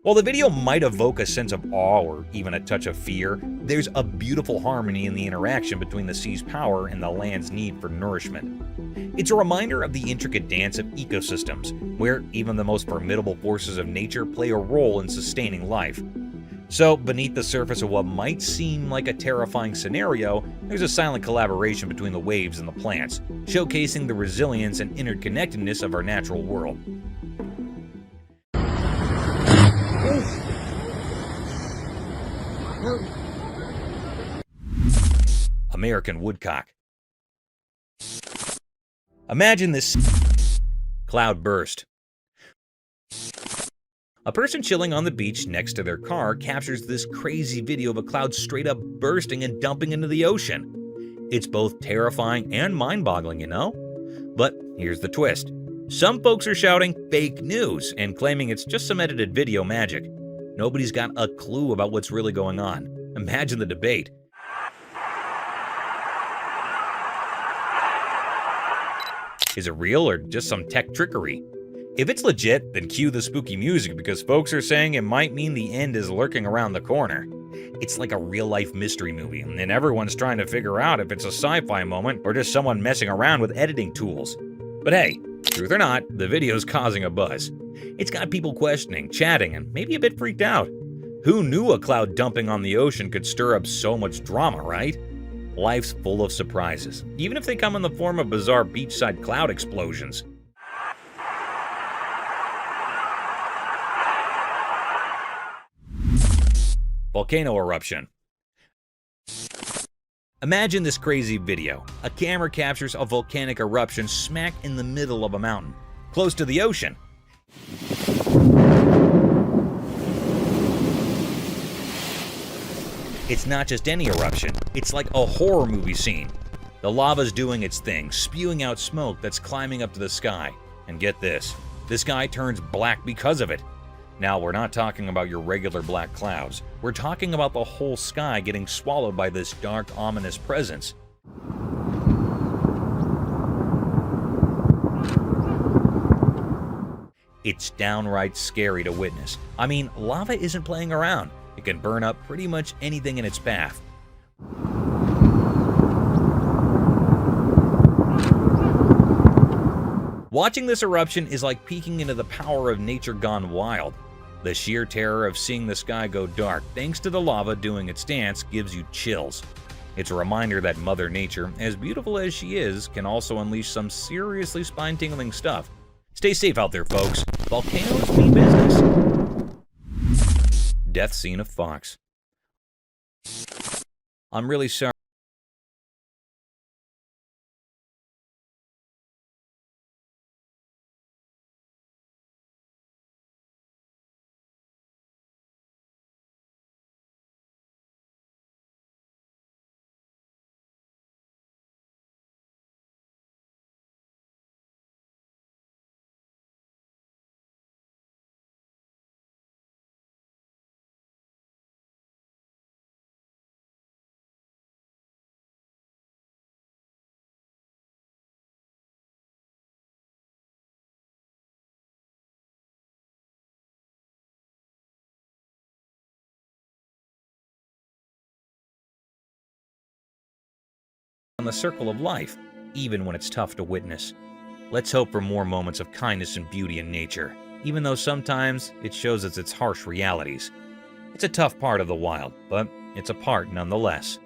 While the video might evoke a sense of awe or even a touch of fear, there's a beautiful harmony in the interaction between the sea's power and the land's need for nourishment. It's a reminder of the intricate dance of ecosystems, where even the most formidable forces of nature play a role in sustaining life. So, beneath the surface of what might seem like a terrifying scenario, there's a silent collaboration between the waves and the plants, showcasing the resilience and interconnectedness of our natural world. American woodcock. Imagine this cloud burst. A person chilling on the beach next to their car captures this crazy video of a cloud straight up bursting and dumping into the ocean. It's both terrifying and mind-boggling, you know? But here's the twist. Some folks are shouting fake news and claiming it's just some edited video magic. Nobody's got a clue about what's really going on. Imagine the debate. Is it real or just some tech trickery? If it's legit, then cue the spooky music because folks are saying it might mean the end is lurking around the corner. It's like a real-life mystery movie, and everyone's trying to figure out if it's a sci-fi moment or just someone messing around with editing tools. But hey, truth or not, the video's causing a buzz. It's got people questioning, chatting, and maybe a bit freaked out. Who knew a cloud dumping on the ocean could stir up so much drama, right? Life's full of surprises, even if they come in the form of bizarre beachside cloud explosions. Volcano eruption. Imagine this crazy video. A camera captures a volcanic eruption smack in the middle of a mountain, close to the ocean. It's not just any eruption, it's like a horror movie scene. The lava's doing its thing, spewing out smoke that's climbing up to the sky. And get this, the sky turns black because of it. Now, we're not talking about your regular black clouds. We're talking about the whole sky getting swallowed by this dark, ominous presence. It's downright scary to witness. I mean, lava isn't playing around. It can burn up pretty much anything in its path. Watching this eruption is like peeking into the power of nature gone wild. The sheer terror of seeing the sky go dark thanks to the lava doing its dance gives you chills. It's a reminder that Mother Nature, as beautiful as she is, can also unleash some seriously spine-tingling stuff. Stay safe out there, folks. Volcanoes mean business. Death scene of fox. I'm really sorry. On the circle of life, even when it's tough to witness. Let's hope for more moments of kindness and beauty in nature, even though sometimes it shows us its harsh realities. It's a tough part of the wild, but it's a part nonetheless.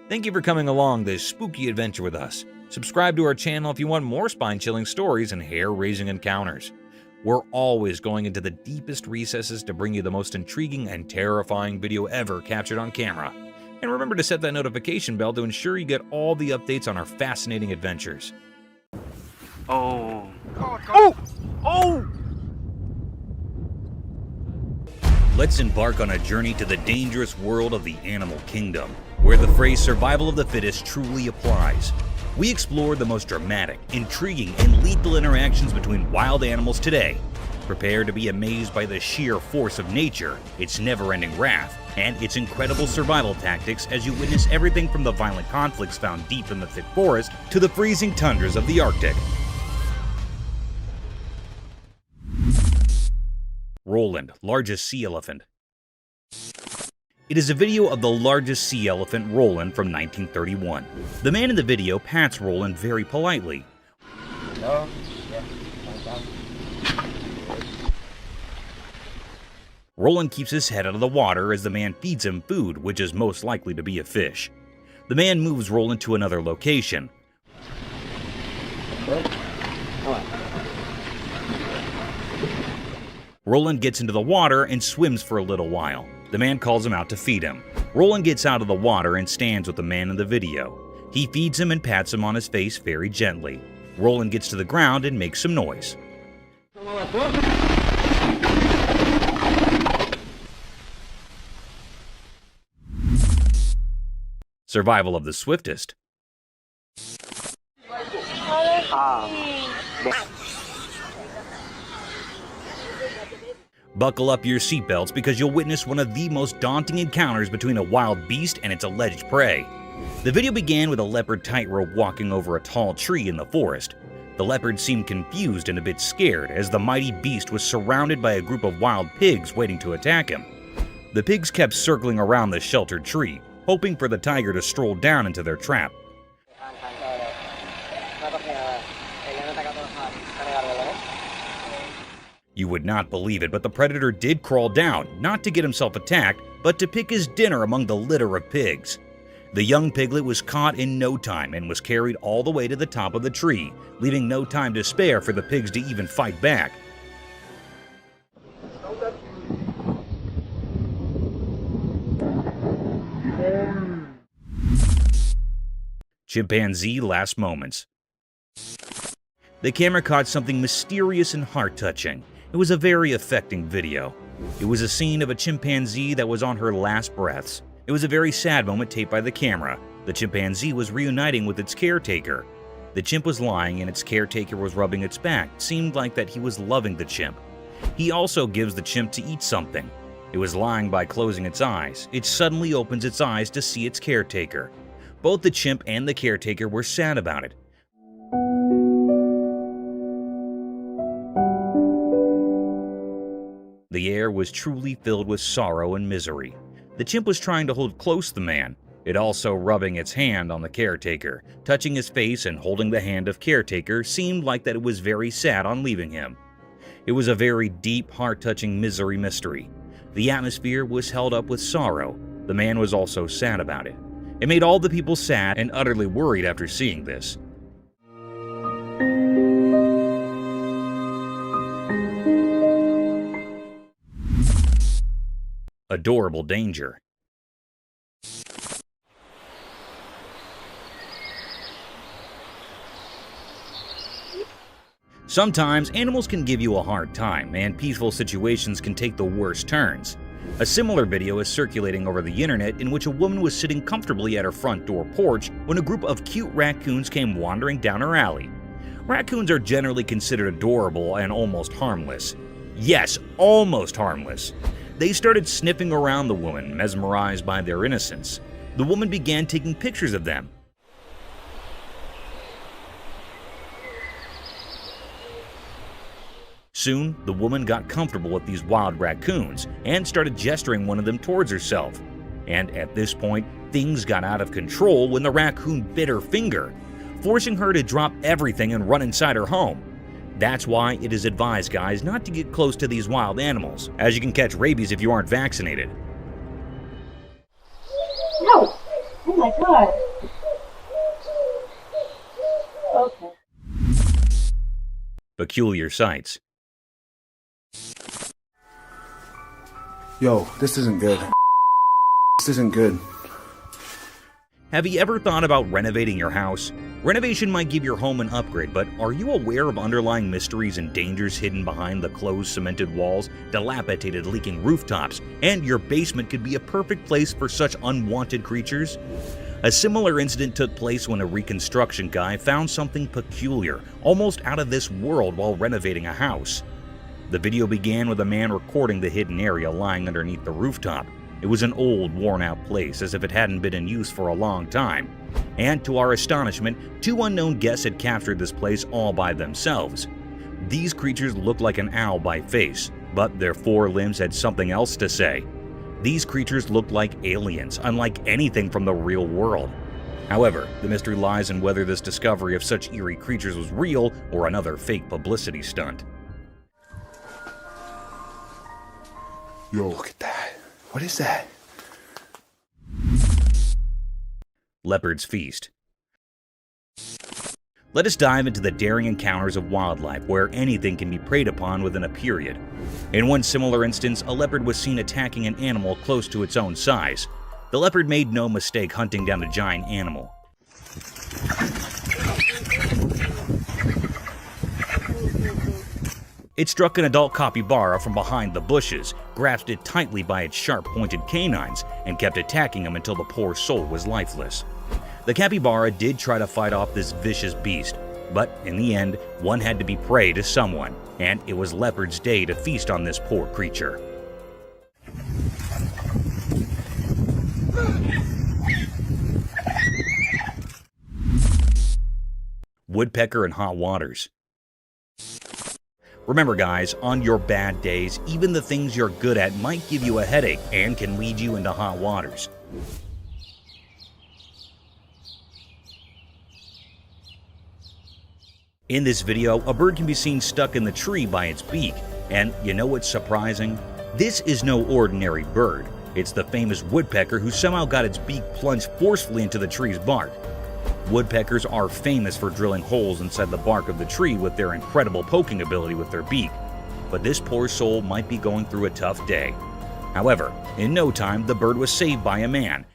Thank you for coming along this spooky adventure with us. Subscribe to our channel if you want more spine-chilling stories and hair-raising encounters. We're always going into the deepest recesses to bring you the most intriguing and terrifying video ever captured on camera. And remember to set that notification bell to ensure you get all the updates on our fascinating adventures. Oh. Let's embark on a journey to the dangerous world of the animal kingdom, where the phrase survival of the fittest truly applies. We explore the most dramatic, intriguing, and lethal interactions between wild animals today. Prepare to be amazed by the sheer force of nature, its never-ending wrath, and its incredible survival tactics as you witness everything from the violent conflicts found deep in the thick forest to the freezing tundras of the Arctic. Roland, largest sea elephant. It is a video of the largest sea elephant, Roland, from 1931. The man in the video pats Roland very politely. Roland keeps his head out of the water as the man feeds him food, which is most likely to be a fish. The man moves Roland to another location. Roland gets into the water and swims for a little while. The man calls him out to feed him. Roland gets out of the water and stands with the man in the video. He feeds him and pats him on his face very gently. Roland gets to the ground and makes some noise. Survival of the swiftest. Buckle up your seatbelts because you'll witness one of the most daunting encounters between a wild beast and its alleged prey. The video began with a leopard tightrope walking over a tall tree in the forest. The leopard seemed confused and a bit scared as the mighty beast was surrounded by a group of wild pigs waiting to attack him. The pigs kept circling around the sheltered tree, hoping for the tiger to stroll down into their trap. You would not believe it, but the predator did crawl down, not to get himself attacked, but to pick his dinner among the litter of pigs. The young piglet was caught in no time and was carried all the way to the top of the tree, leaving no time to spare for the pigs to even fight back. Chimpanzee last moments. The camera caught something mysterious and heart-touching. It was a very affecting video. It was a scene of a chimpanzee that was on her last breaths. It was a very sad moment taped by the camera. The chimpanzee was reuniting with its caretaker. The chimp was lying and its caretaker was rubbing its back. It seemed like that he was loving the chimp. He also gives the chimp to eat something. It was lying by closing its eyes. It suddenly opens its eyes to see its caretaker. Both the chimp and the caretaker were sad about it. The air was truly filled with sorrow and misery. The chimp was trying to hold close the man, it also rubbing its hand on the caretaker. Touching his face and holding the hand of caretaker seemed like that it was very sad on leaving him. It was a very deep, heart-touching misery mystery. The atmosphere was held up with sorrow. The man was also sad about it. It made all the people sad and utterly worried after seeing this. Adorable danger. Sometimes animals can give you a hard time, and peaceful situations can take the worst turns. A similar video is circulating over the internet in which a woman was sitting comfortably at her front door porch when a group of cute raccoons came wandering down her alley. Raccoons are generally considered adorable and almost harmless. Yes, almost harmless. They started sniffing around the woman, mesmerized by their innocence. The woman began taking pictures of them. Soon, the woman got comfortable with these wild raccoons and started gesturing one of them towards herself. And at this point, things got out of control when the raccoon bit her finger, forcing her to drop everything and run inside her home. That's why it is advised, guys, not to get close to these wild animals, as you can catch rabies if you aren't vaccinated. No! Oh my god! Okay. Peculiar sights. Yo, this isn't good. This isn't good. Have you ever thought about renovating your house? Renovation might give your home an upgrade, but are you aware of underlying mysteries and dangers hidden behind the closed cemented walls, dilapidated leaking rooftops, and your basement could be a perfect place for such unwanted creatures? A similar incident took place when a reconstruction guy found something peculiar, almost out of this world while renovating a house. The video began with a man recording the hidden area lying underneath the rooftop. It was an old, worn-out place, as if it hadn't been in use for a long time. And to our astonishment, two unknown guests had captured this place all by themselves. These creatures looked like an owl by face, but their four limbs had something else to say. These creatures looked like aliens, unlike anything from the real world. However, the mystery lies in whether this discovery of such eerie creatures was real or another fake publicity stunt. Yo, look at that. What is that? Leopard's Feast. Let us dive into the daring encounters of wildlife where anything can be preyed upon within a period. In one similar instance, a leopard was seen attacking an animal close to its own size. The leopard made no mistake hunting down the giant animal. It struck an adult capybara from behind the bushes, grasped it tightly by its sharp-pointed canines, and kept attacking him until the poor soul was lifeless. The capybara did try to fight off this vicious beast, but in the end, one had to be prey to someone, and it was Leopard's day to feast on this poor creature. Woodpecker in hot waters. Remember guys, on your bad days, even the things you're good at might give you a headache and can lead you into hot waters. In this video, a bird can be seen stuck in the tree by its beak. And you know what's surprising? This is no ordinary bird. It's the famous woodpecker who somehow got its beak plunged forcefully into the tree's bark. Woodpeckers are famous for drilling holes inside the bark of the tree with their incredible poking ability with their beak. But this poor soul might be going through a tough day. However, in no time, the bird was saved by a man.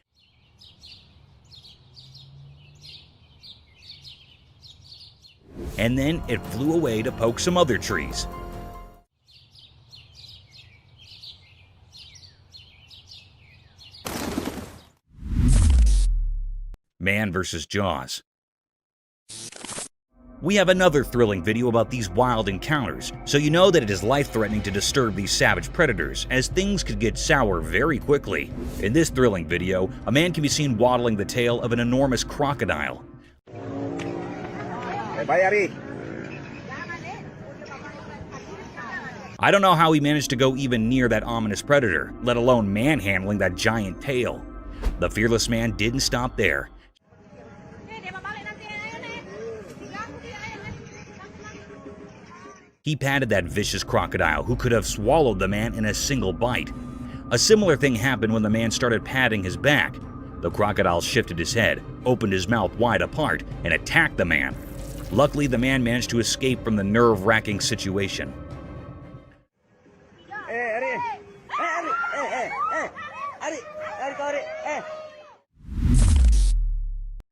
And then it flew away to poke some other trees. Man vs. Jaws. We have another thrilling video about these wild encounters, so you know that it is life-threatening to disturb these savage predators, as things could get sour very quickly. In this thrilling video, a man can be seen waddling the tail of an enormous crocodile. I don't know how he managed to go even near that ominous predator, let alone manhandling that giant tail. The fearless man didn't stop there. He patted that vicious crocodile who could have swallowed the man in a single bite. A similar thing happened when the man started patting his back. The crocodile shifted his head, opened his mouth wide apart, and attacked the man. Luckily, the man managed to escape from the nerve-wracking situation.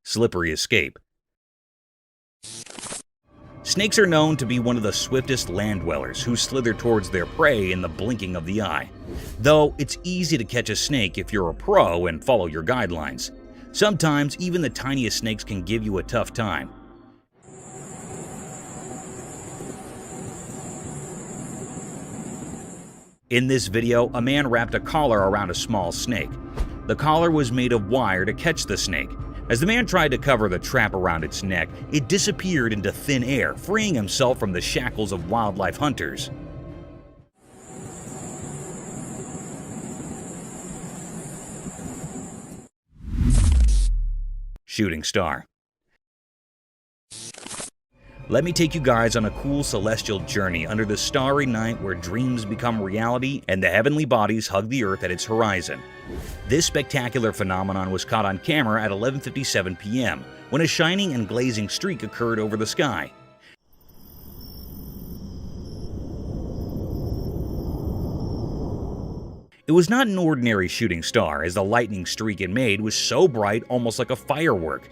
Slippery escape. Snakes are known to be one of the swiftest land dwellers who slither towards their prey in the blinking of the eye. Though it's easy to catch a snake if you're a pro and follow your guidelines. Sometimes even the tiniest snakes can give you a tough time. In this video, a man wrapped a collar around a small snake. The collar was made of wire to catch the snake. As the man tried to cover the trap around its neck, it disappeared into thin air, freeing himself from the shackles of wildlife hunters. Shooting star. Let me take you guys on a cool celestial journey under the starry night where dreams become reality and the heavenly bodies hug the earth at its horizon. This spectacular phenomenon was caught on camera at 11:57 p.m. when a shining and glazing streak occurred over the sky. It was not an ordinary shooting star, as the lightning streak it made was so bright, almost like a firework.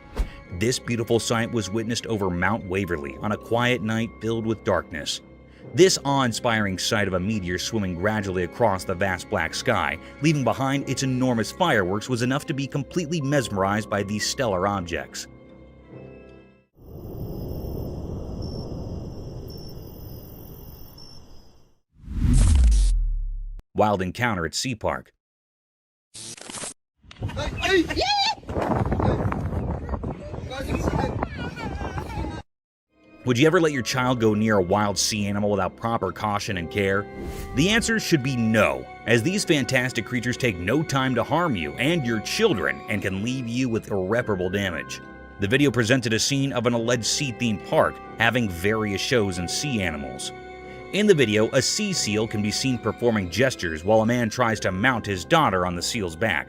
This beautiful sight was witnessed over Mount Waverly on a quiet night filled with darkness. This awe-inspiring sight of a meteor swimming gradually across the vast black sky, leaving behind its enormous fireworks, was enough to be completely mesmerized by these stellar objects. Wild encounter at Sea Park. Would you ever let your child go near a wild sea animal without proper caution and care? The answer should be no, as these fantastic creatures take no time to harm you and your children and can leave you with irreparable damage. The video presented a scene of an alleged sea-themed park having various shows and sea animals. In the video, a sea seal can be seen performing gestures while a man tries to mount his daughter on the seal's back.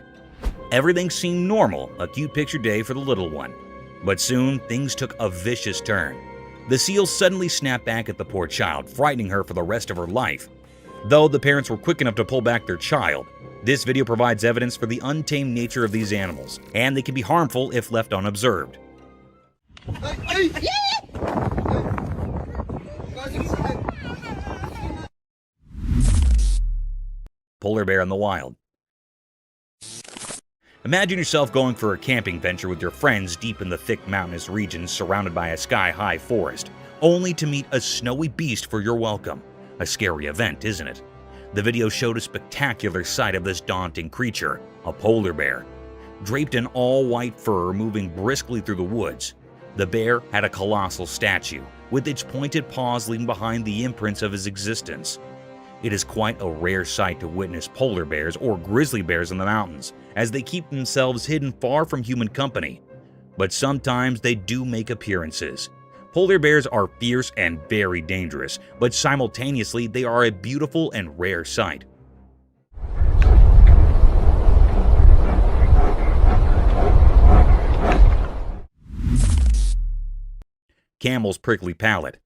Everything seemed normal, a cute picture day for the little one. But soon, things took a vicious turn. The seal suddenly snapped back at the poor child, frightening her for the rest of her life. Though the parents were quick enough to pull back their child, this video provides evidence for the untamed nature of these animals, and they can be harmful if left unobserved. Polar bear in the wild. Imagine yourself going for a camping venture with your friends deep in the thick mountainous regions surrounded by a sky-high forest, only to meet a snowy beast for your welcome. A scary event, isn't it? The video showed a spectacular sight of this daunting creature, a polar bear. Draped in all-white fur moving briskly through the woods, the bear had a colossal statue, with its pointed paws leaving behind the imprints of his existence. It is quite a rare sight to witness polar bears or grizzly bears in the mountains, as they keep themselves hidden far from human company. But sometimes they do make appearances. Polar bears are fierce and very dangerous, but simultaneously they are a beautiful and rare sight. Camel's prickly palate.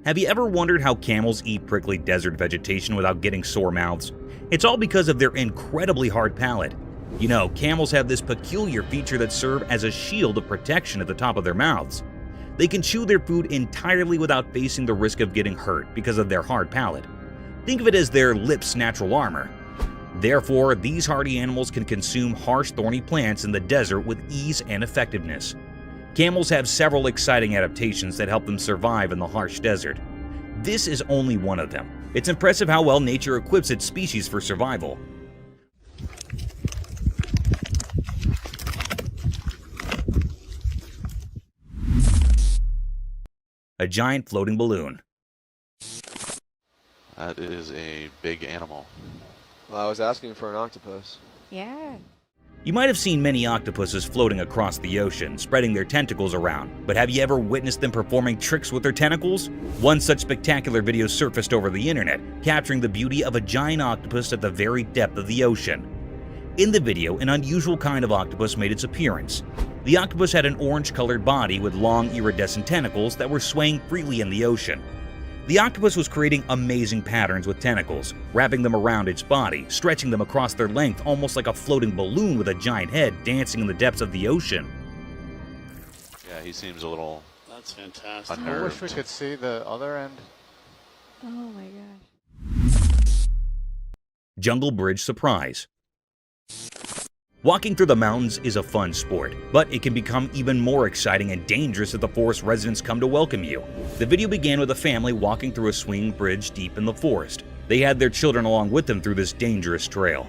Have you ever wondered how camels eat prickly desert vegetation without getting sore mouths? It's all because of their incredibly hard palate. You know, camels have this peculiar feature that serves as a shield of protection at the top of their mouths. They can chew their food entirely without facing the risk of getting hurt because of their hard palate. Think of it as their lips' natural armor. Therefore, these hardy animals can consume harsh, thorny plants in the desert with ease and effectiveness. Camels have several exciting adaptations that help them survive in the harsh desert. This is only one of them. It's impressive how well nature equips its species for survival. A giant floating balloon. That is a big animal. Well, I was asking for an octopus. Yeah. You might have seen many octopuses floating across the ocean, spreading their tentacles around, but have you ever witnessed them performing tricks with their tentacles? One such spectacular video surfaced over the internet, capturing the beauty of a giant octopus at the very depth of the ocean. In the video, an unusual kind of octopus made its appearance. The octopus had an orange-colored body with long iridescent tentacles that were swaying freely in the ocean. The octopus was creating amazing patterns with tentacles, wrapping them around its body, stretching them across their length almost like a floating balloon with a giant head dancing in the depths of the ocean. Yeah, he seems a little That's fantastic. unnerved. I wish we could see the other end. Oh my gosh. Jungle Bridge surprise. Walking through the mountains is a fun sport, but it can become even more exciting and dangerous if the forest residents come to welcome you. The video began with a family walking through a swinging bridge deep in the forest. They had their children along with them through this dangerous trail.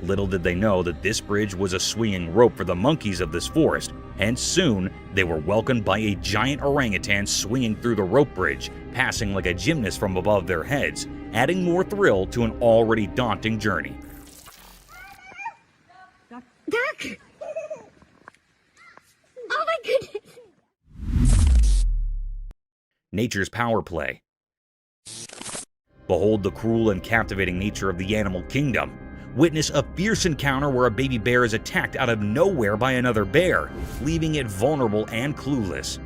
Little did they know that this bridge was a swinging rope for the monkeys of this forest, and soon they were welcomed by a giant orangutan swinging through the rope bridge, passing like a gymnast from above their heads, adding more thrill to an already daunting journey. Duck! Oh my goodness! Nature's power play. Behold the cruel and captivating nature of the animal kingdom. Witness a fierce encounter where a baby bear is attacked out of nowhere by another bear, leaving it vulnerable and clueless.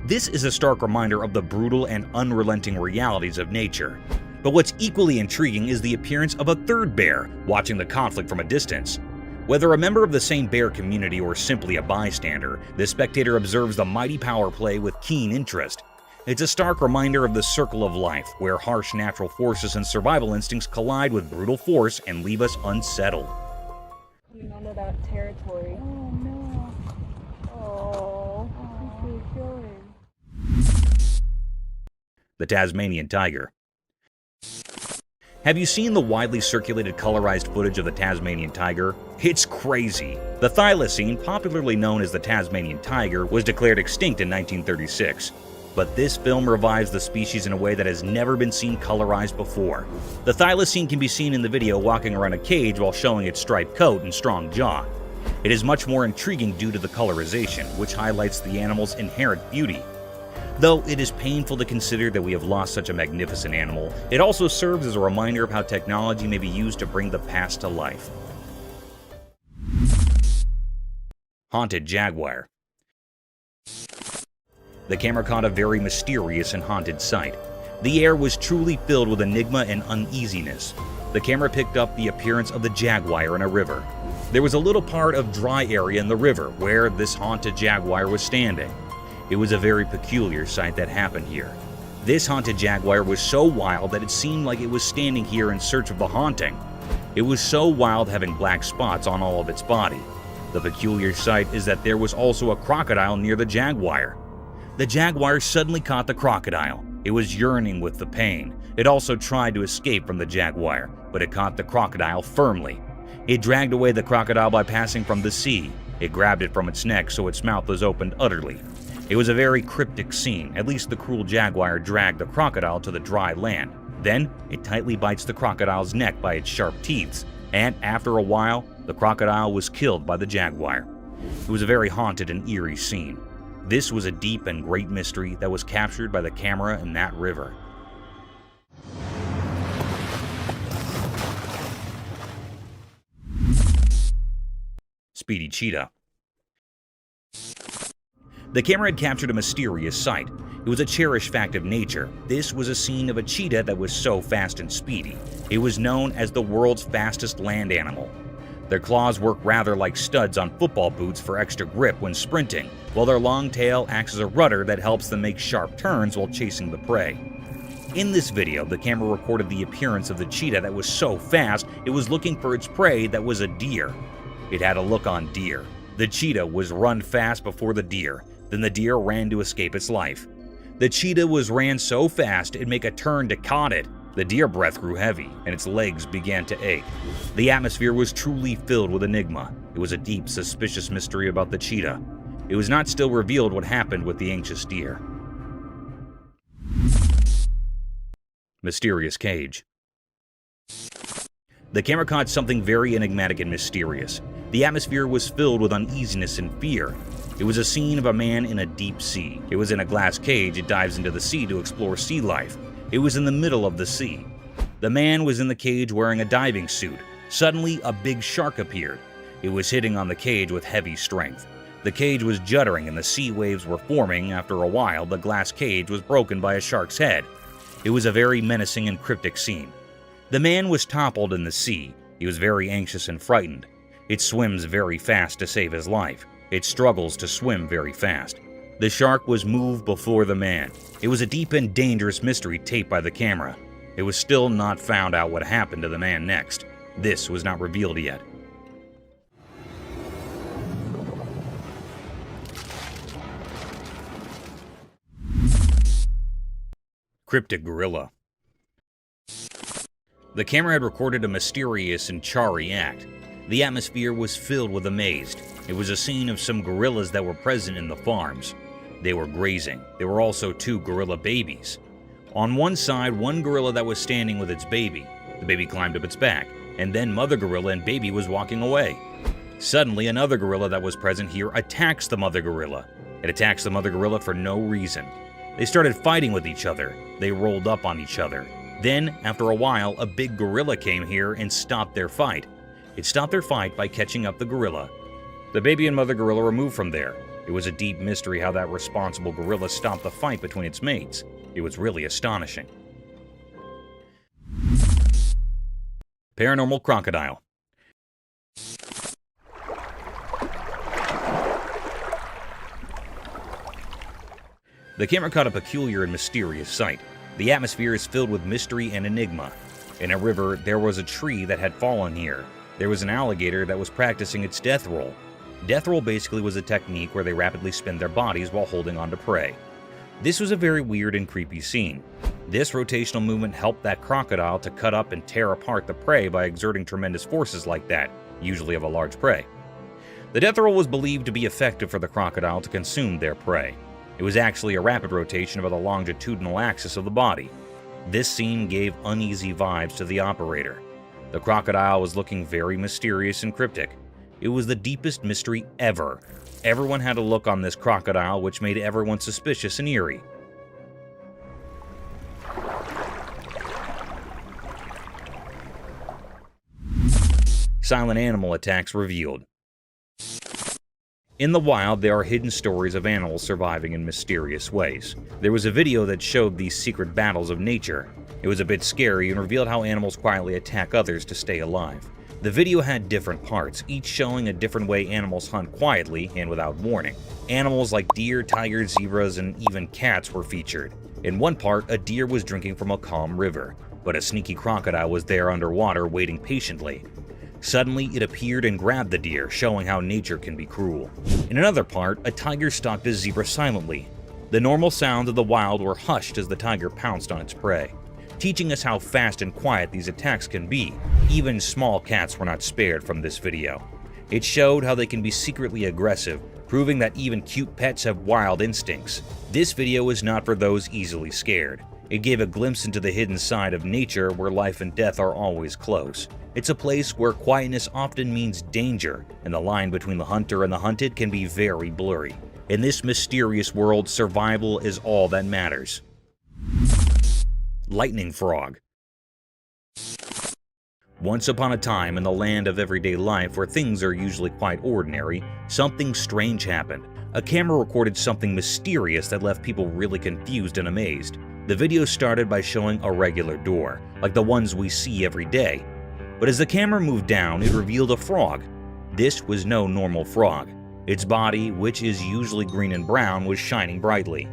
This is a stark reminder of the brutal and unrelenting realities of nature. But what's equally intriguing is the appearance of a third bear, watching the conflict from a distance. Whether a member of the St. Bear community or simply a bystander, the spectator observes the mighty power play with keen interest. It's a stark reminder of the circle of life, where harsh natural forces and survival instincts collide with brutal force and leave us unsettled. Coming onto that territory. Oh no. Oh, what are you feeling? The Tasmanian tiger. Have you seen the widely circulated colorized footage of the Tasmanian tiger? It's crazy. The thylacine, popularly known as the Tasmanian tiger, was declared extinct in 1936. But this film revives the species in a way that has never been seen colorized before. The thylacine can be seen in the video walking around a cage while showing its striped coat and strong jaw. It is much more intriguing due to the colorization, which highlights the animal's inherent beauty. Though it is painful to consider that we have lost such a magnificent animal, it also serves as a reminder of how technology may be used to bring the past to life. Haunted jaguar. The camera caught a very mysterious and haunted sight. The air was truly filled with enigma and uneasiness. The camera picked up the appearance of the jaguar in a river. There was a little part of dry area in the river where this haunted jaguar was standing. It was a very peculiar sight that happened here. This haunted jaguar was so wild that it seemed like it was standing here in search of the haunting. It was so wild, having black spots on all of its body. The peculiar sight is that there was also a crocodile near the jaguar. The jaguar suddenly caught the crocodile. It was yearning with the pain. It also tried to escape from the jaguar, but it caught the crocodile firmly. It dragged away the crocodile by passing from the sea. It grabbed it from its neck so its mouth was opened utterly. It was a very cryptic scene. At least the cruel jaguar dragged the crocodile to the dry land. Then, it tightly bites the crocodile's neck by its sharp teeth, and after a while, the crocodile was killed by the jaguar. It was a very haunted and eerie scene. This was a deep and great mystery that was captured by the camera in that river. Speedy cheetah. The camera had captured a mysterious sight. It was a cherished fact of nature. This was a scene of a cheetah that was so fast and speedy. It was known as the world's fastest land animal. Their claws work rather like studs on football boots for extra grip when sprinting, while their long tail acts as a rudder that helps them make sharp turns while chasing the prey. In this video, the camera recorded the appearance of the cheetah that was so fast it was looking for its prey that was a deer. It had a look on deer. The cheetah was run fast before the deer. Then the deer ran to escape its life. The cheetah ran so fast it'd make a turn to caught it. The deer breath grew heavy, and its legs began to ache. The atmosphere was truly filled with enigma. It was a deep, suspicious mystery about the cheetah. It was not still revealed what happened with the anxious deer. Mysterious cage. The camera caught something very enigmatic and mysterious. The atmosphere was filled with uneasiness and fear. It was a scene of a man in a deep sea. It was in a glass cage. It dives into the sea to explore sea life. It was in the middle of the sea. The man was in the cage wearing a diving suit. Suddenly, a big shark appeared. It was hitting on the cage with heavy strength. The cage was juddering and the sea waves were forming. After a while, the glass cage was broken by a shark's head. It was a very menacing and cryptic scene. The man was toppled in the sea. He was very anxious and frightened. It swims very fast to save his life. It struggles to swim very fast. The shark was moved before the man. It was a deep and dangerous mystery taped by the camera. It was still not found out what happened to the man next. This was not revealed yet. Cryptic gorilla. The camera had recorded a mysterious and chary act. The atmosphere was filled with amaze. It was a scene of some gorillas that were present in the farms. They were grazing. There were also 2 gorilla babies. On one side, one gorilla that was standing with its baby. The baby climbed up its back, and then mother gorilla and baby was walking away. Suddenly, another gorilla that was present here attacks the mother gorilla. It attacks the mother gorilla for no reason. They started fighting with each other. They rolled up on each other. Then, after a while, a big gorilla came here and stopped their fight. It stopped their fight by catching up the gorilla. The baby and mother gorilla were moved from there. It was a deep mystery how that responsible gorilla stopped the fight between its mates. It was really astonishing. Paranormal crocodile. The camera caught a peculiar and mysterious sight. The atmosphere is filled with mystery and enigma. In a river, there was a tree that had fallen here. There was an alligator that was practicing its death roll. Death roll basically was a technique where they rapidly spin their bodies while holding on to prey. This was a very weird and creepy scene. This rotational movement helped that crocodile to cut up and tear apart the prey by exerting tremendous forces like that, usually of a large prey. The death roll was believed to be effective for the crocodile to consume their prey. It was actually a rapid rotation of the longitudinal axis of the body. This scene gave uneasy vibes to the operator. The crocodile was looking very mysterious and cryptic. It was the deepest mystery ever. Everyone had a look on this crocodile which made everyone suspicious and eerie. Silent animal attacks revealed. In the wild, there are hidden stories of animals surviving in mysterious ways. There was a video that showed these secret battles of nature. It was a bit scary and revealed how animals quietly attack others to stay alive. The video had different parts, each showing a different way animals hunt quietly and without warning. Animals like deer, tigers, zebras, and even cats were featured. In one part, a deer was drinking from a calm river, but a sneaky crocodile was there underwater waiting patiently. Suddenly, it appeared and grabbed the deer, showing how nature can be cruel. In another part, a tiger stalked a zebra silently. The normal sounds of the wild were hushed as the tiger pounced on its prey, teaching us how fast and quiet these attacks can be. Even small cats were not spared from this video. It showed how they can be secretly aggressive, proving that even cute pets have wild instincts. This video is not for those easily scared. It gave a glimpse into the hidden side of nature where life and death are always close. It's a place where quietness often means danger, and the line between the hunter and the hunted can be very blurry. In this mysterious world, survival is all that matters. Lightning frog. Once upon a time in the land of everyday life where things are usually quite ordinary, something strange happened. A camera recorded something mysterious that left people really confused and amazed. The video started by showing a regular door, like the ones we see every day. But as the camera moved down, it revealed a frog. This was no normal frog. Its body, which is usually green and brown, was shining brightly.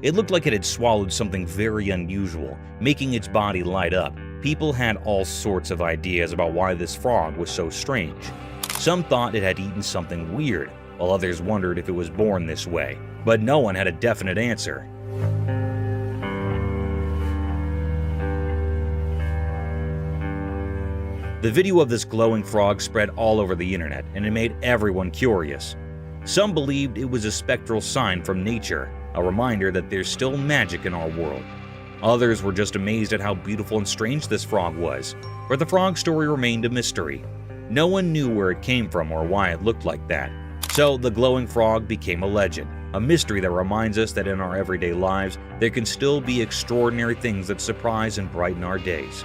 It looked like it had swallowed something very unusual, making its body light up. People had all sorts of ideas about why this frog was so strange. Some thought it had eaten something weird, while others wondered if it was born this way. But no one had a definite answer. The video of this glowing frog spread all over the internet, and it made everyone curious. Some believed it was a spectral sign from nature, a reminder that there's still magic in our world. Others were just amazed at how beautiful and strange this frog was, but the frog story remained a mystery. No one knew where it came from or why it looked like that. So the glowing frog became a legend, a mystery that reminds us that in our everyday lives, there can still be extraordinary things that surprise and brighten our days.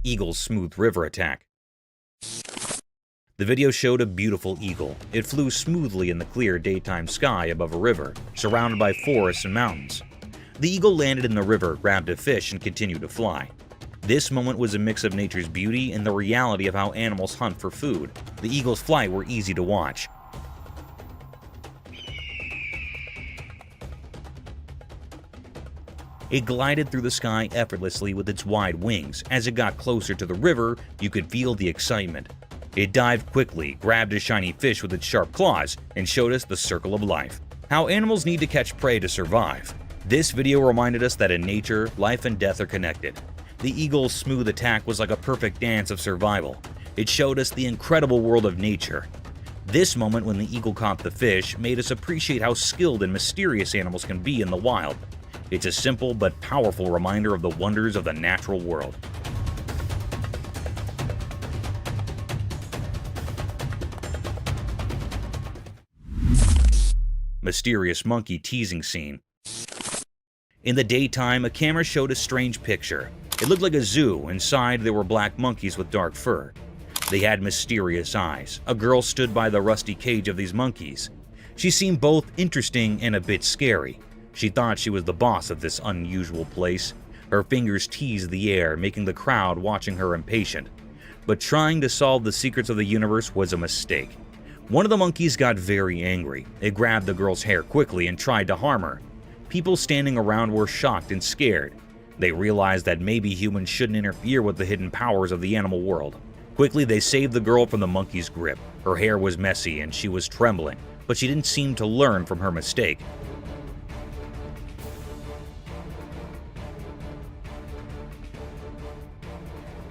Eagle's smooth river attack. The video showed a beautiful eagle. It flew smoothly in the clear daytime sky above a river, surrounded by forests and mountains. The eagle landed in the river, grabbed a fish, and continued to fly. This moment was a mix of nature's beauty and the reality of how animals hunt for food. The eagle's flight were easy to watch. It glided through the sky effortlessly with its wide wings. As it got closer to the river, you could feel the excitement. It dived quickly, grabbed a shiny fish with its sharp claws, and showed us the circle of life. How animals need to catch prey to survive. This video reminded us that in nature, life and death are connected. The eagle's smooth attack was like a perfect dance of survival. It showed us the incredible world of nature. This moment when the eagle caught the fish made us appreciate how skilled and mysterious animals can be in the wild. It's a simple but powerful reminder of the wonders of the natural world. Mysterious monkey teasing scene. In the daytime, a camera showed a strange picture. It looked like a zoo. Inside, there were black monkeys with dark fur. They had mysterious eyes. A girl stood by the rusty cage of these monkeys. She seemed both interesting and a bit scary. She thought she was the boss of this unusual place. Her fingers teased the air, making the crowd watching her impatient. But trying to solve the secrets of the universe was a mistake. One of the monkeys got very angry. It grabbed the girl's hair quickly and tried to harm her. People standing around were shocked and scared. They realized that maybe humans shouldn't interfere with the hidden powers of the animal world. Quickly, they saved the girl from the monkey's grip. Her hair was messy and she was trembling, but she didn't seem to learn from her mistake.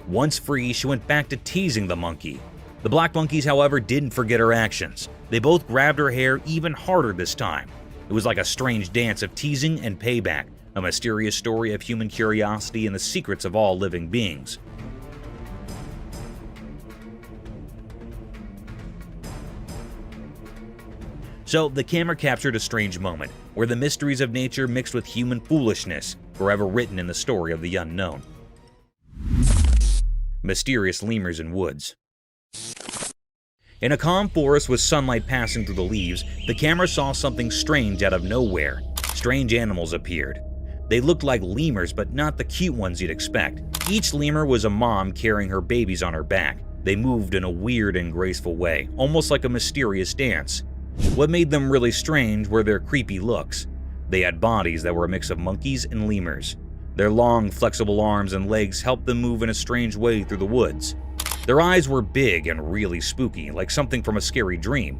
Once free, she went back to teasing the monkey. The black monkeys, however, didn't forget her actions. They both grabbed her hair even harder this time. It was like a strange dance of teasing and payback, a mysterious story of human curiosity and the secrets of all living beings. So, the camera captured a strange moment, where the mysteries of nature mixed with human foolishness, forever written in the story of the unknown. Mysterious lemurs in woods. In a calm forest with sunlight passing through the leaves, the camera saw something strange out of nowhere. Strange animals appeared. They looked like lemurs, but not the cute ones you'd expect. Each lemur was a mom carrying her babies on her back. They moved in a weird and graceful way, almost like a mysterious dance. What made them really strange were their creepy looks. They had bodies that were a mix of monkeys and lemurs. Their long, flexible arms and legs helped them move in a strange way through the woods. Their eyes were big and really spooky, like something from a scary dream.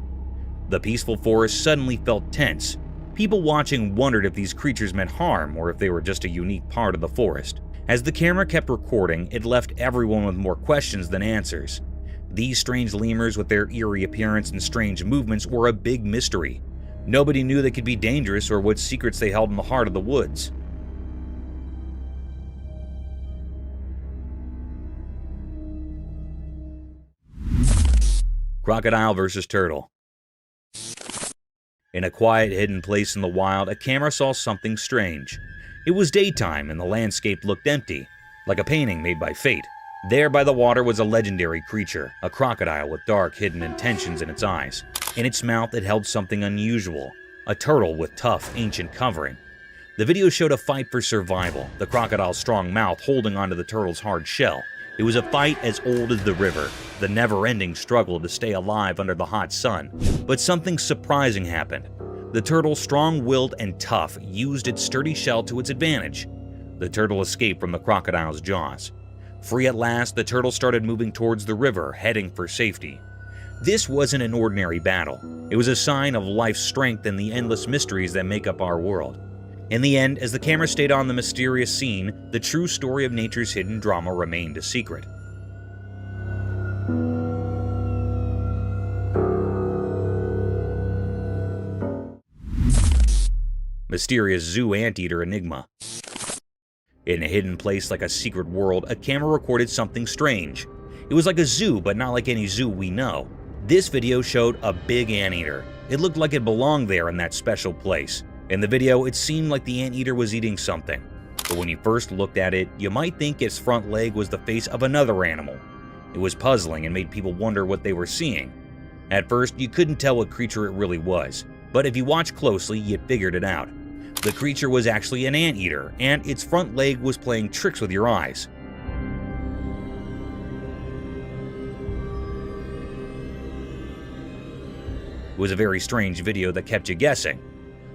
The peaceful forest suddenly felt tense. People watching wondered if these creatures meant harm or if they were just a unique part of the forest. As the camera kept recording, it left everyone with more questions than answers. These strange lemurs with their eerie appearance and strange movements were a big mystery. Nobody knew they could be dangerous or what secrets they held in the heart of the woods. Crocodile versus turtle. In a quiet, hidden place in the wild, a camera saw something strange. It was daytime and the landscape looked empty, like a painting made by fate. There by the water was a legendary creature, a crocodile with dark, hidden intentions in its eyes. In its mouth it held something unusual, a turtle with tough, ancient covering. The video showed a fight for survival, the crocodile's strong mouth holding onto the turtle's hard shell. It was a fight as old as the river, the never-ending struggle to stay alive under the hot sun. But something surprising happened. The turtle, strong-willed and tough, used its sturdy shell to its advantage. The turtle escaped from the crocodile's jaws. Free at last, the turtle started moving towards the river, heading for safety. This wasn't an ordinary battle. It was a sign of life's strength and the endless mysteries that make up our world. In the end, as the camera stayed on the mysterious scene, the true story of nature's hidden drama remained a secret. Mysterious zoo anteater enigma. In a hidden place like a secret world, a camera recorded something strange. It was like a zoo, but not like any zoo we know. This video showed a big anteater. It looked like it belonged there in that special place. In the video, it seemed like the anteater was eating something. But when you first looked at it, you might think its front leg was the face of another animal. It was puzzling and made people wonder what they were seeing. At first, you couldn't tell what creature it really was, but if you watched closely, you figured it out. The creature was actually an anteater, and its front leg was playing tricks with your eyes. It was a very strange video that kept you guessing.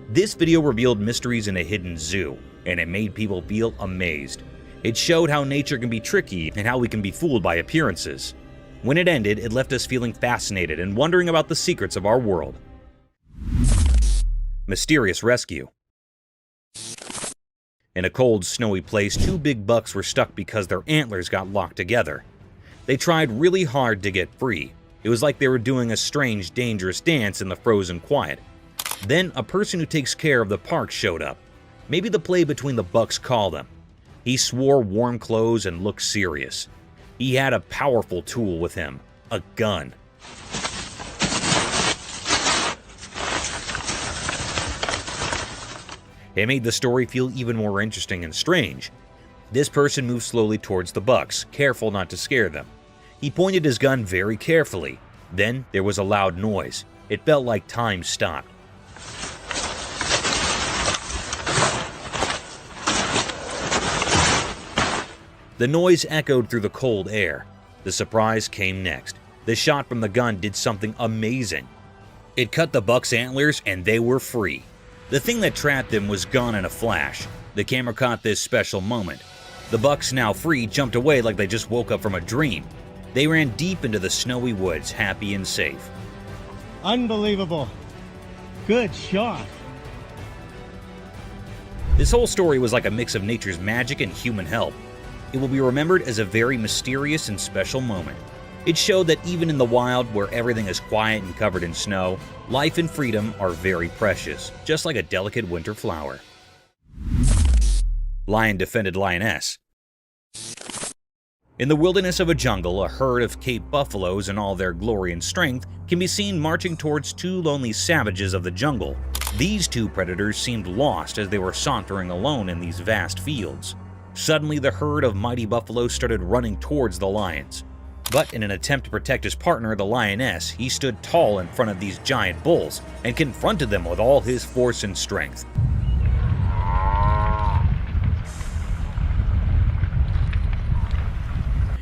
This video revealed mysteries in a hidden zoo, and it made people feel amazed. It showed how nature can be tricky and how we can be fooled by appearances. When it ended, it left us feeling fascinated and wondering about the secrets of our world. Mysterious rescue. In a cold, snowy place, two big bucks were stuck because their antlers got locked together. They tried really hard to get free. It was like they were doing a strange, dangerous dance in the frozen quiet. Then a person who takes care of the park showed up. Maybe the play between the bucks called him. He wore warm clothes and looked serious. He had a powerful tool with him, a gun. It made the story feel even more interesting and strange. This person moved slowly towards the bucks, careful not to scare them. He pointed his gun very carefully. Then there was a loud noise. It felt like time stopped. The noise echoed through the cold air. The surprise came next. The shot from the gun did something amazing. It cut the buck's antlers and they were free. The thing that trapped them was gone in a flash. The camera caught this special moment. The bucks, now free, jumped away like they just woke up from a dream. They ran deep into the snowy woods, happy and safe. Unbelievable. Good shot. This whole story was like a mix of nature's magic and human help. It will be remembered as a very mysterious and special moment. It showed that even in the wild, where everything is quiet and covered in snow, life and freedom are very precious, just like a delicate winter flower. Lion defended lioness. In the wilderness of a jungle, a herd of Cape buffaloes in all their glory and strength can be seen marching towards two lonely savages of the jungle. These two predators seemed lost as they were sauntering alone in these vast fields. Suddenly, the herd of mighty buffaloes started running towards the lions. But in an attempt to protect his partner, the lioness, he stood tall in front of these giant bulls and confronted them with all his force and strength.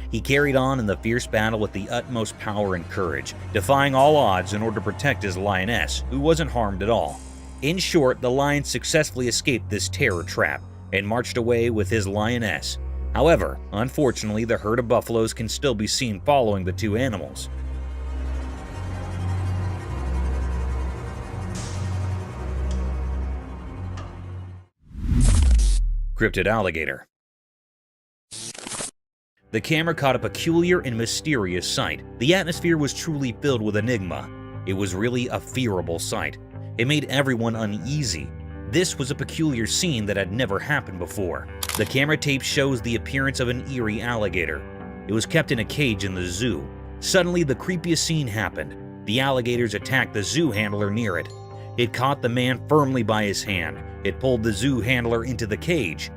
He carried on in the fierce battle with the utmost power and courage, defying all odds in order to protect his lioness, who wasn't harmed at all. In short, the lion successfully escaped this terror trap and marched away with his lioness. However, unfortunately, the herd of buffaloes can still be seen following the two animals. Cryptid alligator. The camera caught a peculiar and mysterious sight. The atmosphere was truly filled with enigma. It was really a fearable sight. It made everyone uneasy. This was a peculiar scene that had never happened before. The camera tape shows the appearance of an eerie alligator. It was kept in a cage in the zoo. Suddenly, the creepiest scene happened. The alligators attacked the zoo handler near it. It caught the man firmly by his hand. It pulled the zoo handler into the cage.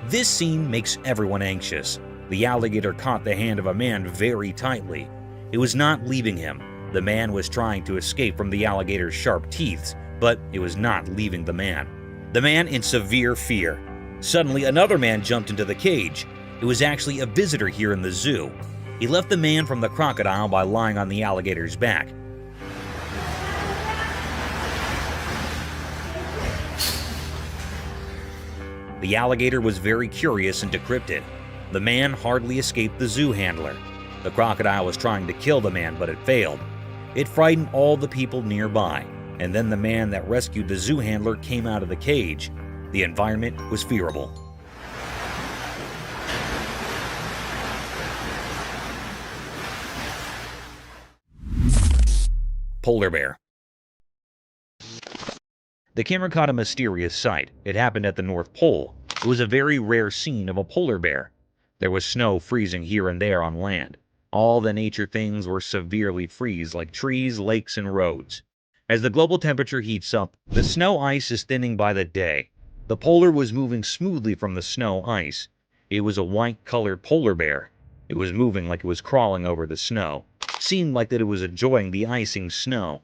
This scene makes everyone anxious. The alligator caught the hand of a man very tightly. It was not leaving him. The man was trying to escape from the alligator's sharp teeth, but it was not leaving the man. The man in severe fear. Suddenly, another man jumped into the cage. It was actually a visitor here in the zoo. He left the man from the crocodile by lying on the alligator's back. The alligator was very curious and decrypted. The man hardly escaped the zoo handler. The crocodile was trying to kill the man, but it failed. It frightened all the people nearby, and then the man that rescued the zoo handler came out of the cage. The environment was fearable. Polar bear. The camera caught a mysterious sight. It happened at the North Pole. It was a very rare scene of a polar bear. There was snow freezing here and there on land. All the nature things were severely freeze, like trees, lakes, and roads. As the global temperature heats up, the snow ice is thinning by the day. The polar was moving smoothly from the snow ice. It was a white-colored polar bear. It was moving like it was crawling over the snow. It seemed like that it was enjoying the icing snow.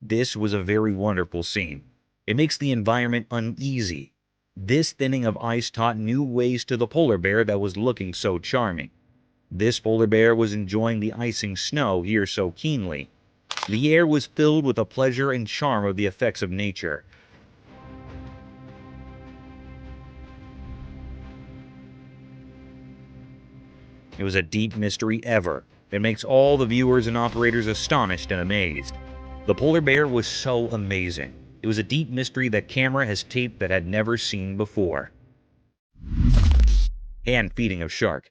This was a very wonderful scene. It makes the environment uneasy. This thinning of ice taught new ways to the polar bear that was looking so charming. This polar bear was enjoying the icing snow here so keenly. The air was filled with the pleasure and charm of the effects of nature. It was a deep mystery ever. It makes all the viewers and operators astonished and amazed. The polar bear was so amazing. It was a deep mystery that camera has taped that had never seen before. Hand feeding of shark.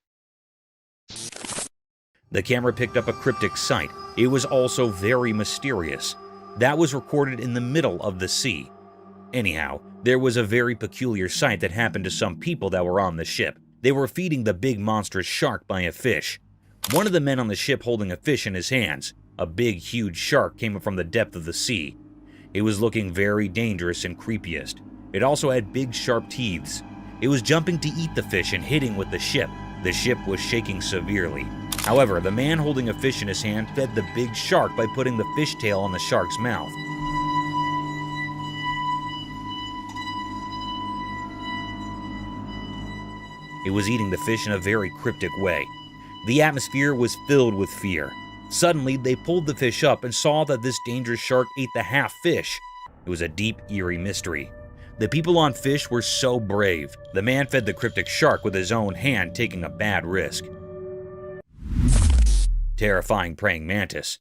The camera picked up a cryptic sight. It was also very mysterious. That was recorded in the middle of the sea. Anyhow, there was a very peculiar sight that happened to some people that were on the ship. They were feeding the big monstrous shark by a fish. One of the men on the ship holding a fish in his hands. A big, huge shark came up from the depth of the sea. It was looking very dangerous and creepiest. It also had big, sharp teeth. It was jumping to eat the fish and hitting with the ship. The ship was shaking severely. However, the man holding a fish in his hand fed the big shark by putting the fish tail on the shark's mouth. It was eating the fish in a very cryptic way. The atmosphere was filled with fear. Suddenly, they pulled the fish up and saw that this dangerous shark ate the half fish. It was a deep, eerie mystery. The people on fish were so brave. The man fed the cryptic shark with his own hand, taking a bad risk. Terrifying praying mantis.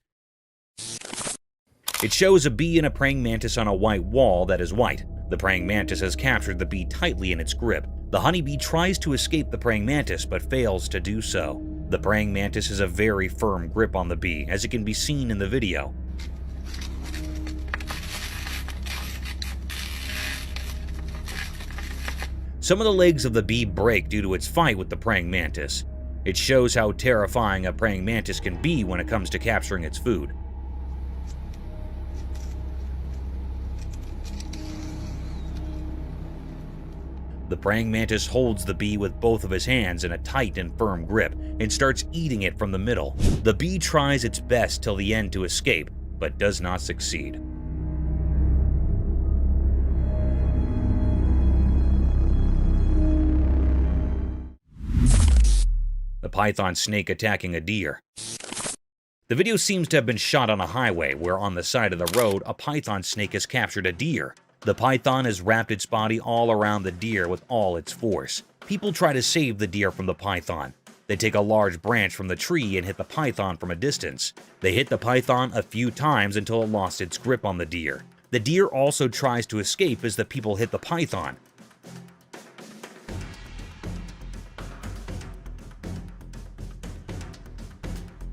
It shows a bee and a praying mantis on a white wall that is white. The praying mantis has captured the bee tightly in its grip. The honeybee tries to escape the praying mantis but fails to do so. The praying mantis has a very firm grip on the bee, as it can be seen in the video. Some of the legs of the bee break due to its fight with the praying mantis. It shows how terrifying a praying mantis can be when it comes to capturing its food. The praying mantis holds the bee with both of his hands in a tight and firm grip and starts eating it from the middle. The bee tries its best till the end to escape, but does not succeed. The python snake attacking a deer. The video seems to have been shot on a highway where on the side of the road a python snake has captured a deer. The python has wrapped its body all around the deer with all its force. People try to save the deer from the python. They take a large branch from the tree and hit the python from a distance. They hit the python a few times until it lost its grip on the deer. The deer also tries to escape as the people hit the python.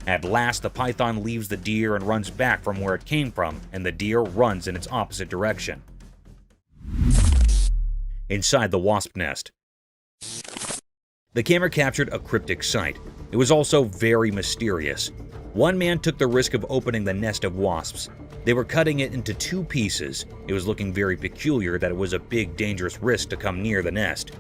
At last, the python leaves the deer and runs back from where it came from, and the deer runs in its opposite direction. Inside the wasp nest. The camera captured a cryptic sight. It was also very mysterious. One man took the risk of opening the nest of wasps. They were cutting it into 2 pieces. It was looking very peculiar that it was a big, dangerous risk to come near the nest.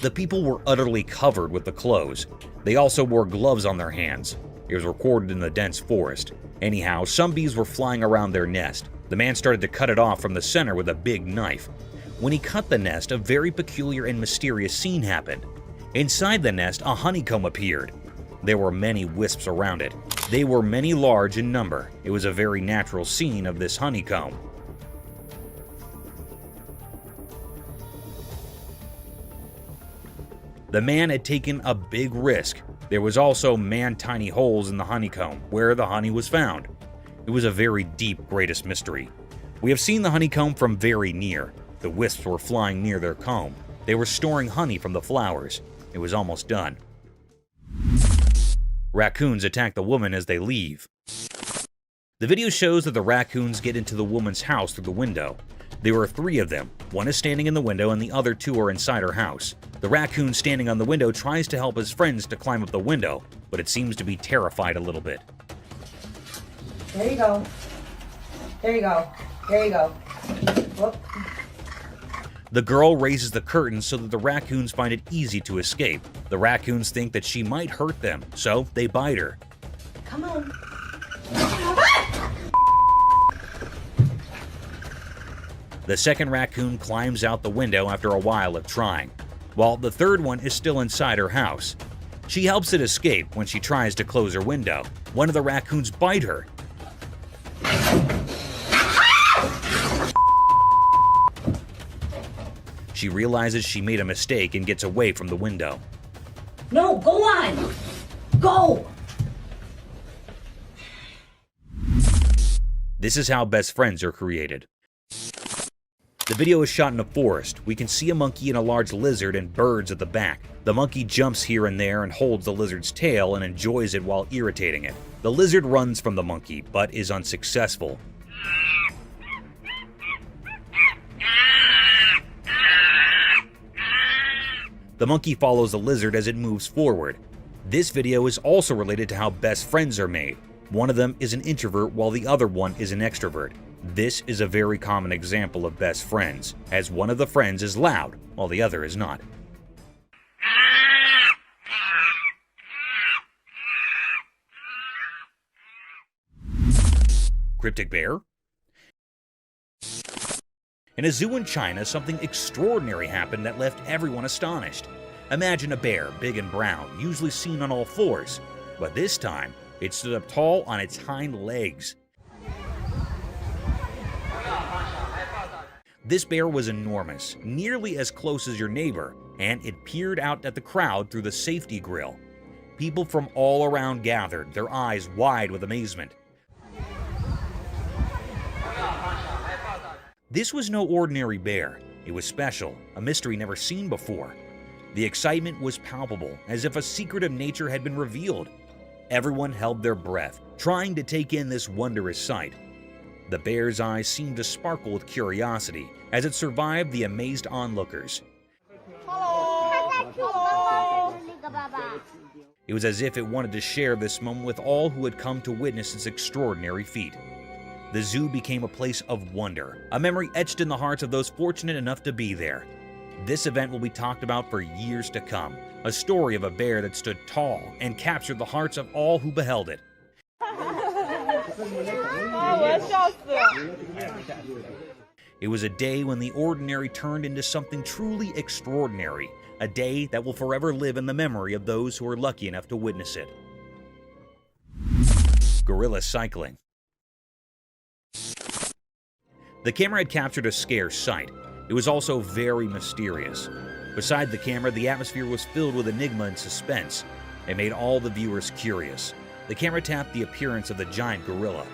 The people were utterly covered with the clothes. They also wore gloves on their hands. It was recorded in the dense forest. Anyhow, some bees were flying around their nest. The man started to cut it off from the center with a big knife. When he cut the nest, a very peculiar and mysterious scene happened. Inside the nest, a honeycomb appeared. There were many wisps around it. They were many large in number. It was a very natural scene of this honeycomb. The man had taken a big risk. There was also man-tiny holes in the honeycomb, where the honey was found. It was a very deep, greatest mystery. We have seen the honeycomb from very near. The wisps were flying near their comb. They were storing honey from the flowers. It was almost done. Raccoons attack the woman as they leave. The video shows that the raccoons get into the woman's house through the window. There were 3 of them. One is standing in the window and the other 2 are inside her house. The raccoon standing on the window tries to help his friends to climb up the window, but it seems to be terrified a little bit. There you go. There you go. There you go. Whoop. The girl raises the curtain so that the raccoons find it easy to escape. The raccoons think that she might hurt them, so they bite her. Come on. The second raccoon climbs out the window after a while of trying, while the third one is still inside her house. She helps it escape when she tries to close her window. One of the raccoons bite her. She realizes she made a mistake and gets away from the window. No, go on! Go! This is how best friends are created. The video is shot in a forest. We can see a monkey and a large lizard and birds at the back. The monkey jumps here and there and holds the lizard's tail and enjoys it while irritating it. The lizard runs from the monkey, but is unsuccessful. The monkey follows the lizard as it moves forward. This video is also related to how best friends are made. One of them is an introvert while the other one is an extrovert. This is a very common example of best friends, as one of the friends is loud while the other is not. Cryptic bear? In a zoo in China, something extraordinary happened that left everyone astonished. Imagine a bear, big and brown, usually seen on all fours, but this time, it stood up tall on its hind legs. This bear was enormous, nearly as close as your neighbor, and it peered out at the crowd through the safety grill. People from all around gathered, their eyes wide with amazement. This was no ordinary bear. It was special, a mystery never seen before. The excitement was palpable, as if a secret of nature had been revealed. Everyone held their breath, trying to take in this wondrous sight. The bear's eyes seemed to sparkle with curiosity as it survived the amazed onlookers. It was as if it wanted to share this moment with all who had come to witness its extraordinary feat. The zoo became a place of wonder, a memory etched in the hearts of those fortunate enough to be there. This event will be talked about for years to come, a story of a bear that stood tall and captured the hearts of all who beheld it. It was a day when the ordinary turned into something truly extraordinary, a day that will forever live in the memory of those who were lucky enough to witness it. Gorilla cycling. The camera had captured a scarce sight. It was also very mysterious. Beside the camera, the atmosphere was filled with enigma and suspense. It made all the viewers curious. The camera tapped the appearance of the giant gorilla.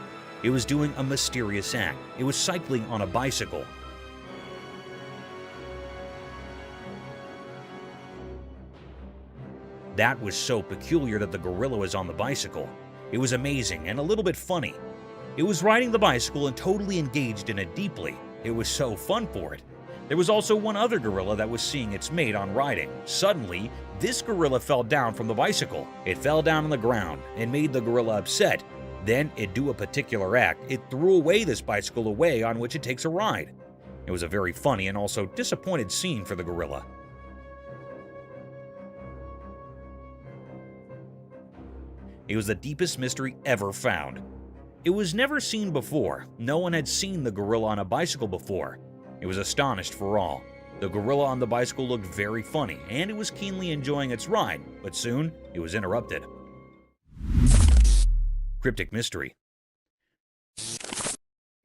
It was doing a mysterious act. It was cycling on a bicycle. That was so peculiar that the gorilla was on the bicycle. It was amazing and a little bit funny. It was riding the bicycle and totally engaged in it deeply. It was so fun for it. There was also one other gorilla that was seeing its mate on riding. Suddenly, this gorilla fell down from the bicycle. It fell down on the ground and made the gorilla upset. Then it do a particular act. It threw away this bicycle away on which it takes a ride. It was a very funny and also disappointed scene for the gorilla. It was the deepest mystery ever found. It was never seen before. No one had seen the gorilla on a bicycle before. It was astonished for all. The gorilla on the bicycle looked very funny, and it was keenly enjoying its ride, but soon it was interrupted. Cryptic mystery.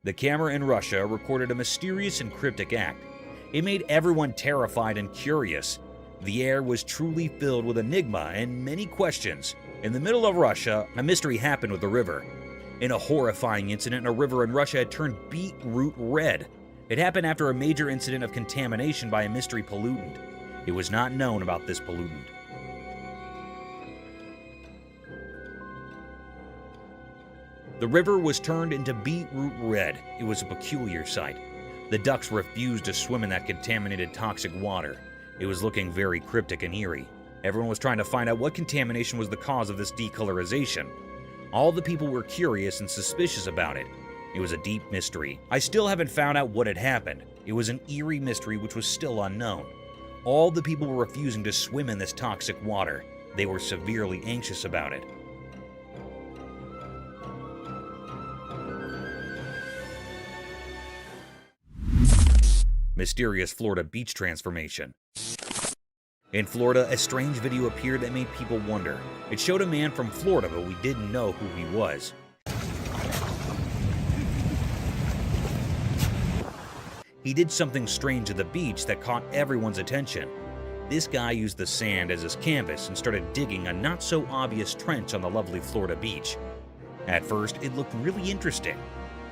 The camera in Russia recorded a mysterious and cryptic act. It made everyone terrified and curious. The air was truly filled with enigma and many questions. In the middle of Russia, a mystery happened with the river. In a horrifying incident, a river in Russia had turned beetroot red. It happened after a major incident of contamination by a mystery pollutant. It was not known about this pollutant. The river was turned into beetroot red. It was a peculiar sight. The ducks refused to swim in that contaminated toxic water. It was looking very cryptic and eerie. Everyone was trying to find out what contamination was the cause of this decolorization. All the people were curious and suspicious about it. It was a deep mystery. I still haven't found out what had happened. It was an eerie mystery which was still unknown. All the people were refusing to swim in this toxic water. They were severely anxious about it. Mysterious Florida beach transformation. In Florida, a strange video appeared that made people wonder. It showed a man from Florida, but we didn't know who he was. He did something strange at the beach that caught everyone's attention. This guy used the sand as his canvas and started digging a not-so-obvious trench on the lovely Florida beach. At first, it looked really interesting.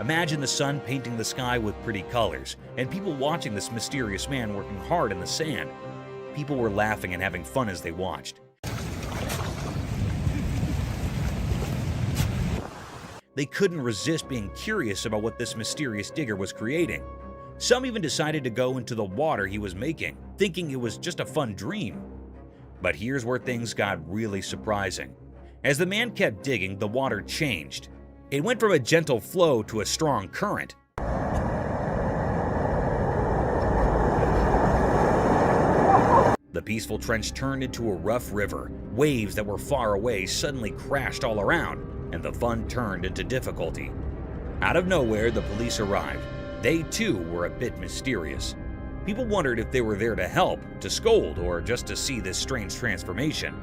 Imagine the sun painting the sky with pretty colors, and people watching this mysterious man working hard in the sand. People were laughing and having fun as they watched. They couldn't resist being curious about what this mysterious digger was creating. Some even decided to go into the water he was making, thinking it was just a fun dream. But here's where things got really surprising. As the man kept digging, the water changed. It went from a gentle flow to a strong current. The peaceful trench turned into a rough river. Waves that were far away suddenly crashed all around, and the fun turned into difficulty. Out of nowhere, the police arrived. They too were a bit mysterious. People wondered if they were there to help, to scold, or just to see this strange transformation.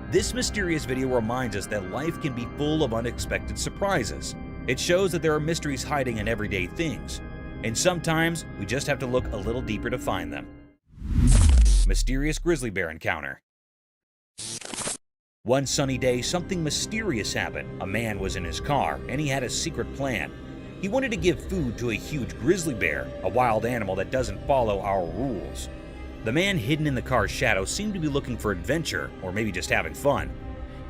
This mysterious video reminds us that life can be full of unexpected surprises. It shows that there are mysteries hiding in everyday things, and sometimes we just have to look a little deeper to find them. Mysterious grizzly bear encounter. One sunny day, something mysterious happened. A man was in his car, and he had a secret plan. He wanted to give food to a huge grizzly bear, a wild animal that doesn't follow our rules. The man hidden in the car's shadow seemed to be looking for adventure, or maybe just having fun.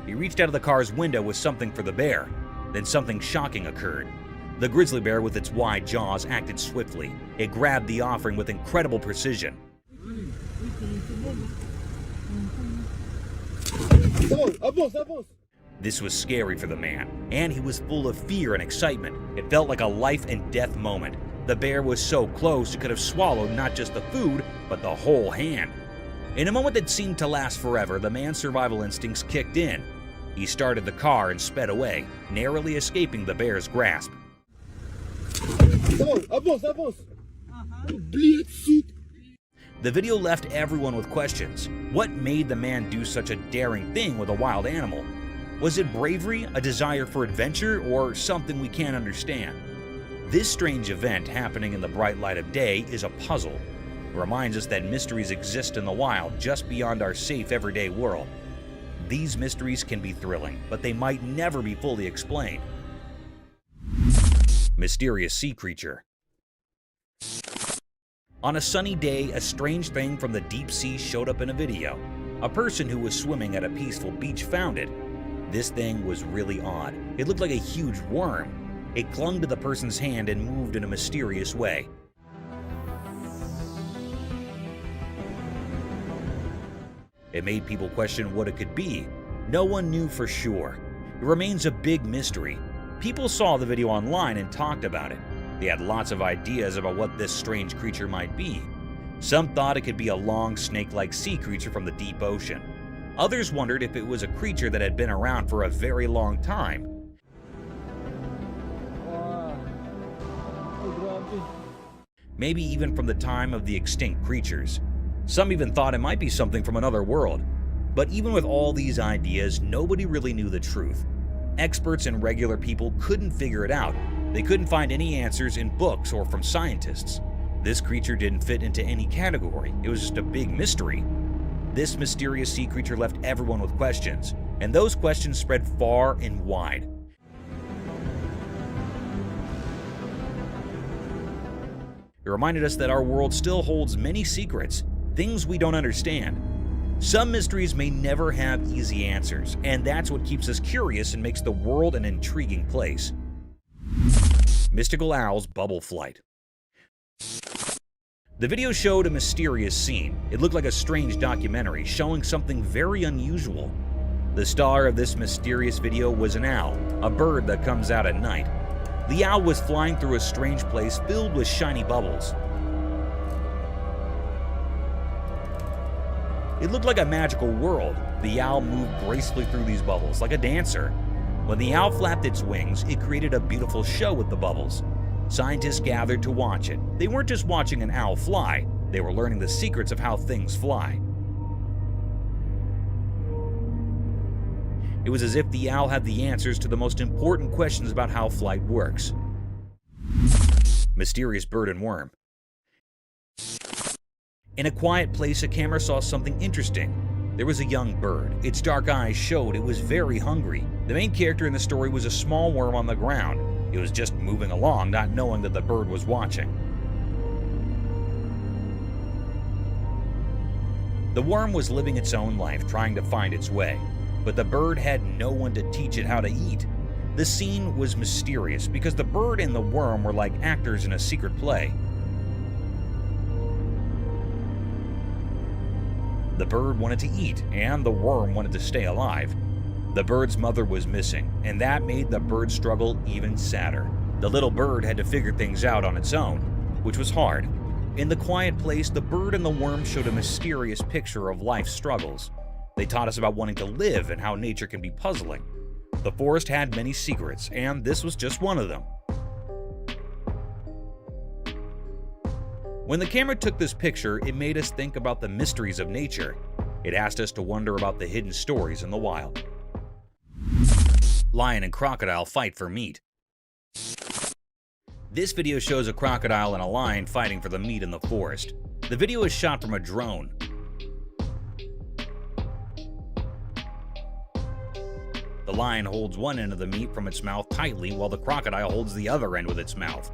He reached out of the car's window with something for the bear. Then something shocking occurred. The grizzly bear with its wide jaws acted swiftly. It grabbed the offering with incredible precision. This was scary for the man, and he was full of fear and excitement. It felt like a life and death moment. The bear was so close it could have swallowed not just the food, but the whole hand. In a moment that seemed to last forever, the man's survival instincts kicked in. He started the car and sped away, narrowly escaping the bear's grasp. The video left everyone with questions. What made the man do such a daring thing with a wild animal? Was it bravery, a desire for adventure, or something we can't understand? This strange event happening in the bright light of day is a puzzle. It reminds us that mysteries exist in the wild just beyond our safe everyday world. These mysteries can be thrilling, but they might never be fully explained. Mysterious sea creature. On a sunny day, a strange thing from the deep sea showed up in a video. A person who was swimming at a peaceful beach found it. This thing was really odd. It looked like a huge worm. It clung to the person's hand and moved in a mysterious way. It made people question what it could be. No one knew for sure. It remains a big mystery. People saw the video online and talked about it. They had lots of ideas about what this strange creature might be. Some thought it could be a long, snake-like sea creature from the deep ocean. Others wondered if it was a creature that had been around for a very long time. Maybe even from the time of the extinct creatures. Some even thought it might be something from another world. But even with all these ideas, nobody really knew the truth. Experts and regular people couldn't figure it out. They couldn't find any answers in books or from scientists. This creature didn't fit into any category. It was just a big mystery. This mysterious sea creature left everyone with questions, and those questions spread far and wide. It reminded us that our world still holds many secrets, things we don't understand. Some mysteries may never have easy answers, and that's what keeps us curious and makes the world an intriguing place. Mystical owl's bubble flight. The video showed a mysterious scene. It looked like a strange documentary showing something very unusual. The star of this mysterious video was an owl, a bird that comes out at night. The owl was flying through a strange place filled with shiny bubbles. It looked like a magical world. The owl moved gracefully through these bubbles like a dancer. When the owl flapped its wings, it created a beautiful show with the bubbles. Scientists gathered to watch it. They weren't just watching an owl fly, they were learning the secrets of how things fly. It was as if the owl had the answers to the most important questions about how flight works. Mysterious bird and worm. In a quiet place, a camera saw something interesting. There was a young bird. Its dark eyes showed it was very hungry. The main character in the story was a small worm on the ground. It was just moving along, not knowing that the bird was watching. The worm was living its own life, trying to find its way. But the bird had no one to teach it how to eat. The scene was mysterious because the bird and the worm were like actors in a secret play. The bird wanted to eat, and the worm wanted to stay alive. The bird's mother was missing, and that made the bird struggle even sadder. The little bird had to figure things out on its own, which was hard. In the quiet place, the bird and the worm showed a mysterious picture of life's struggles. They taught us about wanting to live and how nature can be puzzling. The forest had many secrets, and this was just one of them. When the camera took this picture, it made us think about the mysteries of nature. It asked us to wonder about the hidden stories in the wild. Lion and crocodile fight for meat. This video shows a crocodile and a lion fighting for the meat in the forest. The video is shot from a drone. The lion holds one end of the meat from its mouth tightly while the crocodile holds the other end with its mouth.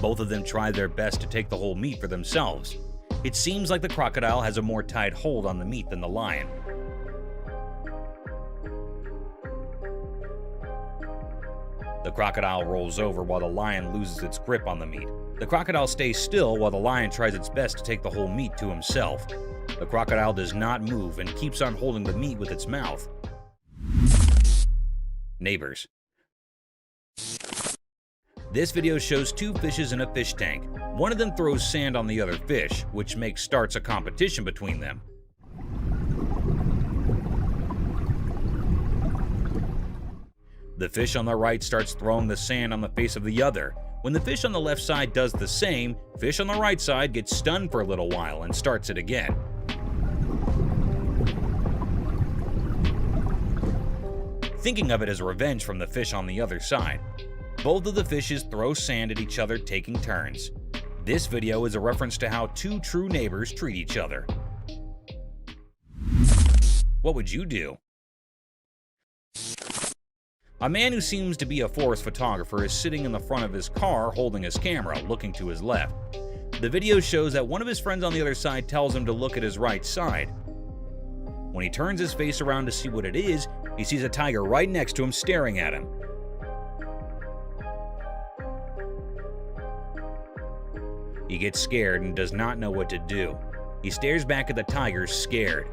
Both of them try their best to take the whole meat for themselves. It seems like the crocodile has a more tight hold on the meat than the lion. The crocodile rolls over while the lion loses its grip on the meat. The crocodile stays still while the lion tries its best to take the whole meat to himself. The crocodile does not move and keeps on holding the meat with its mouth. Neighbors. This video shows two fishes in a fish tank. One of them throws sand on the other fish, which starts a competition between them. The fish on the right starts throwing the sand on the face of the other. When the fish on the left side does the same, fish on the right side gets stunned for a little while and starts it again. Thinking of it as revenge from the fish on the other side. Both of the fishes throw sand at each other, taking turns. This video is a reference to how two true neighbors treat each other. What would you do? A man who seems to be a forest photographer is sitting in the front of his car holding his camera, looking to his left. The video shows that one of his friends on the other side tells him to look at his right side. When he turns his face around to see what it is, he sees a tiger right next to him staring at him. He gets scared and does not know what to do. He stares back at the tiger, scared.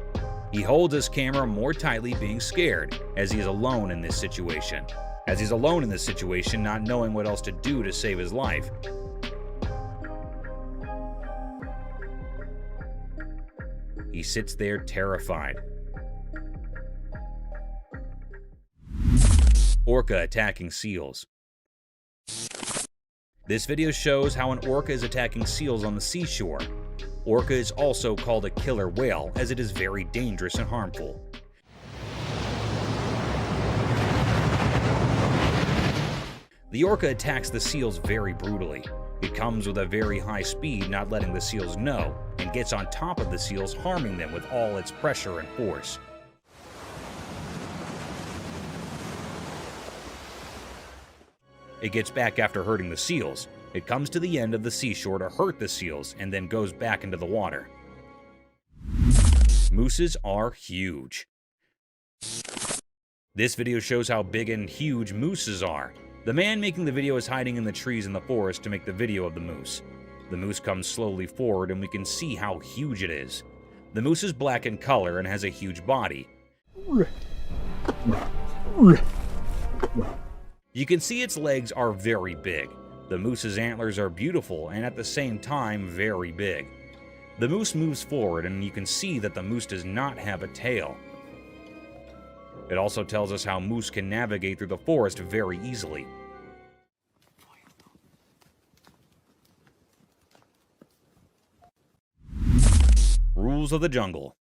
He holds his camera more tightly, being scared, as he is alone in this situation. Not knowing what else to do to save his life. He sits there terrified. Orca attacking seals. This video shows how an orca is attacking seals on the seashore. Orca is also called a killer whale, as it is very dangerous and harmful. The orca attacks the seals very brutally. It comes with a very high speed, not letting the seals know, and gets on top of the seals, harming them with all its pressure and force. It gets back after hurting the seals. It comes to the end of the seashore to hurt the seals and then goes back into the water. Mooses are huge. This video shows how big and huge mooses are. The man making the video is hiding in the trees in the forest to make the video of the moose. The moose comes slowly forward and we can see how huge it is. The moose is black in color and has a huge body. You can see its legs are very big. The moose's antlers are beautiful and at the same time very big. The moose moves forward and you can see that the moose does not have a tail. It also tells us how moose can navigate through the forest very easily. Rules of the jungle.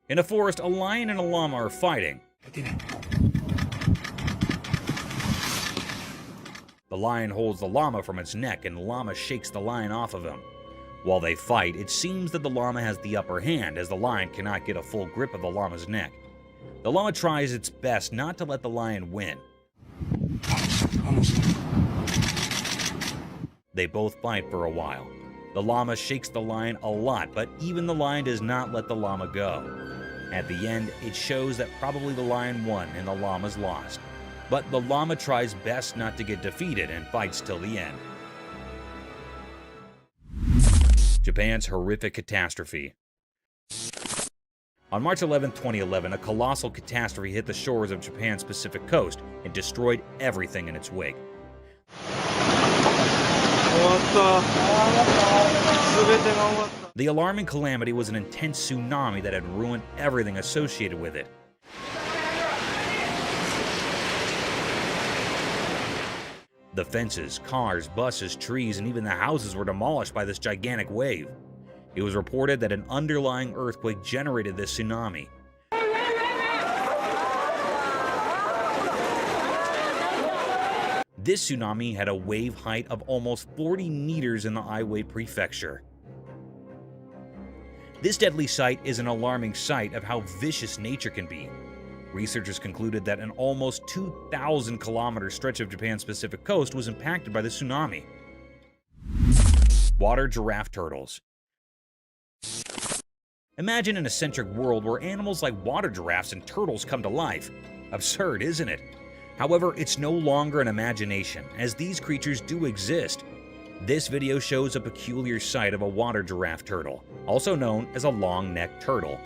In a forest, a lion and a llama are fighting. The lion holds the llama from its neck and the llama shakes the lion off of him. While they fight, it seems that the llama has the upper hand as the lion cannot get a full grip of the llama's neck. The llama tries its best not to let the lion win. They both fight for a while. The llama shakes the lion a lot, but even the lion does not let the llama go. At the end, it shows that probably the lion won and the llama's lost. But the llama tries best not to get defeated and fights till the end. Japan's horrific catastrophe. On March 11, 2011, a colossal catastrophe hit the shores of Japan's Pacific coast and destroyed everything in its wake. The alarming calamity was an intense tsunami that had ruined everything associated with it. The fences, cars, buses, trees, and even the houses were demolished by this gigantic wave. It was reported that an underlying earthquake generated this tsunami. This tsunami had a wave height of almost 40 meters in the Aiwei Prefecture. This deadly sight is an alarming sight of how vicious nature can be. Researchers concluded that an almost 2,000-kilometer stretch of Japan's Pacific coast was impacted by the tsunami. Water giraffe turtles. Imagine an eccentric world where animals like water giraffes and turtles come to life. Absurd, isn't it? However, it's no longer an imagination, as these creatures do exist. This video shows a peculiar sight of a water giraffe turtle, also known as a long-necked turtle.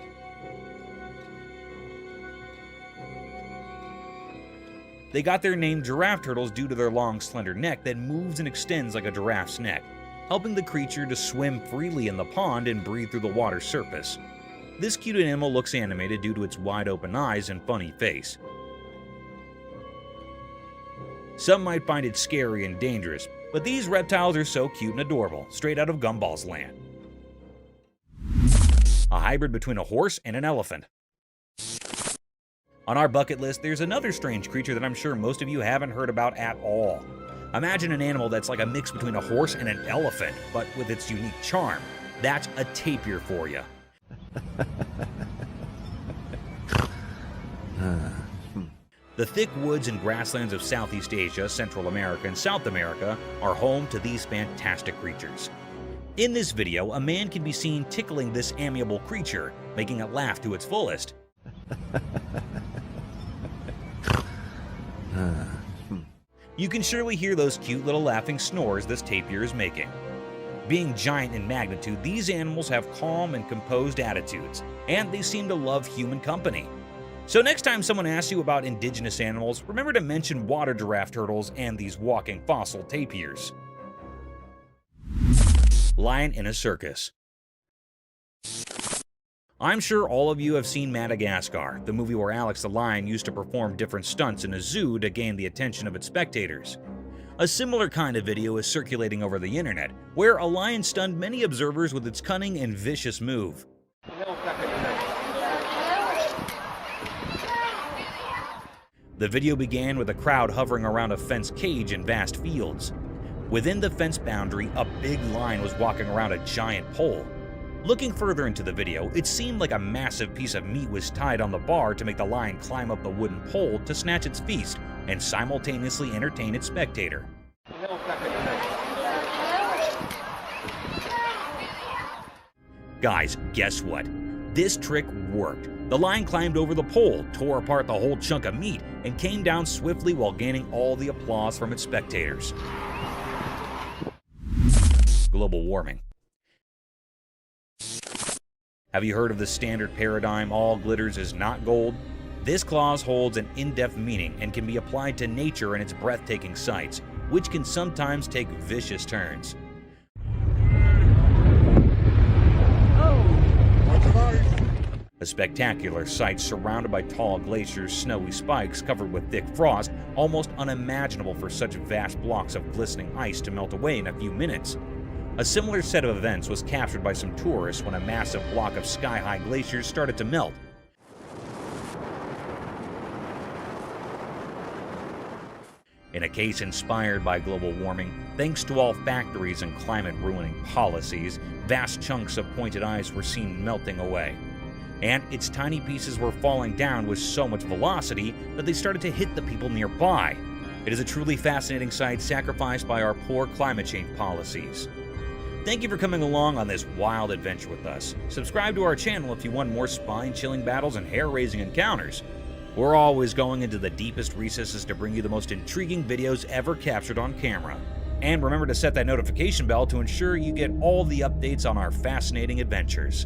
They got their name giraffe turtles due to their long, slender neck that moves and extends like a giraffe's neck, helping the creature to swim freely in the pond and breathe through the water's surface. This cute animal looks animated due to its wide-open eyes and funny face. Some might find it scary and dangerous, but these reptiles are so cute and adorable, straight out of Gumball's land. A hybrid between a horse and an elephant. On our bucket list, there's another strange creature that I'm sure most of you haven't heard about at all. Imagine an animal that's like a mix between a horse and an elephant, but with its unique charm. That's a tapir for you. The thick woods and grasslands of Southeast Asia, Central America, and South America are home to these fantastic creatures. In this video, a man can be seen tickling this amiable creature, making it laugh to its fullest. You can surely hear those cute little laughing snores this tapir is making. Being giant in magnitude, these animals have calm and composed attitudes, and they seem to love human company. So next time someone asks you about indigenous animals, remember to mention water giraffe turtles and these walking fossil tapirs. Lion in a circus. I'm sure all of you have seen Madagascar, the movie where Alex the lion used to perform different stunts in a zoo to gain the attention of its spectators. A similar kind of video is circulating over the internet, where a lion stunned many observers with its cunning and vicious move. The video began with a crowd hovering around a fenced cage in vast fields. Within the fence boundary, a big lion was walking around a giant pole. Looking further into the video, it seemed like a massive piece of meat was tied on the bar to make the lion climb up the wooden pole to snatch its feast and simultaneously entertain its spectator. Guys, guess what? This trick worked. The lion climbed over the pole, tore apart the whole chunk of meat, and came down swiftly while gaining all the applause from its spectators. Global warming. Have you heard of the standard paradigm, all glitters is not gold? This clause holds an in-depth meaning and can be applied to nature and its breathtaking sights, which can sometimes take vicious turns. A spectacular sight surrounded by tall glaciers, snowy spikes covered with thick frost, almost unimaginable for such vast blocks of glistening ice to melt away in a few minutes. A similar set of events was captured by some tourists when a massive block of sky-high glaciers started to melt. In a case inspired by global warming, thanks to all factories and climate-ruining policies, vast chunks of pointed ice were seen melting away. And its tiny pieces were falling down with so much velocity that they started to hit the people nearby. It is a truly fascinating sight sacrificed by our poor climate change policies. Thank you for coming along on this wild adventure with us. Subscribe to our channel if you want more spine-chilling battles and hair-raising encounters. We're always going into the deepest recesses to bring you the most intriguing videos ever captured on camera. And remember to set that notification bell to ensure you get all the updates on our fascinating adventures.